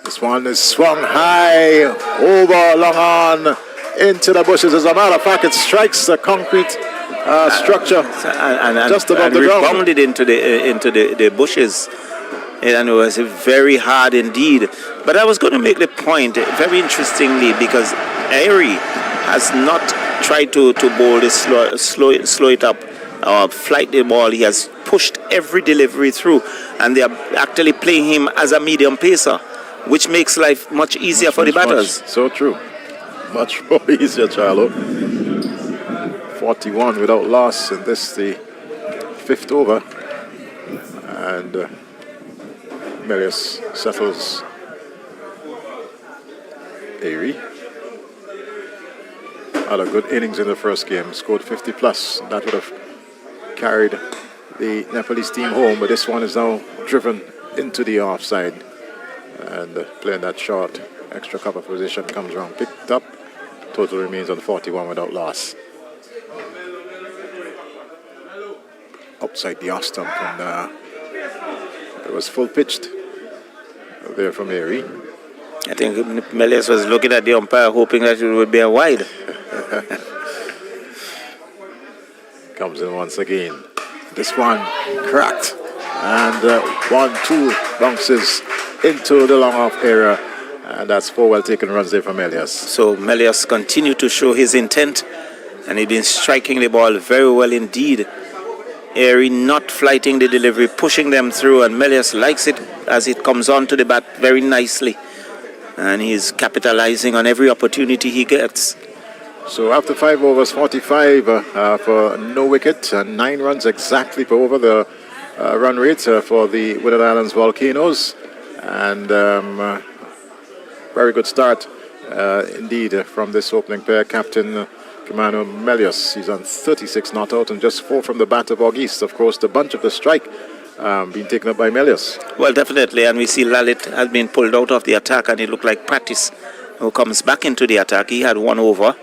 This one is swung high, over, long on, into the bushes. As a matter of fact, it strikes the concrete structure just above the ground. Rebounded into the bushes. And it was very hard indeed. But I was going to make the point, very interestingly, because Airy has not tried to bowl this slow it up, or flight the ball. He has pushed every delivery through, and they are actually playing him as a medium pacer, which makes life much easier for the batters. So true. Much more easier, Charlo. 41 without loss, and this the 5th over. And Melius settles Airy. had a good innings in the first game, scored 50 plus. That would have carried the Nepalese team home, but this one is now driven into the offside and playing that short extra cover position, comes around, picked up, total remains on 41 without loss. Outside the off stump, and it was full pitched there from Airy. I think Melius was looking at the umpire hoping that it would be a wide. Comes in once again. This one cracked, and 1-2 bounces into the long off area, and that's 4 well taken runs there from Melius. So Melius continued to show his intent, and he's been striking the ball very well indeed. Airy not flighting the delivery, pushing them through, and Melius likes it as it comes onto the bat very nicely, and he's capitalizing on every opportunity he gets. So after 5 overs, 45 for no wicket, and 9 runs exactly per over, the run rate for the Windward Islands Volcanoes, and very good start indeed from this opening pair. Captain Commander Melius, he's on 36 not out and just 4 from the bat of August. Of course, the bunch of the strike being taken up by Melius. Well, definitely, and we see Lalit has been pulled out of the attack, and it looked like Practice who comes back into the attack. He had 1 over,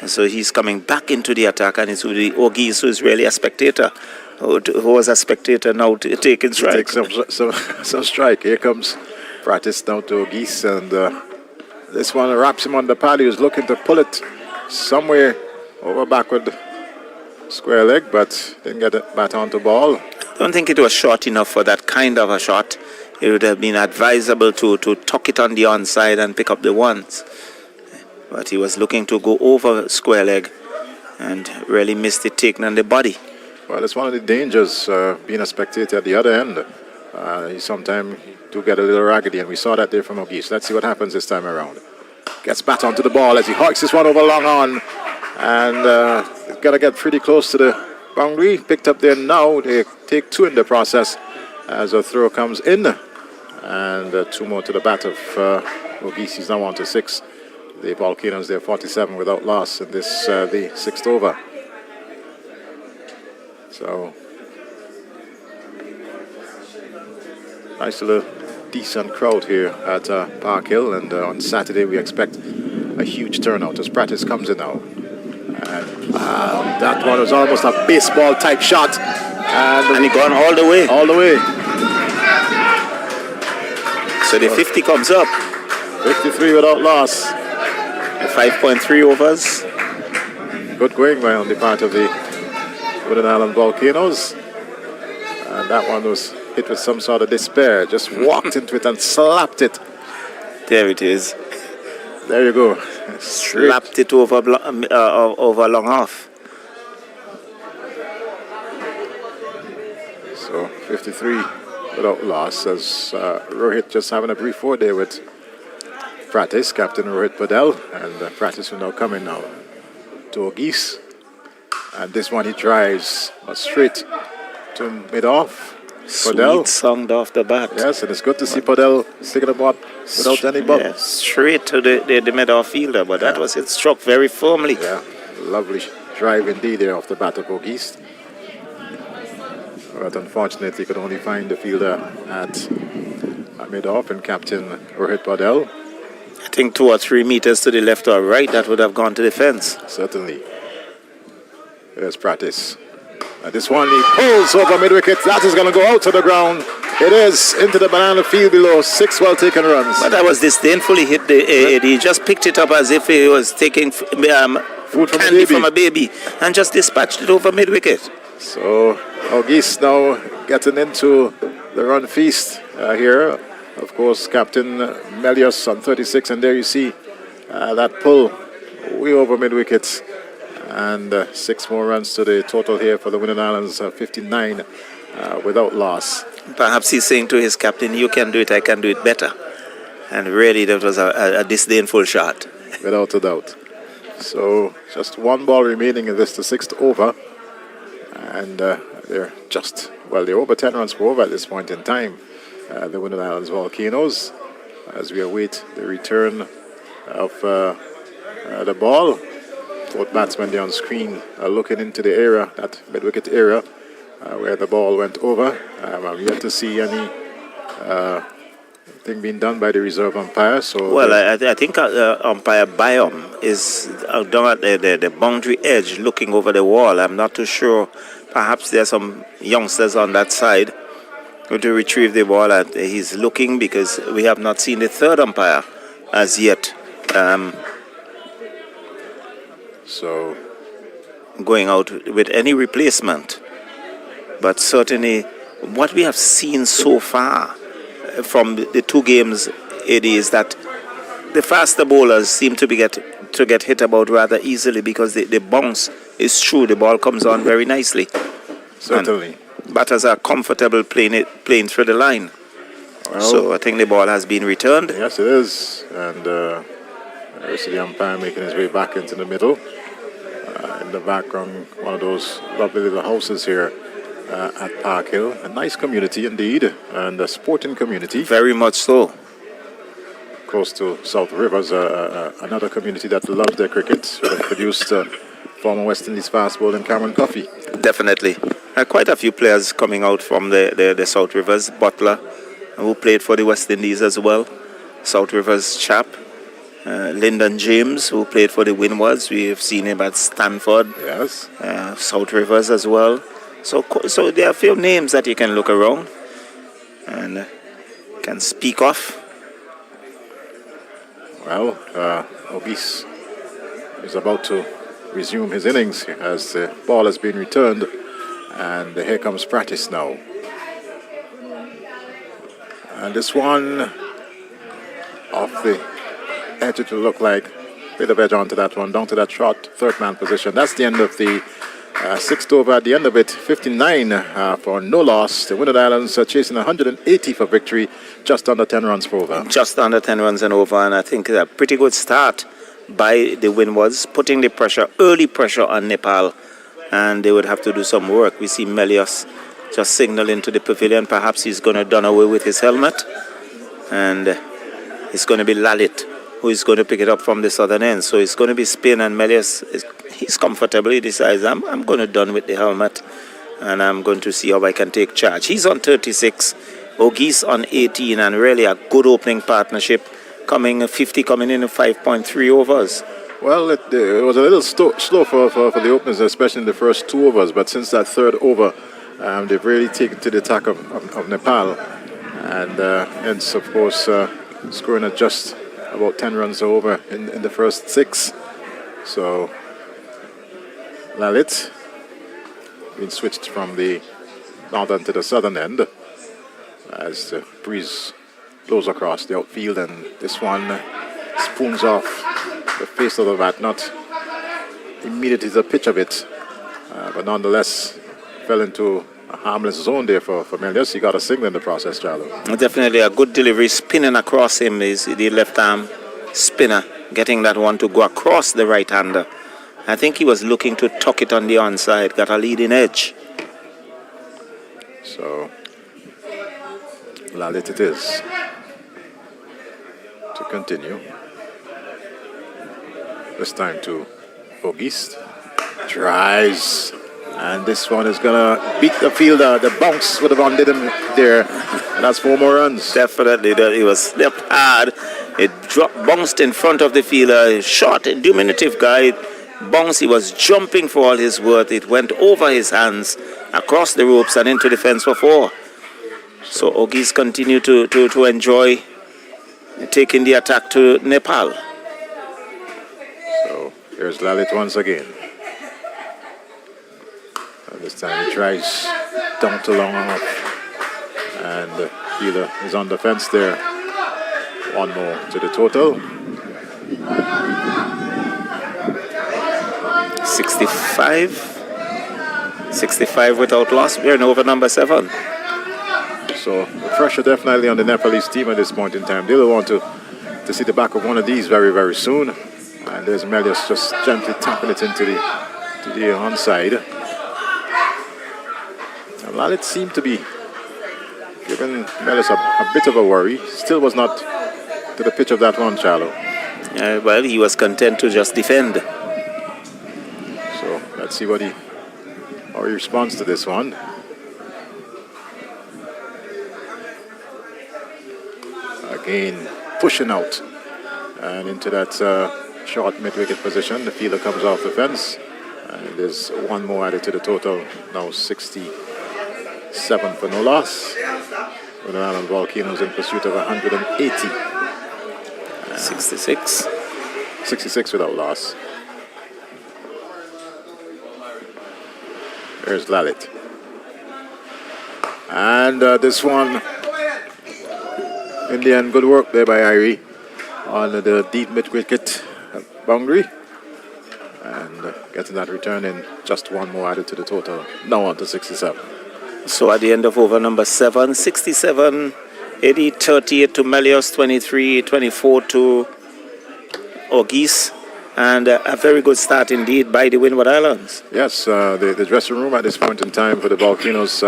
so he's coming back into the attack, and it's the August who is really a spectator, who was a spectator now taking strike. Take some strike. Here comes Practice now to August, and this one wraps him on the pad. He was looking to pull it somewhere over backward square leg, but didn't get it back onto ball. I don't think it was short enough for that kind of a shot. It would have been advisable to tuck it on the onside and pick up the ones. But he was looking to go over square leg and really missed it, taking on the body. Well, it's one of the dangers being a spectator at the other end. You sometimes do get a little raggedy, and we saw that there from August. Let's see what happens this time around. Gets back onto the ball as he hoiks this one over long on, and he's got to get pretty close to the boundary. Picked up there now. They take 2 in the process as a throw comes in, and 2 more to the bat of August. He's now on to 6. The Volcanoes there 47 without loss in this the 6th over. So nice little decent crowd here at Park Hill, and on Saturday we expect a huge turnout as Practice comes in now. And that one was almost a baseball type shot, and he gone all the way. All the way. So the 50 comes up. 53 without loss. 5.3 overs. Good going by on the part of the Windward Island Volcanoes, and that one was hit with some sort of despair. Just walked into it and slapped it. There it is. There you go. Slapped it over long off. So 53 without loss as Rohit just having a brief 4 day with Practice, Captain Rohit Padel, and Practice will now come in now to August. And this one he drives straight to mid-off. Padel Sweet off the bat. Yes, and it's good to see Padel sticking the ball without any bump. Yeah, straight to the mid-off fielder, but that was it, struck very firmly. Yeah, lovely drive indeed there off the bat of August. But unfortunately, he could only find the fielder at mid-off, and Captain Rohit Padel. I think 2 or 3 meters to the left or right, that would have gone to the fence. Certainly. There's Practice. And this one he pulls over mid-wicket. That is going to go out to the ground. It is into the banana field below. 6 well-taken runs. But that was disdainfully hit. He just picked it up as if he was taking food from candy from a baby and just dispatched it over mid-wicket. So August now getting into the run feast here. Of course, Captain Melius on 36, and there you see that pull way over mid-wicket, and 6 more runs to the total here for the Windward Islands, 59 without loss. Perhaps he's saying to his captain, you can do it, I can do it better. And really, that was a disdainful shot. Without a doubt. So, just 1 ball remaining in this, the 6th over, and they're over 10 runs per over at this point in time. The Windward Islands Volcanoes, as we await the return of the ball. both batsmen there on screen are looking into the area, that mid-wicket area, where the ball went over. I'm yet to see any thing being done by the reserve umpire. So well, I think umpire Byam is down at the boundary edge looking over the wall. I'm not too sure. Perhaps there are some youngsters on that side going to retrieve the ball. And he's looking because we have not seen the third umpire as yet. So going out with any replacement. But certainly what we have seen so far from the two games, it is that the faster bowlers seem to get hit about rather easily because the bounce is true. The ball comes on very nicely. certainly. And batters are comfortable playing through the line. Well, so I think the ball has been returned. yes, it is. And I see the umpire making his way back into the middle. In the background, one of those lovely little houses here at Park Hill. A nice community indeed, and a sporting community. Very much so. Close to South Rivers, another community that loves their cricket. They produced former West Indies fast bowler Cameron Coffey. Definitely. Quite a few players coming out from the South Rivers. Butler, who played for the West Indies as well. South Rivers chap. Lyndon James, who played for the Winwards. We have seen him at Stanford. Yes. South Rivers as well. So there are a few names that you can look around and can speak of. Well, Ogis is about to resume his innings as the ball has been returned, and here comes practice now. And this one off the edge, it will look like a bit of edge onto that one, down to that short third man position. That's the end of the sixth over. At the end of it, 59 for no loss. The Windward Islands are chasing 180 for victory, just under 10 runs for over. Just under 10 runs and over, and I think a pretty good start by the Winwards, putting the pressure, early pressure on Nepal, and they would have to do some work. We see Melius just signaling to the pavilion. Perhaps he's going to done away with his helmet, and it's going to be Lalit who is going to pick it up from the southern end. So it's going to be spin, and Melius, he's comfortable. He decides, I'm going to done with the helmet, and I'm going to see how I can take charge. He's on 36, Ogis on 18, and really a good opening partnership, coming 50 coming in 5.3 overs. Well, it was a little slow for the openers, especially in the first 2 overs, but since that third over, they've really taken to the attack of Nepal, and hence, of course, scoring at just about 10 runs over in the first 6. So Lalit being switched from the northern to the southern end as the breeze blows across the outfield, and this one spoons off the face of the bat, not immediately the pitch of it, but nonetheless fell into a harmless zone there for Melius. He got a single in the process, Charlo. Definitely a good delivery. Spinning across him is the left arm spinner, getting that one to go across the right hander. I think he was looking to tuck it on the onside, got a leading edge. So Lalit it is to continue. This time to Ogist. Tries. And this one is going to beat the fielder. The bounce would have undid him there. And that's 4 more runs. Definitely. He was stepped hard. It bounced in front of the fielder. Short, a diminutive guy. Bounce. He was jumping for all his worth. It went over his hands, across the ropes and into the fence for 4. So Ogis continue to enjoy taking the attack to Nepal. So here's Lalit once again. And this time he tries down to long off. And the fielder is on the fence there. 1 more to the total. 65 without loss. We're in over number 7. So the pressure definitely on the Nepalese team at this point in time. They will want to see the back of one of these very, very soon. And there's Melius just gently tapping it into the onside. And Lalit seemed to be giving Melius a bit of a worry. Still was not to the pitch of that one, Charlo. Well, he was content to just defend. Let's see how he responds to this one. Again, pushing out and into that short mid-wicket position. The fielder comes off the fence, and there's one more added to the total. Now 67 for no loss. Winner Island Volcanoes in pursuit of 180. 66. 66 without loss. There's Lalit. And this one, in the end, good work there by Irie on the deep mid-wicket boundary. And getting that return in, just one more added to the total. Now on to 67. So at the end of over number 7, 67, 80, 38 to Melios, 23, 24 to Ogis. And a very good start indeed by the Windward Islands. Yes, the dressing room at this point in time for the Volcanoes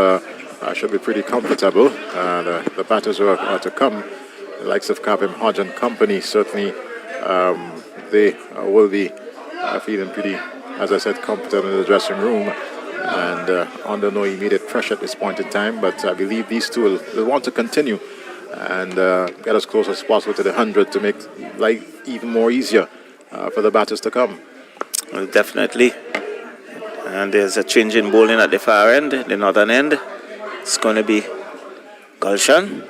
should be pretty comfortable. The batters who are to come, the likes of Kavim Hodge and company, certainly they will be feeling pretty, as I said, comfortable in the dressing room and under no immediate pressure at this point in time. But I believe these two will want to continue and get as close as possible to the 100 to make life even more easier for the batters to come. Well, definitely. And there's a change in bowling at the far end, the northern end. It's going to be Gulshan.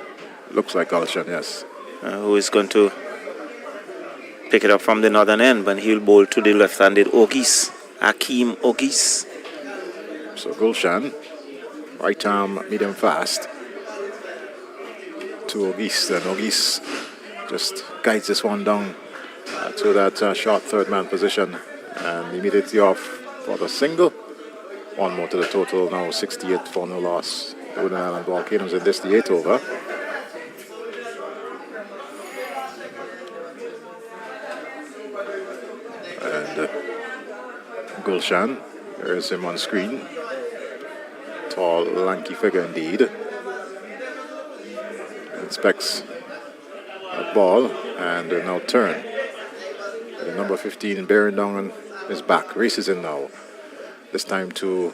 Looks like Gulshan, yes. Who is going to pick it up from the northern end, but he'll bowl to the left-handed Ogis, Akeem Ogis. So Gulshan, right arm, medium fast to Ogis. Then Ogis just guides this one down to that short third man position and immediately off for the single. One more to the total, now 68 for no loss. The Winner Island Volcanoes in this, the 8th over. And Gulshan, there is him on screen. Tall, lanky figure indeed. Inspects a ball and now turn. The number 15 bearing down on his back, races in now. This time to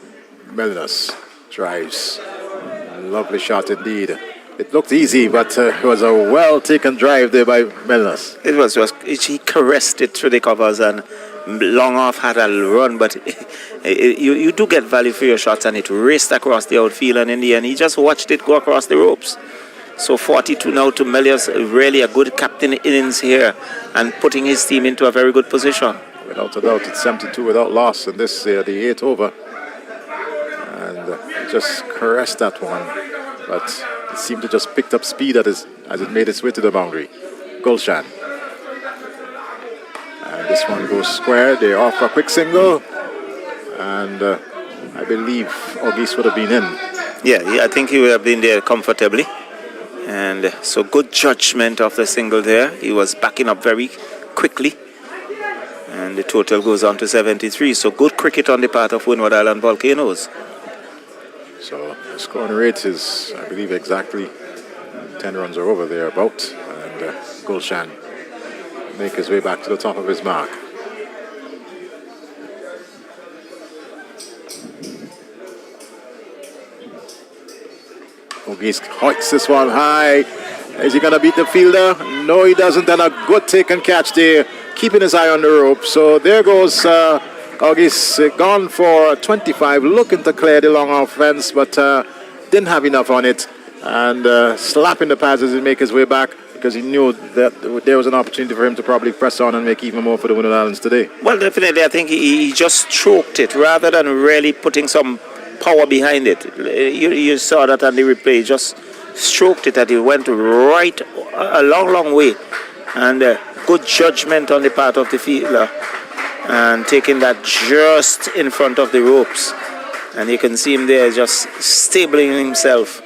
Melnus, drives. Lovely shot indeed. It looked easy, but it was a well-taken drive there by Melnus. It was just, he caressed it through the covers and long off had a run, but you do get value for your shots, and it raced across the outfield, and in the end, he just watched it go across the ropes. So 42 now to Melios, really a good captain innings here and putting his team into a very good position. Without a doubt, it's 72 without loss in this, the 8th over. And just caressed that one, but it seemed to just picked up speed as it made its way to the boundary. Gulshan. And this one goes square. They're off for a quick single. And I believe Ogis would have been in. Yeah, I think he would have been there comfortably. And so good judgment of the single there. He was backing up very quickly. And the total goes on to 73. So good cricket on the part of Windward Island Volcanoes. So the scoring rate is, I believe, exactly 10 runs are over there about. And Gulshan make his way back to the top of his mark. Ogis hoiks this one high. Is he going to beat the fielder? No, he doesn't. And a good take and catch there, keeping his eye on the rope. So there goes Ogis, gone for 25, looking to clear the long off fence, but didn't have enough on it. And slapping the pads as he make his way back, because he knew that there was an opportunity for him to probably press on and make even more for the Windward Islands today. Well, definitely, I think he just stroked it rather than really putting some power behind it. You saw that on the replay. Just stroked it and it went right a long way. And good judgment on the part of the fielder and taking that just in front of the ropes. And you can see him there just stabling himself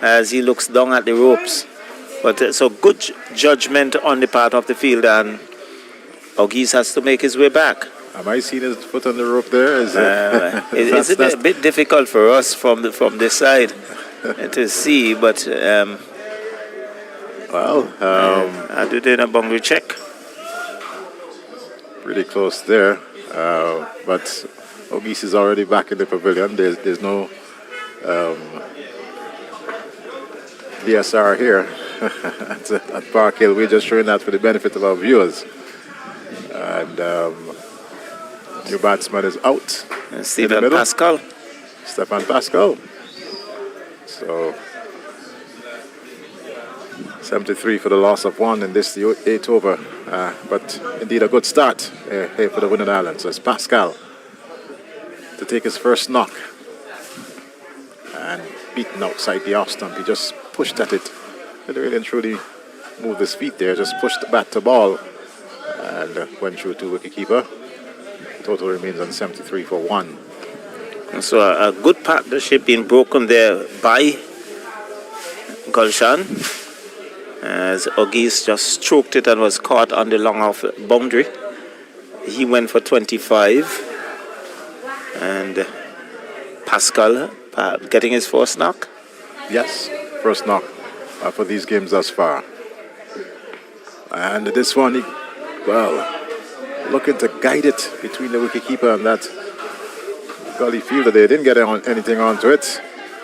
as he looks down at the ropes. But so good judgment on the part of the fielder, and Ogis has to make his way back. Am I seeing his foot on the rope there? It's a bit difficult for us from this side to see, but I did a boundary check. Pretty close there, but Ogis is already back in the pavilion. There's no DSR here at Park Hill. We're just showing that for the benefit of our viewers. And your batsman is out. And Stephen Pascal. Stefan Pascal. So 73 for the loss of 1 in this, the 8th over. But indeed a good start here for the Winning Islands. So it's Pascal to take his first knock. And beaten outside the off stump. He just pushed at it. Didn't really and truly move his feet there. Just pushed the bat to ball. And went through to wicketkeeper. Total remains on 73 for 1. So a good partnership being broken there by Gulshan, as Ogis just stroked it and was caught on the long off boundary. He went for 25, and Pascal getting his first knock. Yes, first knock for these games thus far. And this one, looking to guide it between the wicketkeeper and that gully fielder. They didn't get anything onto it.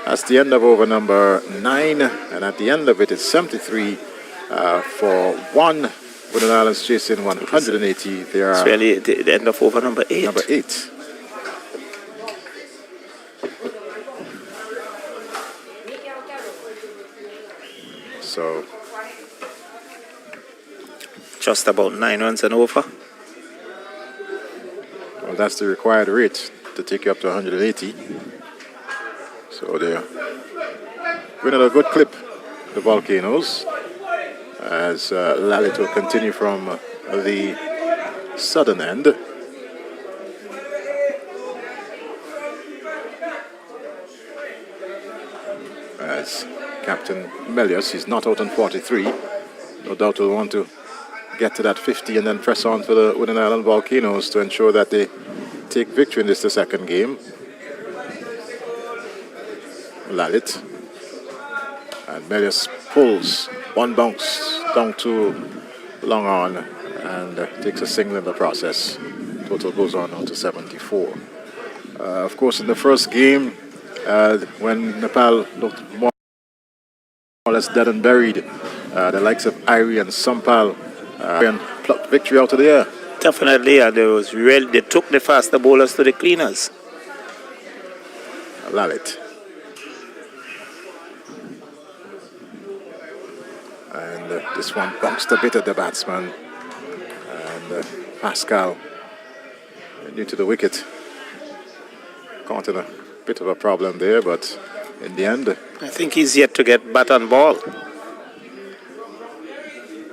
That's the end of over number 9, and at the end of it, it's 73 for 1. Winning Islands chasing 180. They are. It's really the end of over number 8. Number 8. So just about 9 runs and over. Well, that's the required rate to take you up to 180. So they're winning a good clip, the Volcanoes, as Lalit will continue from the southern end. As Captain Melius, he's not out on 43. No doubt will want to get to that 50 and then press on for the Winning Island Volcanoes to ensure that they take victory in this, the second game. Lalit. And Melius pulls one bounce down to long on and takes a single in the process. Total goes on now to 74. Of course, in the first game, when Nepal looked more or less dead and buried, the likes of Irie and Sampal and plucked victory out of the air. Definitely, and they took the faster bowlers to the cleaners. Lalit. And this one bounced a bit at the batsman. And Pascal, new to the wicket, caught in a bit of a problem there, but in the end, I think he's yet to get bat and ball.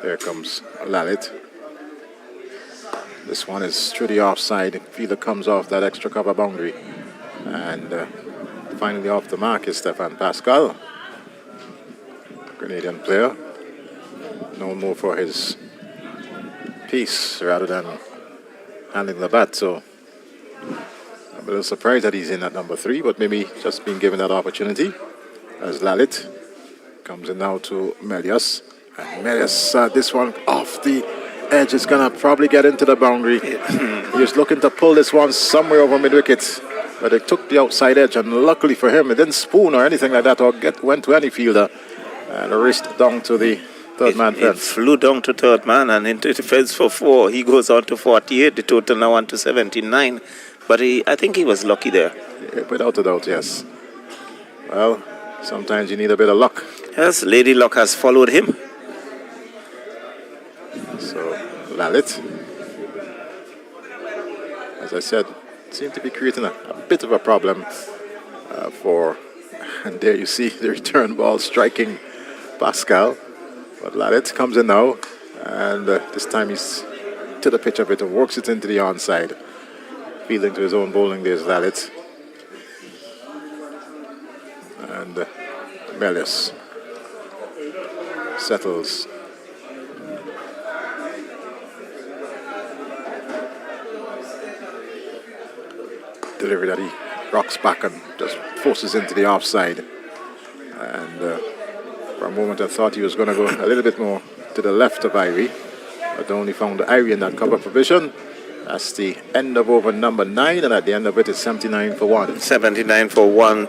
There comes Lalit. This one is through the offside. Fielder comes off that extra cover boundary. And finally off the mark is Stefan Pascal, Grenadian player, known more for his pace rather than handling the bat. So I'm a little surprised that he's in at number 3, but maybe just being given that opportunity. As Lalit comes in now to Melius. And Melius, this one off the edge is going to probably get into the boundary. He was looking to pull this one somewhere over mid-wicket, but it took the outside edge, and luckily for him, it didn't spoon or anything like that, or went to any fielder, and raced down to the third man fence. It flew down to third man and into the fence for 4. He goes on to 48, the total now on to 79. But I think he was lucky there. Yeah, without a doubt, yes. Well, sometimes you need a bit of luck. Yes, Lady Luck has followed him. So, Lalit, as I said, seemed to be creating a bit of a problem and there you see the return ball striking Pascal. But Lalit comes in now, and this time he's to the pitch of it and works it into the onside. Fielding to his own bowling, there's Lalit. And Melius settles. Delivery that he rocks back and just forces into the offside. And for a moment I thought he was going to go a little bit more to the left of Irie, but only found Irie in that cover position. That's the end of over number 9, and at the end of it, it's 79 for 1. 79 for 1.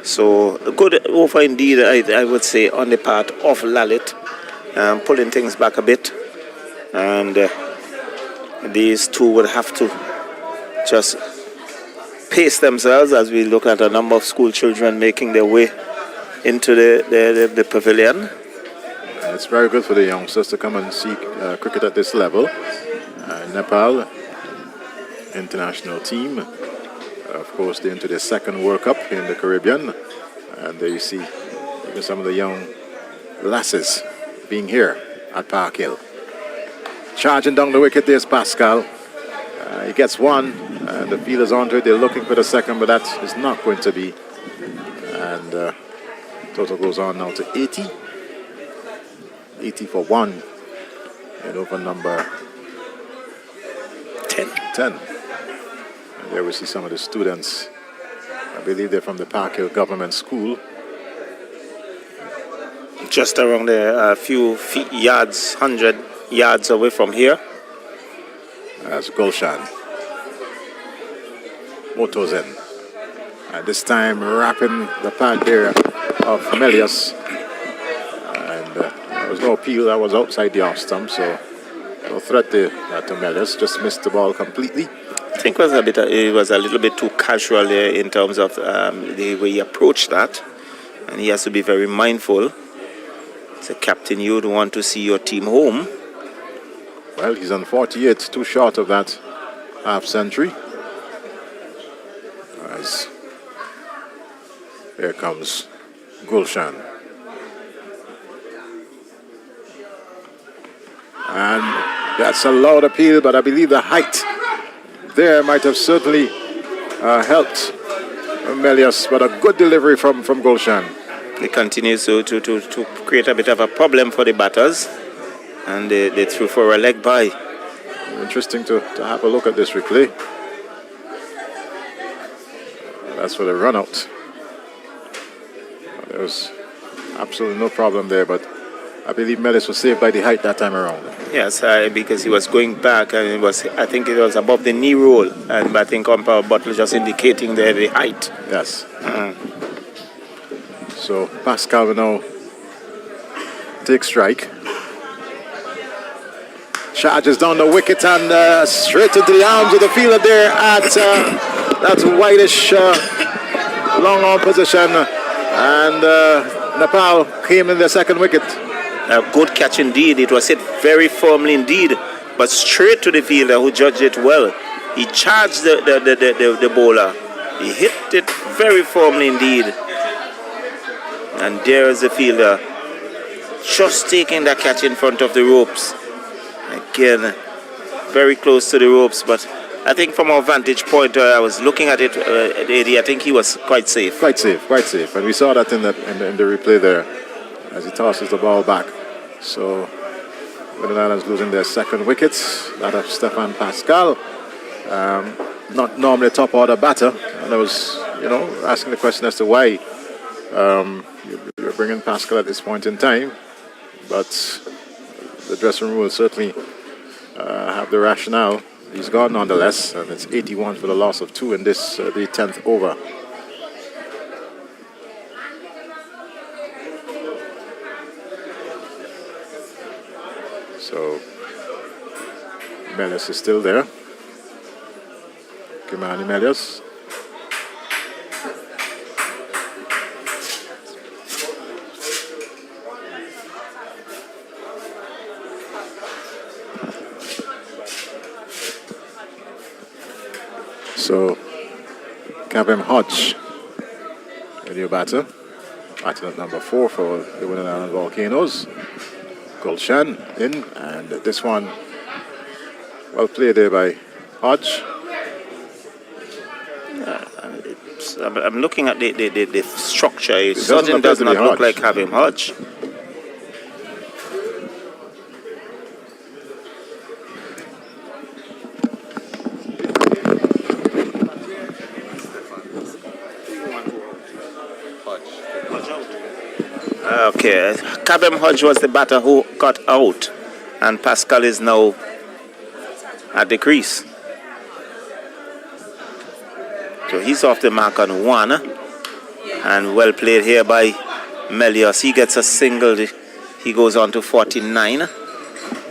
So a good over indeed, I would say, on the part of Lalit, pulling things back a bit. And these two would have to just pace themselves as we look at a number of school children making their way into the pavilion. And it's very good for the youngsters to come and see cricket at this level. Nepal international team, of course, they're into their second World Cup in the Caribbean, and there you see even some of the young lasses being here at Park Hill. Charging down the wicket, there's Pascal. He gets one, and the fielders onto it. They're looking for the second, but that is not going to be. And total goes on now to 80. 80 for 1. And over number 10. And there we see some of the students. I believe they're from the Park Hill Government School. Just around a few feet, 100 yards away from here. That's Gulshan. Motos in. And this time wrapping the pad there of Melius. And there was no appeal, that was outside the off stump, so no threat to Melius. Just missed the ball completely. I think it was a little bit too casual there in terms of the way he approached that. And he has to be very mindful. As a captain, you would want to see your team home. Well, he's on 48, too short of that half century. As here comes Gulshan. And that's a loud appeal, but I believe the height there might have certainly helped Melius, but a good delivery from Gulshan. It continues to create a bit of a problem for the batters, and they threw for a leg by. Interesting to have a look at this replay. That's for the run out. There was absolutely no problem there, but I believe Melius was saved by the height that time around. Yes, because he was going back, and I think it was above the knee roll, and I think umpire Butler just indicating there the height. Yes. So Pascal will now take strike. Charges down the wicket and straight into the arms of the fielder there at that whitish long on position. And Nepal came in the second wicket. A good catch indeed. It was hit very firmly indeed, but straight to the fielder who judged it well. He charged the bowler. He hit it very firmly indeed. And there is the fielder just taking that catch in front of the ropes. Again, very close to the ropes, but I think from our vantage point, I was looking at it, I think he was quite safe. Quite safe. And we saw that in the replay there as he tosses the ball back. So, Windies losing their second wicket, that of Stefan Pascal. Not normally a top order batter, and I was, asking the question as to why you're bringing Pascal at this point in time, but the dressing room will certainly have the rationale. He's gone nonetheless, and it's 81 for the loss of 2 in this, the 10th over. So, Melius is still there. Kimani Melius. So, Kevin Hodge, a new batter. Batting at number 4 for the Windies Volcanoes. Gulshan in, and this one well played there by Hodge. I'm looking at the structure. It certainly does not look like having Hodge. Okay, Kabem Hodge was the batter who got out, and Pascal is now at the crease. So he's off the mark on 1. And well played here by Melius. He gets a single. He goes on to 49.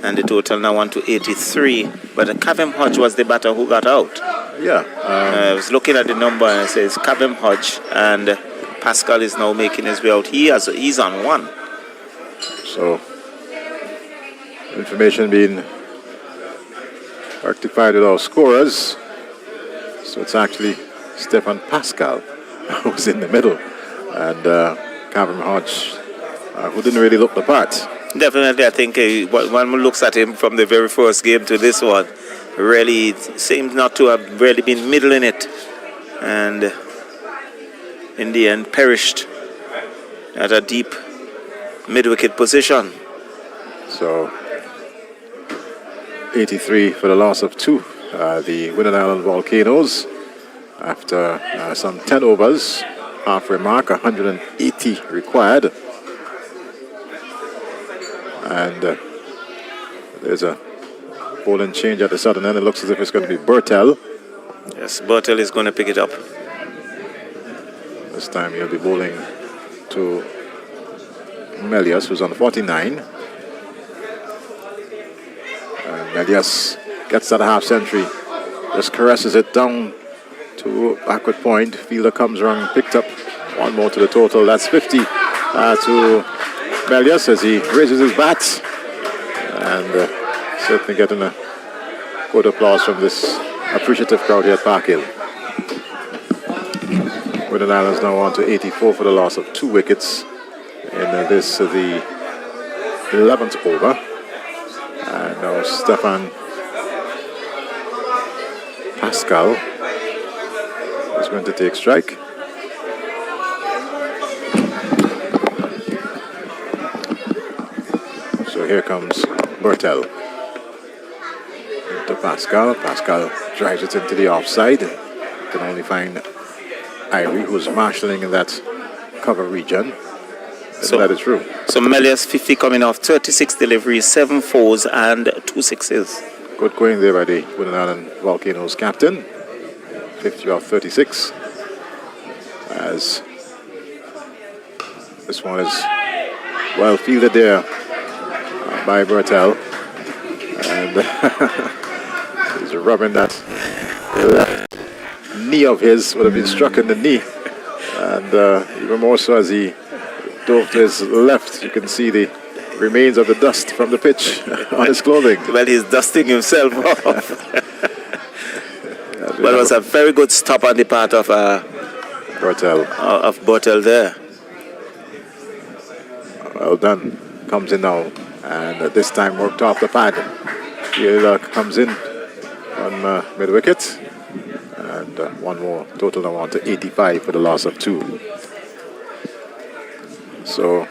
And the total now on to 83. But Kavem Hodge was the batter who got out. Yeah. I was looking at the number and it says Kavem Hodge. And Pascal is now making his way out. He's on 1. So, information being rectified with our scorers. So it's actually Stefan Pascal who's in the middle. And Kavem Hodge, who didn't really look the part. Definitely, I think when one looks at him from the very first game to this one, really seems not to have really been middle in it. And in the end, perished at a deep mid-wicket position. So, 83 for the loss of 2. The Winnan Island Volcanoes, after some 10 overs, halfway mark, 180 required. And there's a bowling change at the southern end. It looks as if it's going to be Bertel. Yes, Bertel is going to pick it up. This time he'll be bowling to Melius, who's on 49. And Melius gets that half century, just caresses it down to backward point. Fielder comes around, picked up one more to the total. That's 50 to Melius as he raises his bat. And certainly getting a good applause from this appreciative crowd here at Park Hill. Winnan Islands now on to 84 for the loss of 2 wickets in this, the 11th over. And now Stefan Pascal is going to take strike. So here comes Bertel. Into Pascal. Pascal drives it into the offside. Can only find Irie, who's marshalling in that cover region. So that is true. So Melius 50 coming off 36 deliveries, 7 fours and 2 sixes. Good going there by the Winnan Island Volcanoes captain. 50 off 36. As this one is well fielded there by Bertel. And he's rubbing that left knee of his, would have been struck in the knee. And even more so as he dove to his left, you can see the remains of the dust from the pitch on his clothing. Well, he's dusting himself off. But it was a very good stop on the part of Bertel there. Well done. Comes in now, and this time worked off the pad. Fielder comes in on mid-wicket, and one more. Total now on to 85 for the loss of 2. So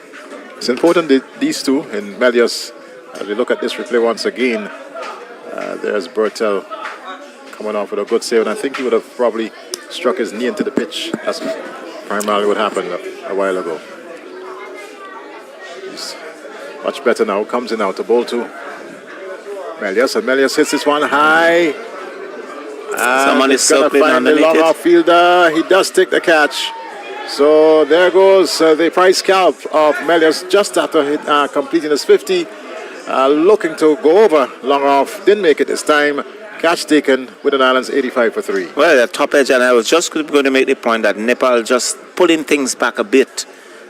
it's important that these two in Melius, as we look at this replay once again, there's Bertel coming off with a good save, and I think he would have probably struck his knee into the pitch. That's primarily what happened a while ago. He's much better now, comes in now to bowl to Melius, and Melius hits this one high. Someone is circling underneath the long off fielder. He does take the catch. So there goes the prize scalp of Melius just after completing his 50. Looking to go over long off, didn't make it this time. Catch taken with an Islands 85 for 3. Well, at top edge, and I was just going to make the point that Nepal just pulling things back a bit,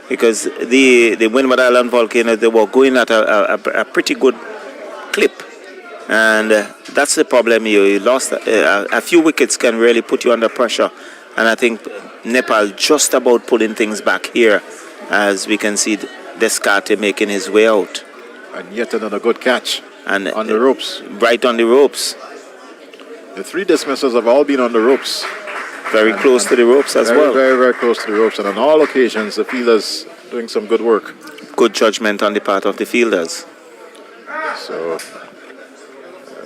because the Windward Island Volcano, they were going at a pretty good clip. And that's the problem here. You lost a few wickets can really put you under pressure. And I think Nepal just about pulling things back here, as we can see Descartes making his way out. And yet another good catch and on the ropes. Right on the ropes. The 3 dismissals have all been on the ropes. Very close to the ropes as well. Very, very close to the ropes. And on all occasions, the fielders doing some good work. Good judgment on the part of the fielders. So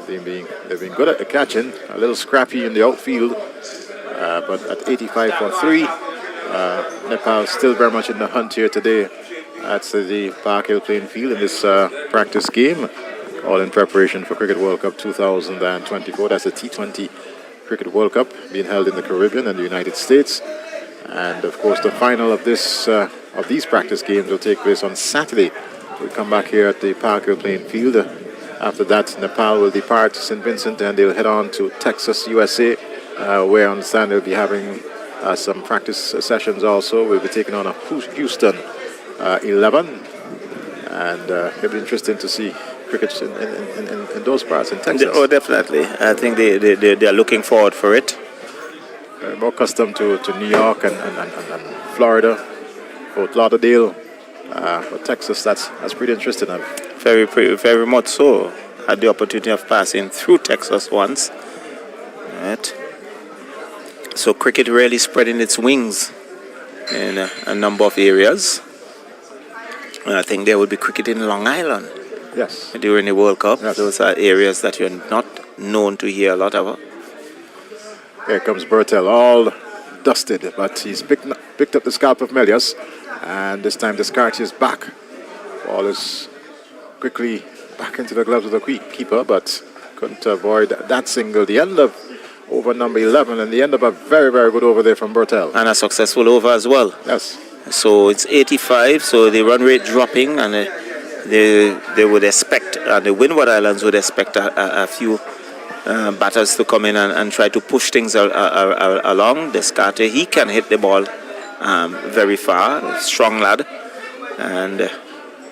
they've been good at the catching. A little scrappy in the outfield. But at 85 for 3, Nepal still very much in the hunt here today at the Park Hill playing field in this practice game, all in preparation for Cricket World Cup 2024. That's the T20 Cricket World Cup being held in the Caribbean and the United States. And of course, the final of these practice games will take place on Saturday. We'll come back here at the Parker playing field. After that, Nepal will depart St. Vincent and they'll head on to Texas, USA, where I understand they'll be having some practice sessions also. We'll be taking on a Houston 11, and it'll be interesting to see cricket in those parts in Texas. Oh, definitely. I think they are looking forward for it. More accustomed to New York and Florida, Fort Lauderdale, but Texas, that's pretty interesting. Very much so. Had the opportunity of passing through Texas once. Right. So cricket really spreading its wings in a number of areas. And I think there will be cricket in Long Island. Yes. During the World Cup. Yes. Those are areas that you're not known to hear a lot about. Here comes Bertel, all dusted, but he's picked up the scalp of Melius, and this time Descartes is back. Ball is quickly back into the gloves of the keeper, but couldn't avoid that single. The end of over number 11, and the end of a very, very good over there from Bertel. And a successful over as well. Yes. So it's 85, so the run rate dropping, and they would expect, the Windward Islands would expect a few batters to come in and try to push things along. Descartes, he can hit the ball very far, strong lad, and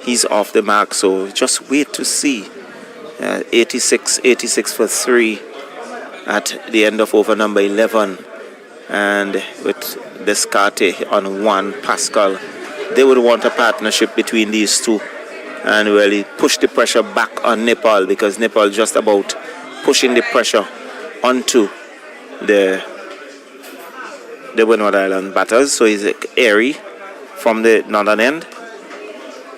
he's off the mark, so just wait to see. 86 for 3 at the end of over number 11, and with Descartes on 1, Pascal, they would want a partnership between these two and really push the pressure back on Nepal, because Nepal just about pushing the pressure onto the Windward Island batters. So he's airy from the northern end.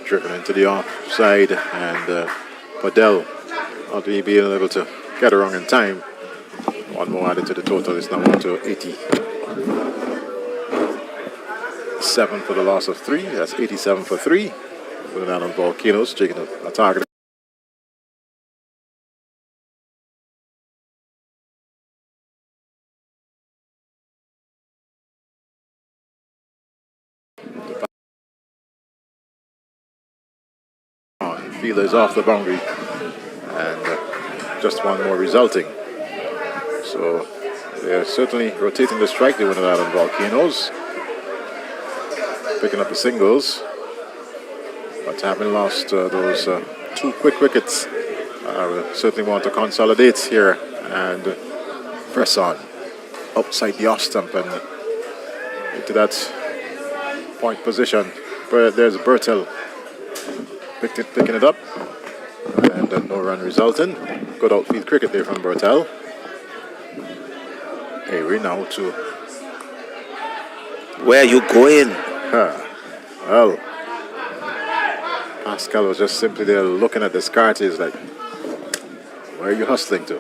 Driven into the offside, and Padel not being able to get around in time. One more added to the total. It's now up to 87 for the loss of 3. That's 87 for 3. Winning out on Volcanoes, taking a target. Fielder is off the boundary, and just one more resulting. So they're certainly rotating the strike. They went out on Volcanoes, picking up the singles, but having lost those 2 quick wickets, we certainly want to consolidate here and press on outside the off stump and into that point position. Where there's Bertel picking it up, and no run resulting. Good outfield cricket there from Bertel. Avery now to... Where are you going? Well, Pascal was just simply there looking at Descartes like, where are you hustling to?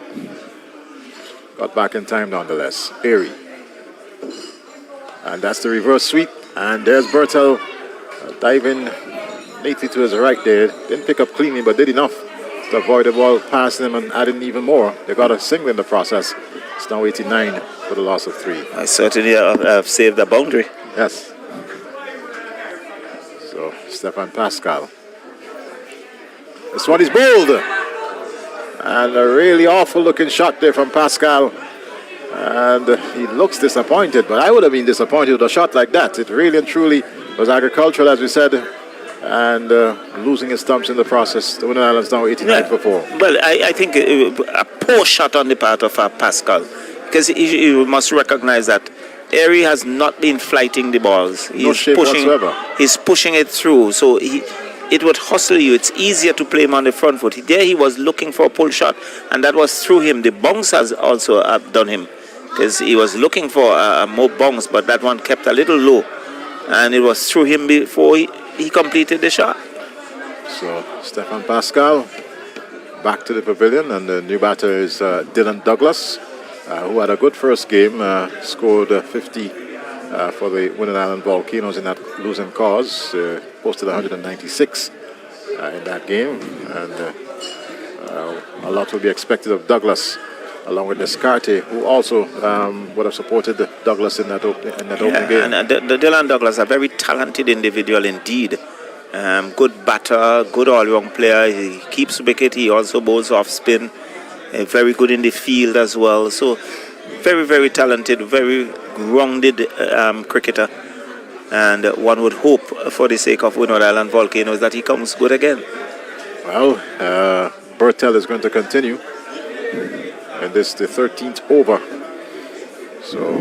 Got back in time nonetheless. Airy. And that's the reverse sweep. And there's Bertel diving neatly to his right there. Didn't pick up cleanly, but did enough to avoid the ball passing him and adding even more. They got a single in the process. It's now 89 for the loss of 3. I certainly have saved the boundary. Yes. So, Stefan Pascal. This one is bowled. And a really awful looking shot there from Pascal. And he looks disappointed, but I would have been disappointed with a shot like that. It really and truly was agricultural, as we said, and losing his stumps in the process. The Winning Islands now 89 for 4. Well, I think a poor shot on the part of Pascal, because you must recognize that Airy has not been flighting the balls. No shape whatsoever. He's pushing it through, so it would hustle you. It's easier to play him on the front foot. There he was looking for a pull shot, and that was through him. The bounce has also done him, because he was looking for a more bounce, but that one kept a little low, and it was through him before he completed the shot. So Stefan Pascal back to the pavilion, and the new batter is Dylan Douglas, who had a good first game, scored 50 for the Winning Island Volcanoes in that losing cause, posted 196 in that game, and a lot will be expected of Douglas along with Descartes, who also would have supported Douglas in that opening game. And Dylan Douglas, a very talented individual indeed. Good batter, good all-round player. He keeps wicket. He also bowls off spin. Very good in the field as well. So very, very talented, very grounded cricketer. And one would hope, for the sake of Windward Island Volcanoes, that he comes good again. Well, Bertel is going to continue. And this is the 13th over. So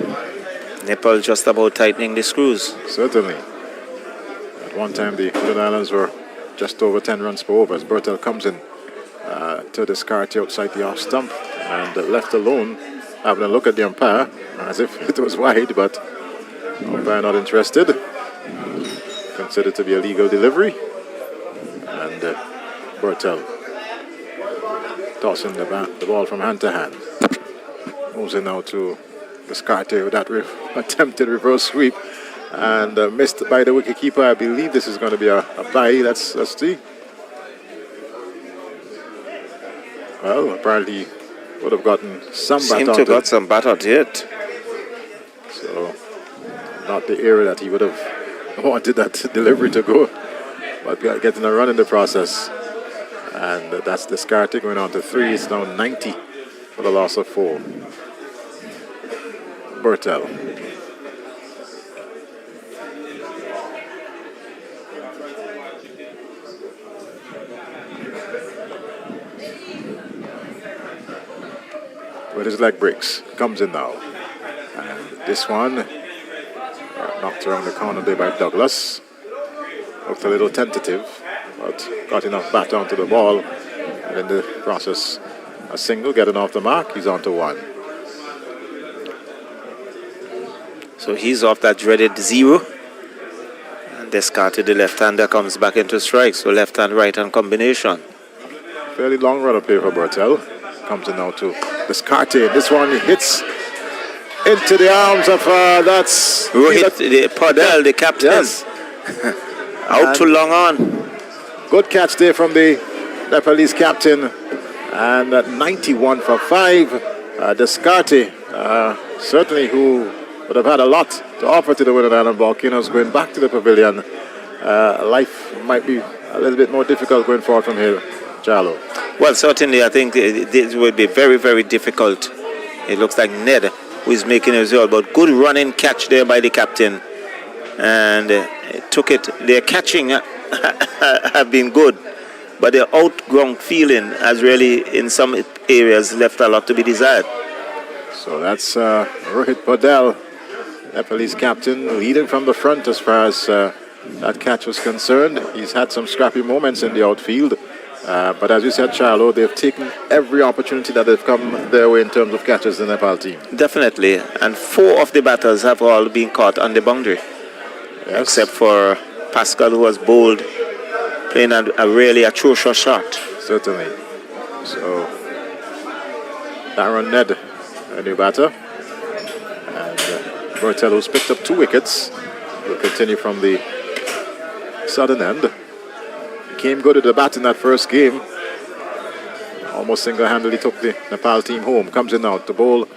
Nepal just about tightening the screws. Certainly. At one time, the Windward Islands were just over 10 runs per over as Bertel comes in to Descartes outside the off stump and left alone, having a look at the umpire as if it was wide, but umpire not interested. Considered to be a legal delivery. And Bertel tossing the ball from hand to hand. Moves in now to Descartes with that attempted reverse sweep and missed by the wicketkeeper. I believe this is going to be a bye. Let's see. Well, apparently would have gotten some bat Seemed on to got some bat on it. So not the area that he would have wanted that delivery to go, but getting a run in the process. And that's Descartes going on to 3. It's now 90 for the loss of 4. Bertel. With his leg breaks, comes in now. And this one knocked around the corner there by Douglas. Looked a little tentative, but got enough bat onto the ball. And in the process, a single getting off the mark. He's on to 1. So he's off that dreaded 0. And Descartes, the left-hander, comes back into strike. So left-hand, right-hand combination. Fairly long run of play for Bertel. Comes in now to Descartes. This one hits into the arms of that's Podell, the captain. Yes. Out too long on. Good catch there from the Nepalese captain. And at 91 for 5, Descartes, certainly who would have had a lot to offer to the Windward Island Volcanoes going back to the pavilion. Life might be a little bit more difficult going forward from here, Charlo. Well, certainly, I think it would be very, very difficult. It looks like Ned who is making a result, but good running catch there by the captain. And took it. Their catching have been good, but their outground feeling has really, in some areas, left a lot to be desired. So that's Rohit Podell, Nepalese captain, leading from the front as far as that catch was concerned. He's had some scrappy moments in the outfield. But as you said, Charlo, they've taken every opportunity that they've come their way in terms of catches in the Nepal team. Definitely. And 4 of the batters have all been caught on the boundary. Yes. Except for Pascal, who was bowled, playing a really atrocious shot. Certainly. So, Darren Ned, a new batter. And Bertel, who's picked up 2 wickets, will continue from the southern end. Came good at the bat in that first game. Almost single-handedly took the Nepal team home. Comes in now to bowl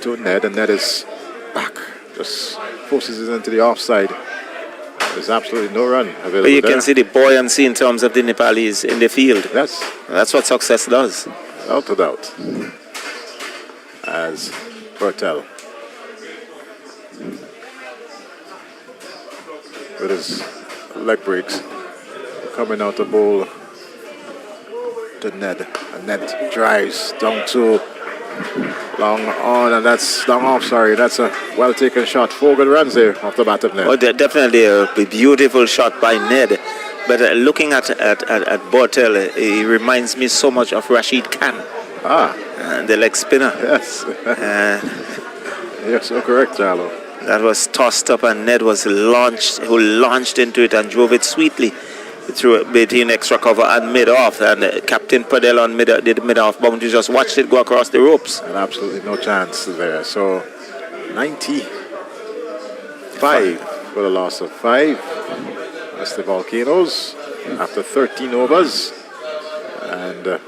to Ned, and Ned is back. Just forces it into the offside. There's absolutely no run available. But you can see the buoyancy in terms of the Nepalese in the field. Yes. That's what success does. Without a doubt. As Bertel with his leg breaks. Coming out the bowl to Ned. And Ned drives down to long on, and that's long off, sorry. That's a well taken shot. 4 good runs there off the bat of Ned. Oh, definitely a beautiful shot by Ned. But looking at Bertel, he reminds me so much of Rashid Khan. The leg spinner. Yes. Yes, so correct, Charlo. That was tossed up, and Ned was launched into it and drove it sweetly through between extra cover and mid-off, and Captain Padel on did mid-off boundary, just watched it go across the ropes. And absolutely no chance there. So 95 for the loss of 5. That's the Volcanoes after 13 overs. And the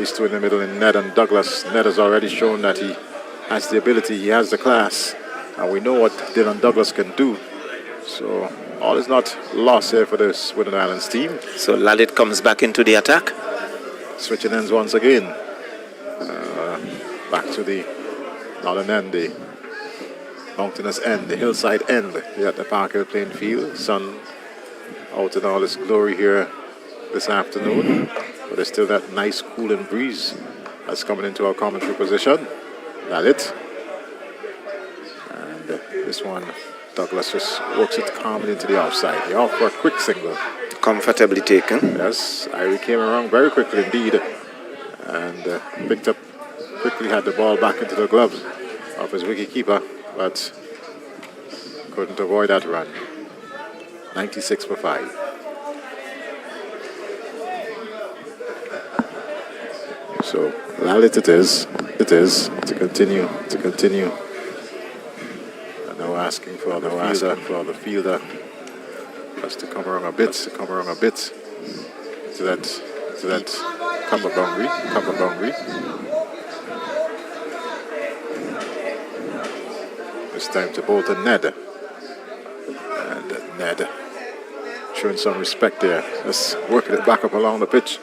These two in the middle in Ned and Douglas. Ned has already shown that he has the ability, he has the class, and we know what Dylan Douglas can do. So all is not lost here for this Windward Islands team. So Lalit comes back into the attack. Switching ends once again. Back to the northern end, the mountainous end, the hillside end here at the Park Hill playing field. Sun out in all its glory here this afternoon, but there's still that nice cooling breeze that's coming into our commentary position. Lalit. And this one, Douglas just works it calmly into the offside. The off for a quick single. Comfortably taken. Yes, Irie came around very quickly indeed, and picked up, quickly had the ball back into the gloves of his wicketkeeper, but couldn't avoid that run. 96 for 5. So Lalit it is to continue. And now asking for the fielder just to come around a bit, to that cover boundary. It's time to bowl to Ned. And Ned showing some respect there, just working it back up along the pitch.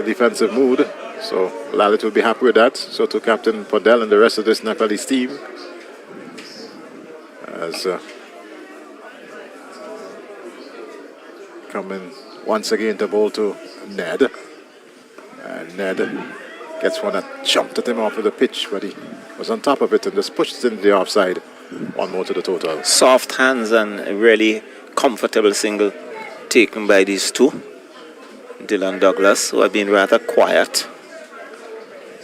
Defensive mood, so Lalit will be happy with that. So to Captain Podell and the rest of this Nepalese team, as coming once again to bowl to Ned, and Ned gets one that jumped at him off of the pitch, but he was on top of it and just pushed it into the offside. One more to the total. Soft hands and a really comfortable single taken by these two. Dylan Douglas, who have been rather quiet,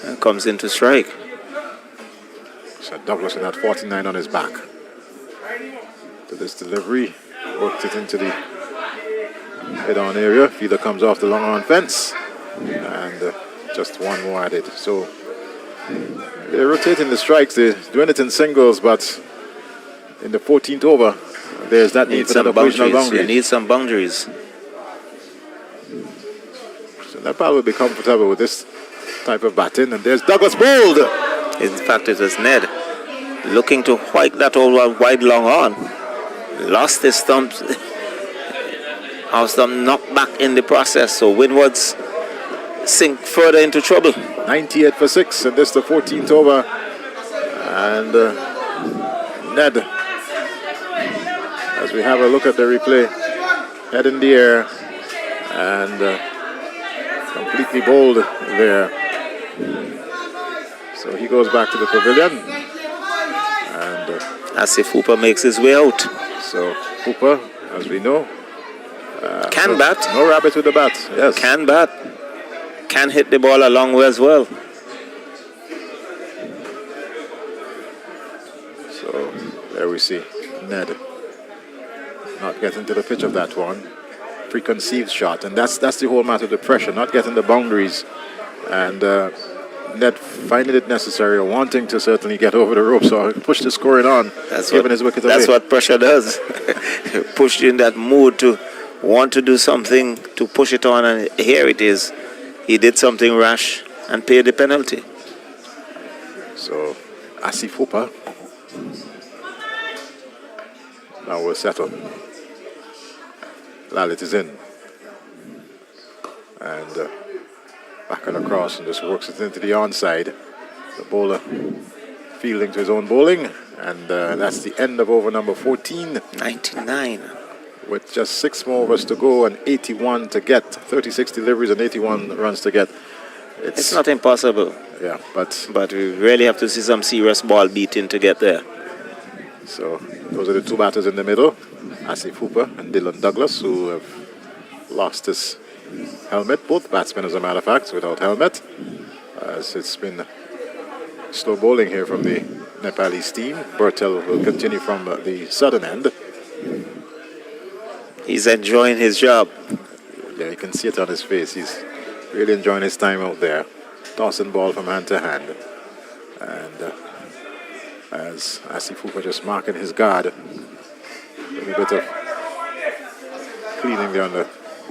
and comes in to strike. So Douglas in that 49 on his back. To this delivery, worked it into the head-on area. Fielder comes off the long-on fence, and just one more added. So they're rotating the strikes. They're doing it in singles, but in the 14th over, there's that need for that occasional boundary. You need some boundaries. Nepal will be comfortable with this type of batting, and there's Douglas bowled. In fact, it was Ned looking to white that old wide long on. Lost his stump. Our stump knocked back in the process, so Winwards sink further into trouble. 98 for 6, and this the 14th over. And Ned, as we have a look at the replay, head in the air, and completely bowled there. So he goes back to the pavilion, and as if Hooper makes his way out. So Hooper, as we know, can bat. No rabbit with the bat. Yes. Can bat. Can hit the ball a long way as well. So there we see Ned not getting to the pitch of that one. Preconceived shot, and that's the whole matter, the pressure, not getting the boundaries, and Ned finding it necessary or wanting to certainly get over the ropes or push the scoring on, giving his wicket away. That's what pressure does. Pushed you in that mood to want to do something, to push it on, and here it is. He did something rash and paid the penalty. So Asif Hooper now will settle. Lalit is in, and back and across, and just works it into the onside. The bowler fielding to his own bowling, and that's the end of over number 14. 99. With just 6 more overs to go and 81 to get, 36 deliveries and 81 runs to get. It's not impossible. Yeah, but we really have to see some serious ball beating to get there. So those are the two batters in the middle, Asif Hooper and Dylan Douglas, who have lost his helmet. Both batsmen, as a matter of fact, without helmet, as it's been slow bowling here from the Nepalese team. Bertel will continue from the southern end. He's enjoying his job. Yeah, you can see it on his face. He's really enjoying his time out there, tossing ball from hand to hand. And as Asif Hooper just marking his guard, a little bit of cleaning there on the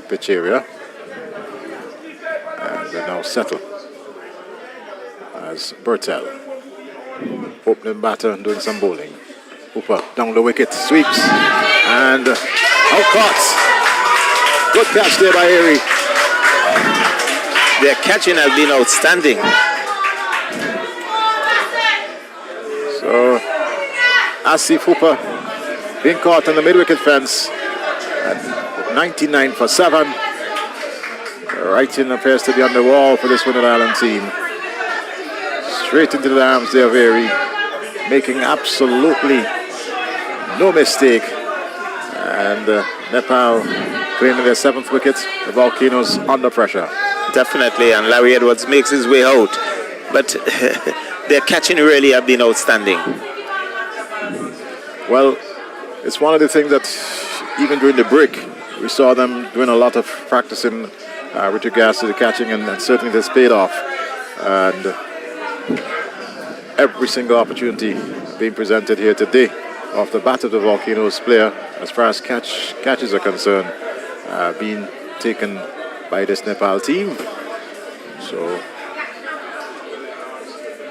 pitch area. And they now settle. As Bertel, opening batter, doing some bowling. Hooper down the wicket, sweeps, and out caught. Good catch there by Airy. Their catching has been outstanding. So, Asif Hooper being caught on the mid-wicket fence at 99 for 7. The writing appears to be on the wall for this Winwood Island team. Straight into the arms there of Airy, making absolutely no mistake. And Nepal claiming their 7th wicket. The Volcanoes under pressure. Definitely, and Larry Edwards makes his way out. But their catching really have been outstanding. Well, it's one of the things that even during the break, we saw them doing a lot of practicing with regards to the catching, and certainly this paid off. And every single opportunity being presented here today off the bat of the Volcanoes player, as far as catches are concerned, being taken by this Nepal team. So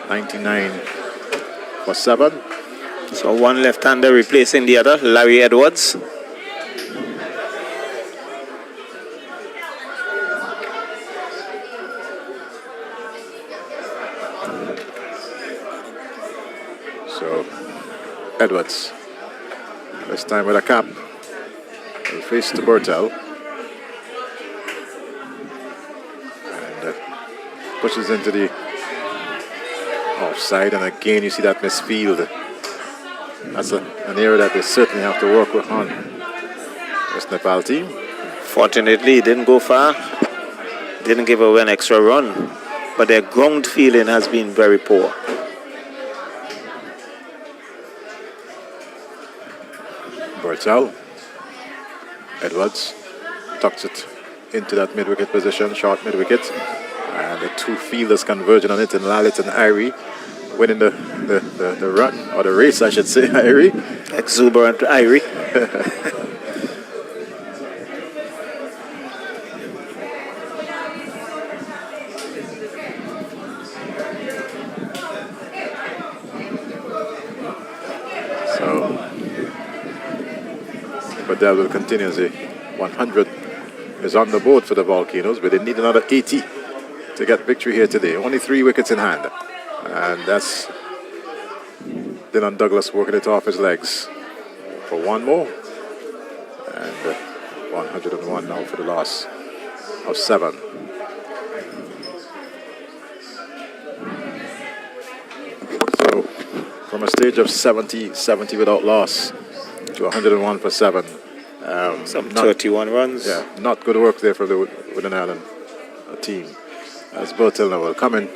99 for 7. So one left-hander replacing the other, Larry Edwards. So Edwards, this time with a cap, will face to Bertel. And pushes into the offside, and again you see that misfield. That's an area that they certainly have to work on, this Nepal team. Fortunately, it didn't go far. Didn't give away an extra run. But their ground feeling has been very poor. Bertel. Edwards tucks it into that mid-wicket position, short mid-wicket. And the two fielders converging on it, and Lalit and Irie winning the run, or the race, I should say, Irie. Exuberant Irie. So, but that will continue as a 100 is on the board for the Volcanoes, but they need another 80 to get victory here today. Only 3 wickets in hand. And that's Dylan Douglas working it off his legs for one more. And 101 now for the loss of 7. So from a stage of 70 without loss to 101 for 7. Some 31 runs. Yeah, not good work there for the Winwood Island team. As Bertel now will come in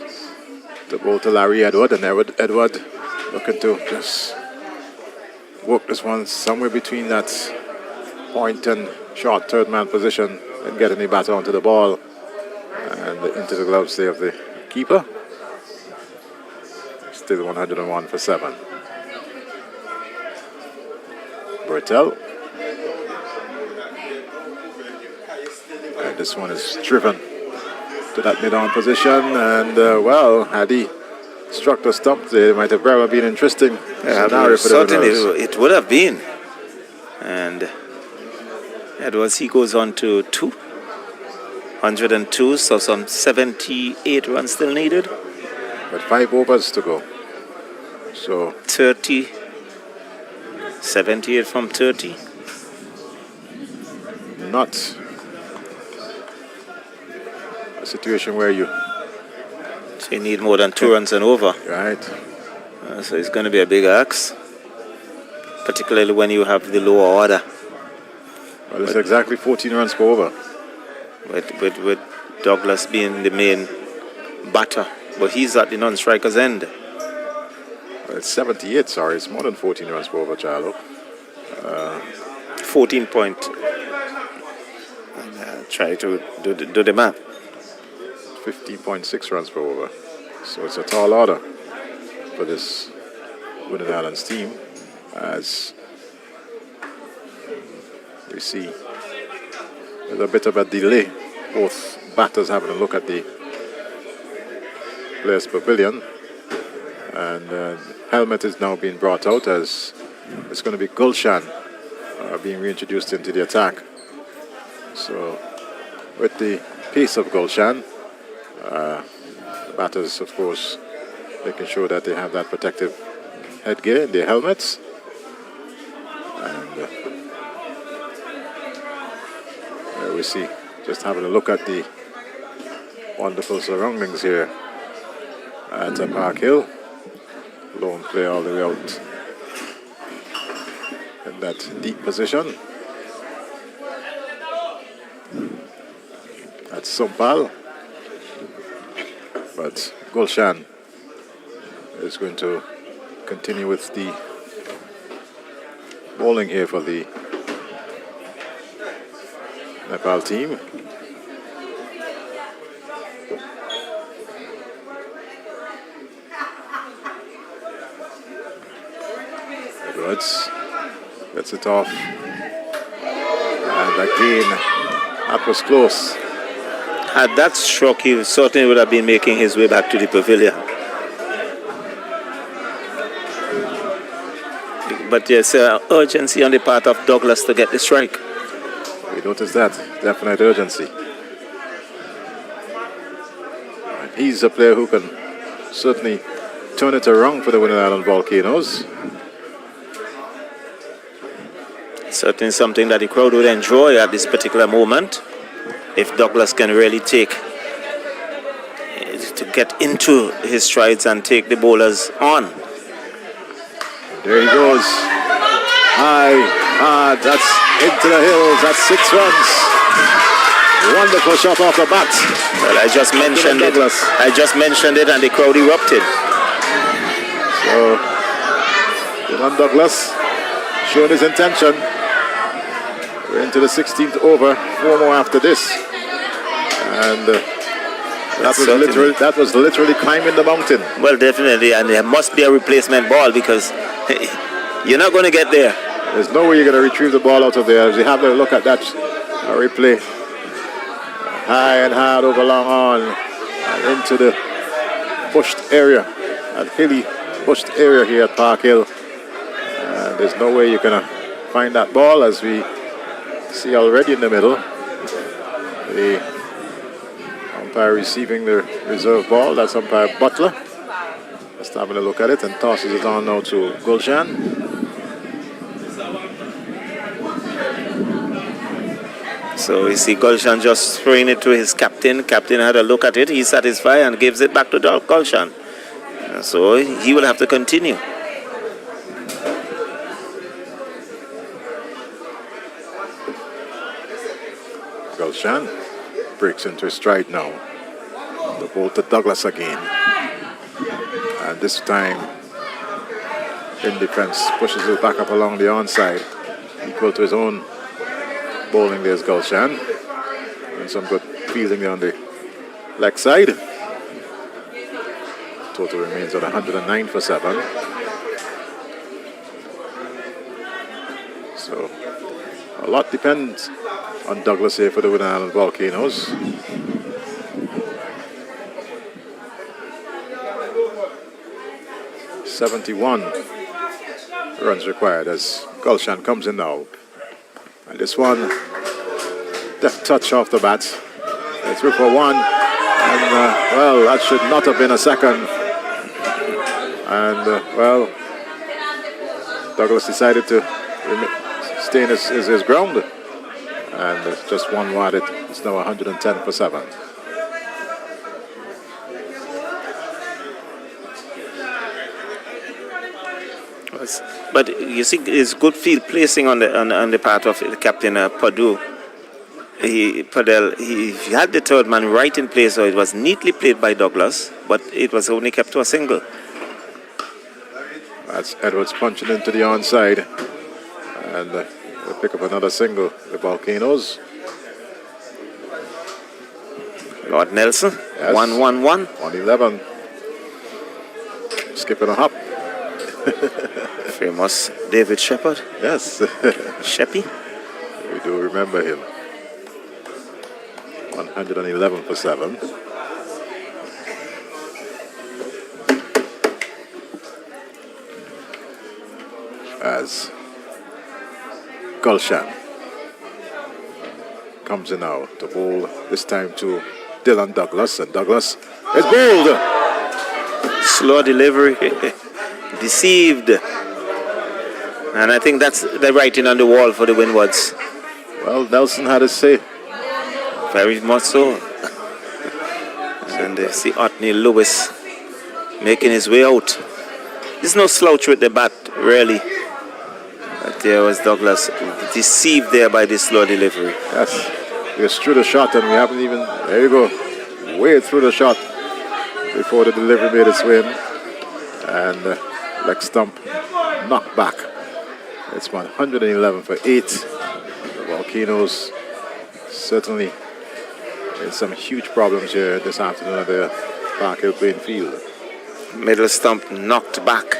to bowl to Larry Edward, and Edward looking to just work this one somewhere between that point and short third man position and getting the batter onto the ball and into the gloves there of the keeper. Still 101 for 7. Bertel. And this one is driven to that mid-on position, and well, had he struck the stump there, it might have very well been interesting scenario for the certainly Winwards. it would have been. And Edwards, he goes on to 102, so some 78 runs still needed. But 5 overs to go. So 30, 78 from 30. not a situation where you need more than 2 runs and over. Right. So it's going to be a big axe, particularly when you have the lower order. Well, it's exactly 14 runs per over. With Douglas being the main batter, but he's at the non-striker's end. Well, it's 78, sorry, it's more than 14 runs per over, Charlo. 14 point. Try to do the math. 15.6 runs per over. So it's a tall order for this Winwood Islands team, as we see there's a bit of a delay. Both batters having a look at the Players Pavilion. And helmet is now being brought out as it's going to be Gulshan being reintroduced into the attack. So with the pace of Gulshan, the batters, of course, making sure that they have that protective headgear in their helmets. And there we see, just having a look at the wonderful surroundings here at Park Hill. Lone player all the way out in that deep position. That's Sumpal. But Gulshan is going to continue with the bowling here for the Nepal team. Winwards gets it off. And again, that was close. Had that struck, he certainly would have been making his way back to the pavilion. But there's urgency on the part of Douglas to get the strike. We noticed that, definite urgency. And he's a player who can certainly turn it around for the Winning Island Volcanoes. Certainly something that the crowd would enjoy at this particular moment. If Douglas can really to get into his strides and take the bowlers on. There he goes. High, hard, that's into the hills, that's 6 runs. Wonderful shot off the bat. Well, I just mentioned it. I just mentioned it and the crowd erupted. So, Dylan Douglas showing his intention. We're into the 16th over, 4 more after this. And that was literally climbing the mountain. Well, definitely, and there must be a replacement ball because you're not going to get there. There's no way you're going to retrieve the ball out of there. As you have a look at that replay. High and hard over long on and into the bushed area, that hilly bushed area here at Park Hill. And there's no way you're going to find that ball, as we see already in the middle. The umpire receiving the reserve ball, that's umpire Butler. Just having a look at it and tosses it on now to Gulshan. So we see Gulshan just throwing it to his captain. Captain had a look at it, he's satisfied and gives it back to Gulshan. So he will have to continue. Gulshan breaks into his stride now. The ball to Douglas again. And this time, in defense, pushes it back up along the onside. Equal to his own bowling, there's Gulshan. And some good fielding there on the leg side. Total remains at 109 for 7. So, a lot depends on Douglas here for the Winning Island Volcanoes. .71 runs required as Gulshan comes in now. And this one, deft touch off the bat. They're through for 1. And, well, that should not have been a second. And, well, Douglas decided to stay in his ground. And just one wide, it's now 110 for 7. But you see, it's good field placing on the part of the captain Padu. He had the third man right in place, so it was neatly played by Douglas, but it was only kept to a single. That's Edwards punching into the onside, and they'll pick up another single. The Volcanoes. Lord Nelson, yes. 1-1-1. 111. Skipping a hop. Famous David Shepherd. Yes. Sheppy. We do remember him. 111 for 7. as Gulshan comes in now to bowl this time to Dylan Douglas, and Douglas is bowled. Slow delivery. Deceived. And I think that's the writing on the wall for the Winwards. Well, Nelson had his say. Very much so. And see Otney Lewis making his way out. There's no slouch with the bat, really. But there was Douglas deceived there by the slow delivery. Yes, he was through the shot, and we haven't even, there you go, way through the shot before the delivery made its way in. And leg stump knocked back. It's 111 for 8. The Volcanoes certainly in some huge problems here this afternoon at the Park Hill playing field. Middle stump knocked back.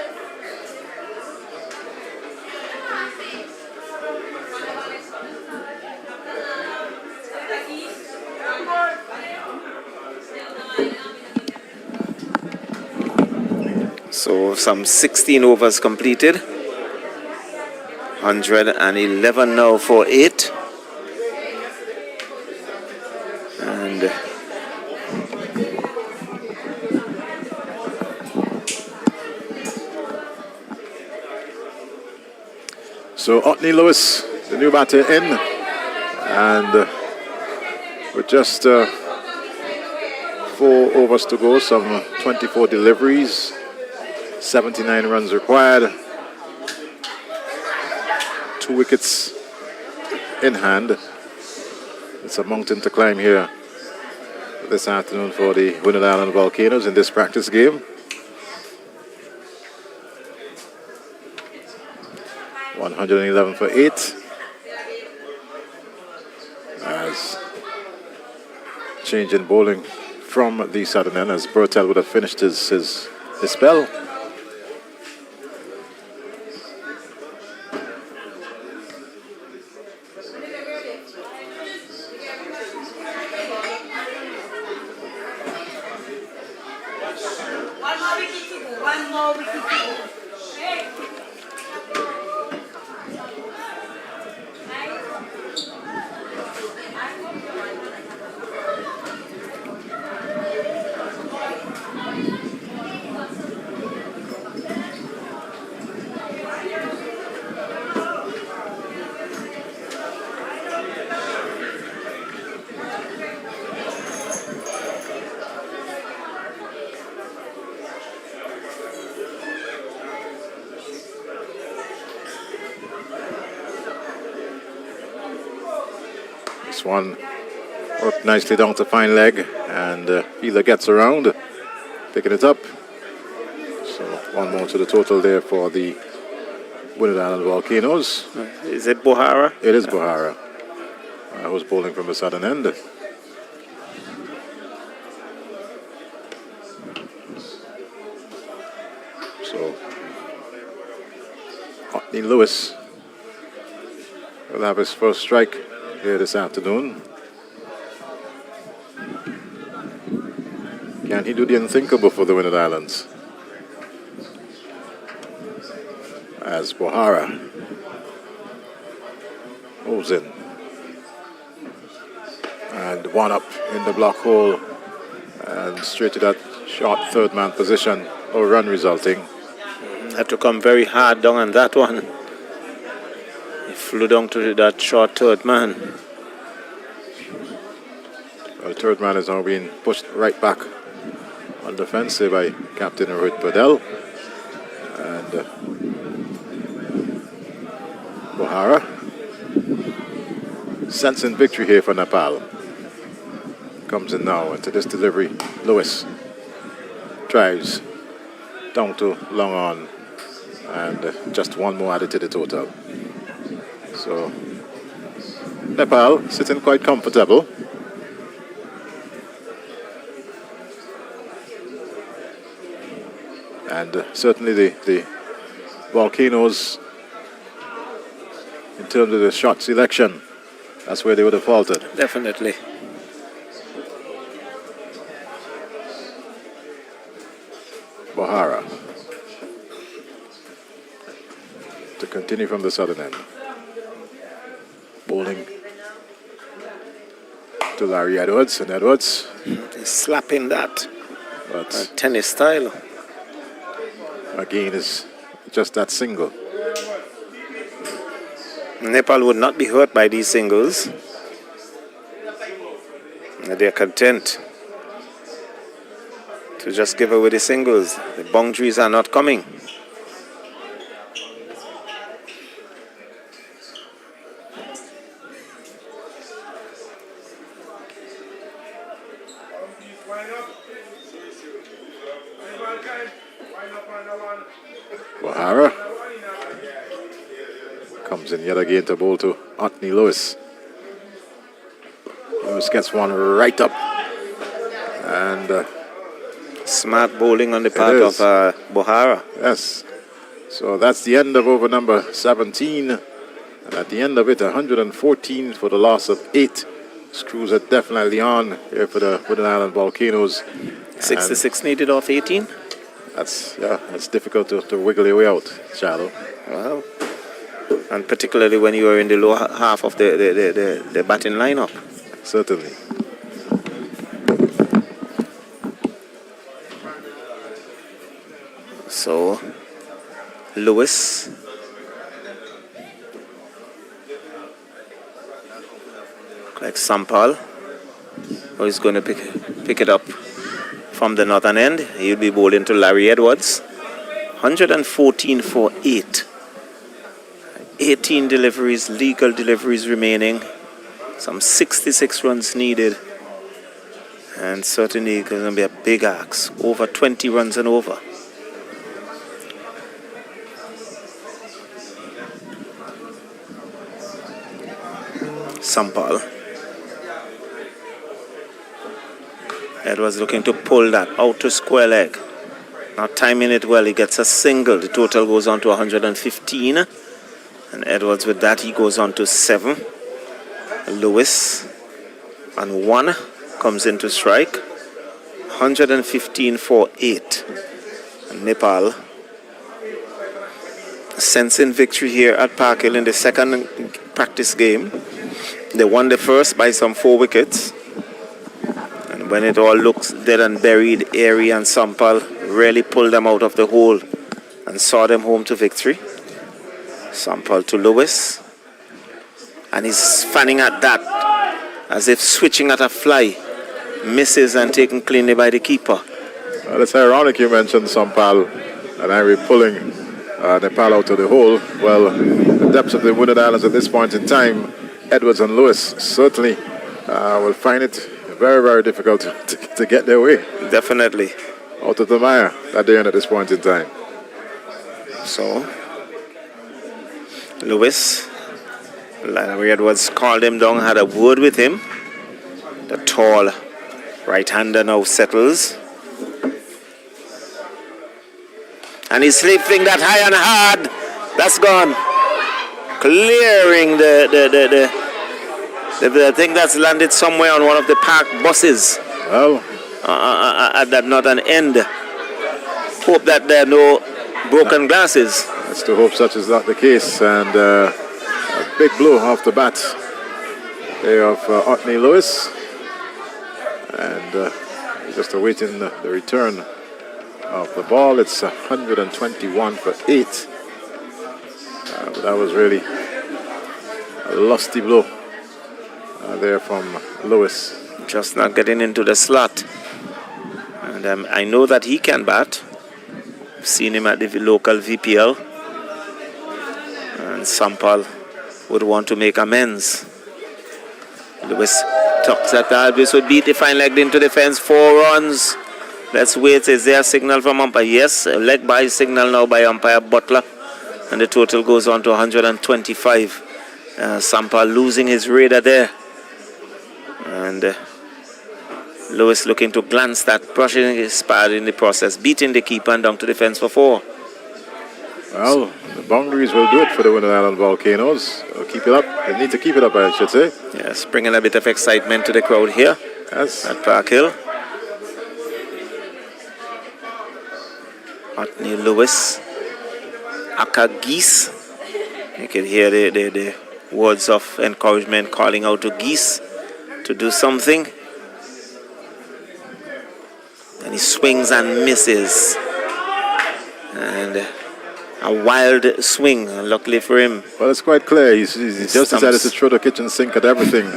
So some 16 overs completed. 111 now for 8. And so Otney Lewis, the new batter, in, and with just 4 overs to go, some 24 deliveries, 79 runs required, 2 wickets in hand. It's a mountain to climb here this afternoon for the Windward Island Volcanoes in this practice game. .111 for 8. As change in bowling from the southern end, as Bertel would have finished his spell. This one worked nicely down to fine leg, and Healer gets around, picking it up. So 1 more to the total there for the Windward Island Volcanoes. is it Bohara? It is Bohara, who's bowling from the southern end. So Otney Lewis will have his first strike here this afternoon. Can he do the unthinkable for the Windward Islands? As Bohara moves in. And 1 up in the block hole, and straight to that short third man position, no run resulting. Had to come very hard down on that one. He flew down to that short third man. Well, third man is now being pushed right back on the fence here by Captain Rohit Padel. And Bohara sensing victory here for Nepal. Comes in now into this delivery. Lewis drives down to long on, and just 1 more added to the total. So Nepal sitting quite comfortable. And certainly the Volcanoes, in terms of the shot selection, that's where they would have faltered. Definitely. Bohara to continue from the southern end. Bowling to Larry Edwards, and Edwards He's slapping that. but Tennis style. again is just that single. Nepal would not be hurt by these singles. They're content to just give away the singles. The boundaries are not coming. O'Hara comes in yet again to bowl to Anthony Lewis. Lewis gets one right up, and Smart bowling on the part is. of Bohara. yes. So that's the end of over number 17. And at the end of it, 114 for the loss of 8. Screws are definitely on here for the Wooden Island Volcanoes. 66 needed off 18. That's difficult to wiggle your way out, shallow. Wow. And particularly when you are in the lower half of the batting lineup. Certainly. So, Lewis. Like Sampal, who is going to pick it up from the northern end. He'll be bowling to Larry Edwards. 114 for 8. 18 deliveries, legal deliveries remaining. Some 66 runs needed. And certainly it's going to be a big ask. Over 20 runs and over. Sampal. Edwards looking to pull that out to square leg. Not timing it well. He gets a single. The total goes on to 115. And Edwards with that, he goes on to 7. Lewis and 1 comes into strike. 115 for 8. And Nepal sensing victory here at Park Hill in the second practice game. They won the first by some 4 wickets. And when it all looks dead and buried, Airy and Sampal really pulled them out of the hole and saw them home to victory. Sampal to Lewis. And he's fanning at that as if switching at a fly. Misses and taken cleanly by the keeper. Well, it's ironic you mentioned Sampal and Airy pulling Nepal out of the hole. Well, the depths of the Wooded Islands at this point in time, Edwards and Lewis certainly will find it very, very difficult to get their way. Definitely. Out of the mire that they're in at this point in time. So, Lewis, Larry Edwards called him down, had a word with him. The tall right-hander now settles. And he's slipping that high and hard. That's gone. Clearing the thing that's landed somewhere on one of the park buses. Well, at that northern end. Hope that there are no broken glasses. let's to hope such is not the case. And a big blow off the bat there of Anthony Lewis. And just awaiting the return of the ball. It's 121 for 8. But that was really a lusty blow there from Lewis. Just not getting into the slot. And I know that he can bat. I've seen him at the local VPL. And Sampal would want to make amends. Lewis tucks at that. This would beat the fine leg into the fence. 4 runs. Let's wait. Is there a signal from umpire? Yes, a leg by signal now by umpire Butler. And the total goes on to 125. Sampal losing his radar there. And Lewis looking to glance that, brushing his pad in the process, beating the keeper and down to the fence for 4. Well, the boundaries will do it for the Wooden Island Volcanoes. They'll keep it up. They need to keep it up, I should say. Yes, bringing a bit of excitement to the crowd here at Park Hill. Anthony Lewis, Akagis, You can hear the words of encouragement calling out to Geese to do something. And he swings and misses. And a wild swing, luckily for him. Well, it's quite clear. He just decided to throw the kitchen sink at everything.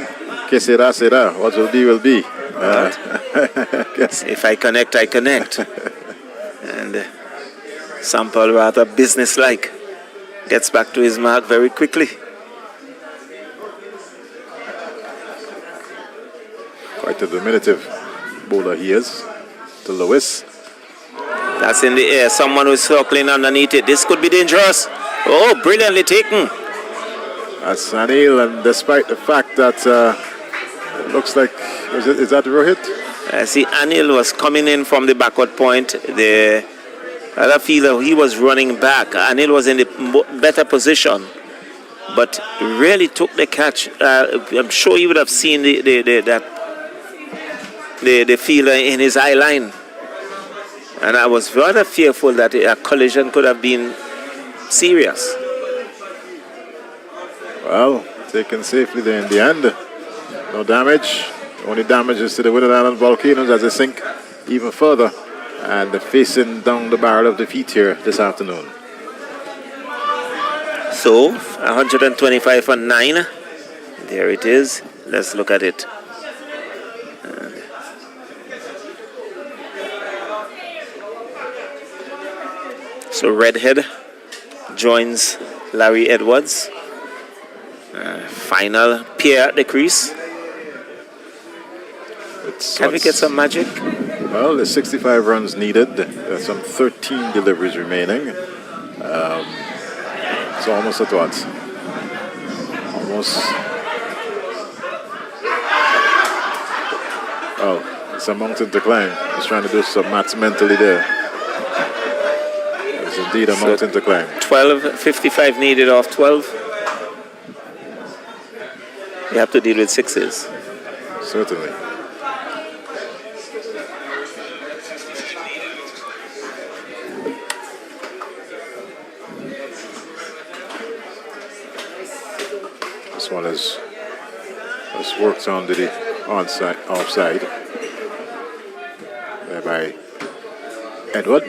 Que sera, sera. What will be, will be. Yes. If I connect, I connect. And Sample, rather businesslike, gets back to his mark very quickly. Quite a diminutive bowler he is. To Lewis. That's in the air. Someone was circling underneath it. This could be dangerous. Oh, brilliantly taken. That's Anil, and despite the fact that it looks like, is that Rohit? See, Anil was coming in from the backward point. The other fielder, he was running back. Anil was in the better position, but really took the catch. I'm sure he would have seen the fielder in his eye line. And I was rather fearful that a collision could have been serious. Well, taken safely there in the end. No damage. Only damage is to the Windward Island volcanoes as they sink even further. And they're facing down the barrel of defeat here this afternoon. So, 125 for 9. There it is. Let's look at it. So Redhead joins Larry Edwards. Final pair at the crease. Can we get some magic? Well, there's 65 runs needed. There's some 13 deliveries remaining. So almost at what? Almost. Oh, it's a mountain to climb. He's trying to do some maths mentally there. It's indeed a mountain to climb. 12:55 needed off 12. You have to deal with sixes. Certainly. This one is worked on to the onside, offside. There by Edward.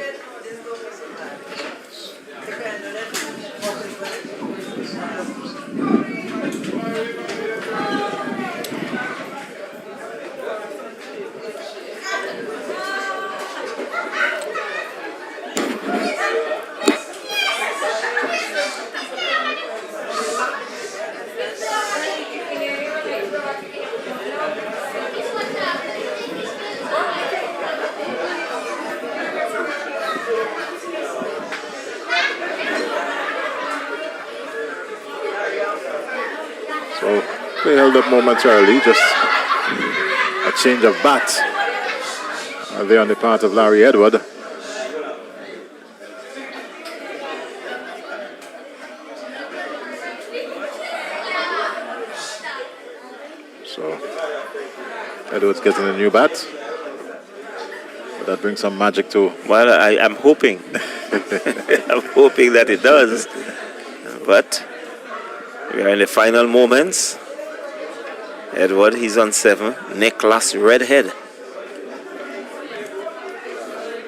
So they held up momentarily, just a change of bat there on the part of Larry Edward. So Edward's getting a new bat. But that brings some magic too. Well, I'm hoping. I'm hoping that it does. But we are in the final moments. Edward, he's on 7. Nicholas Redhead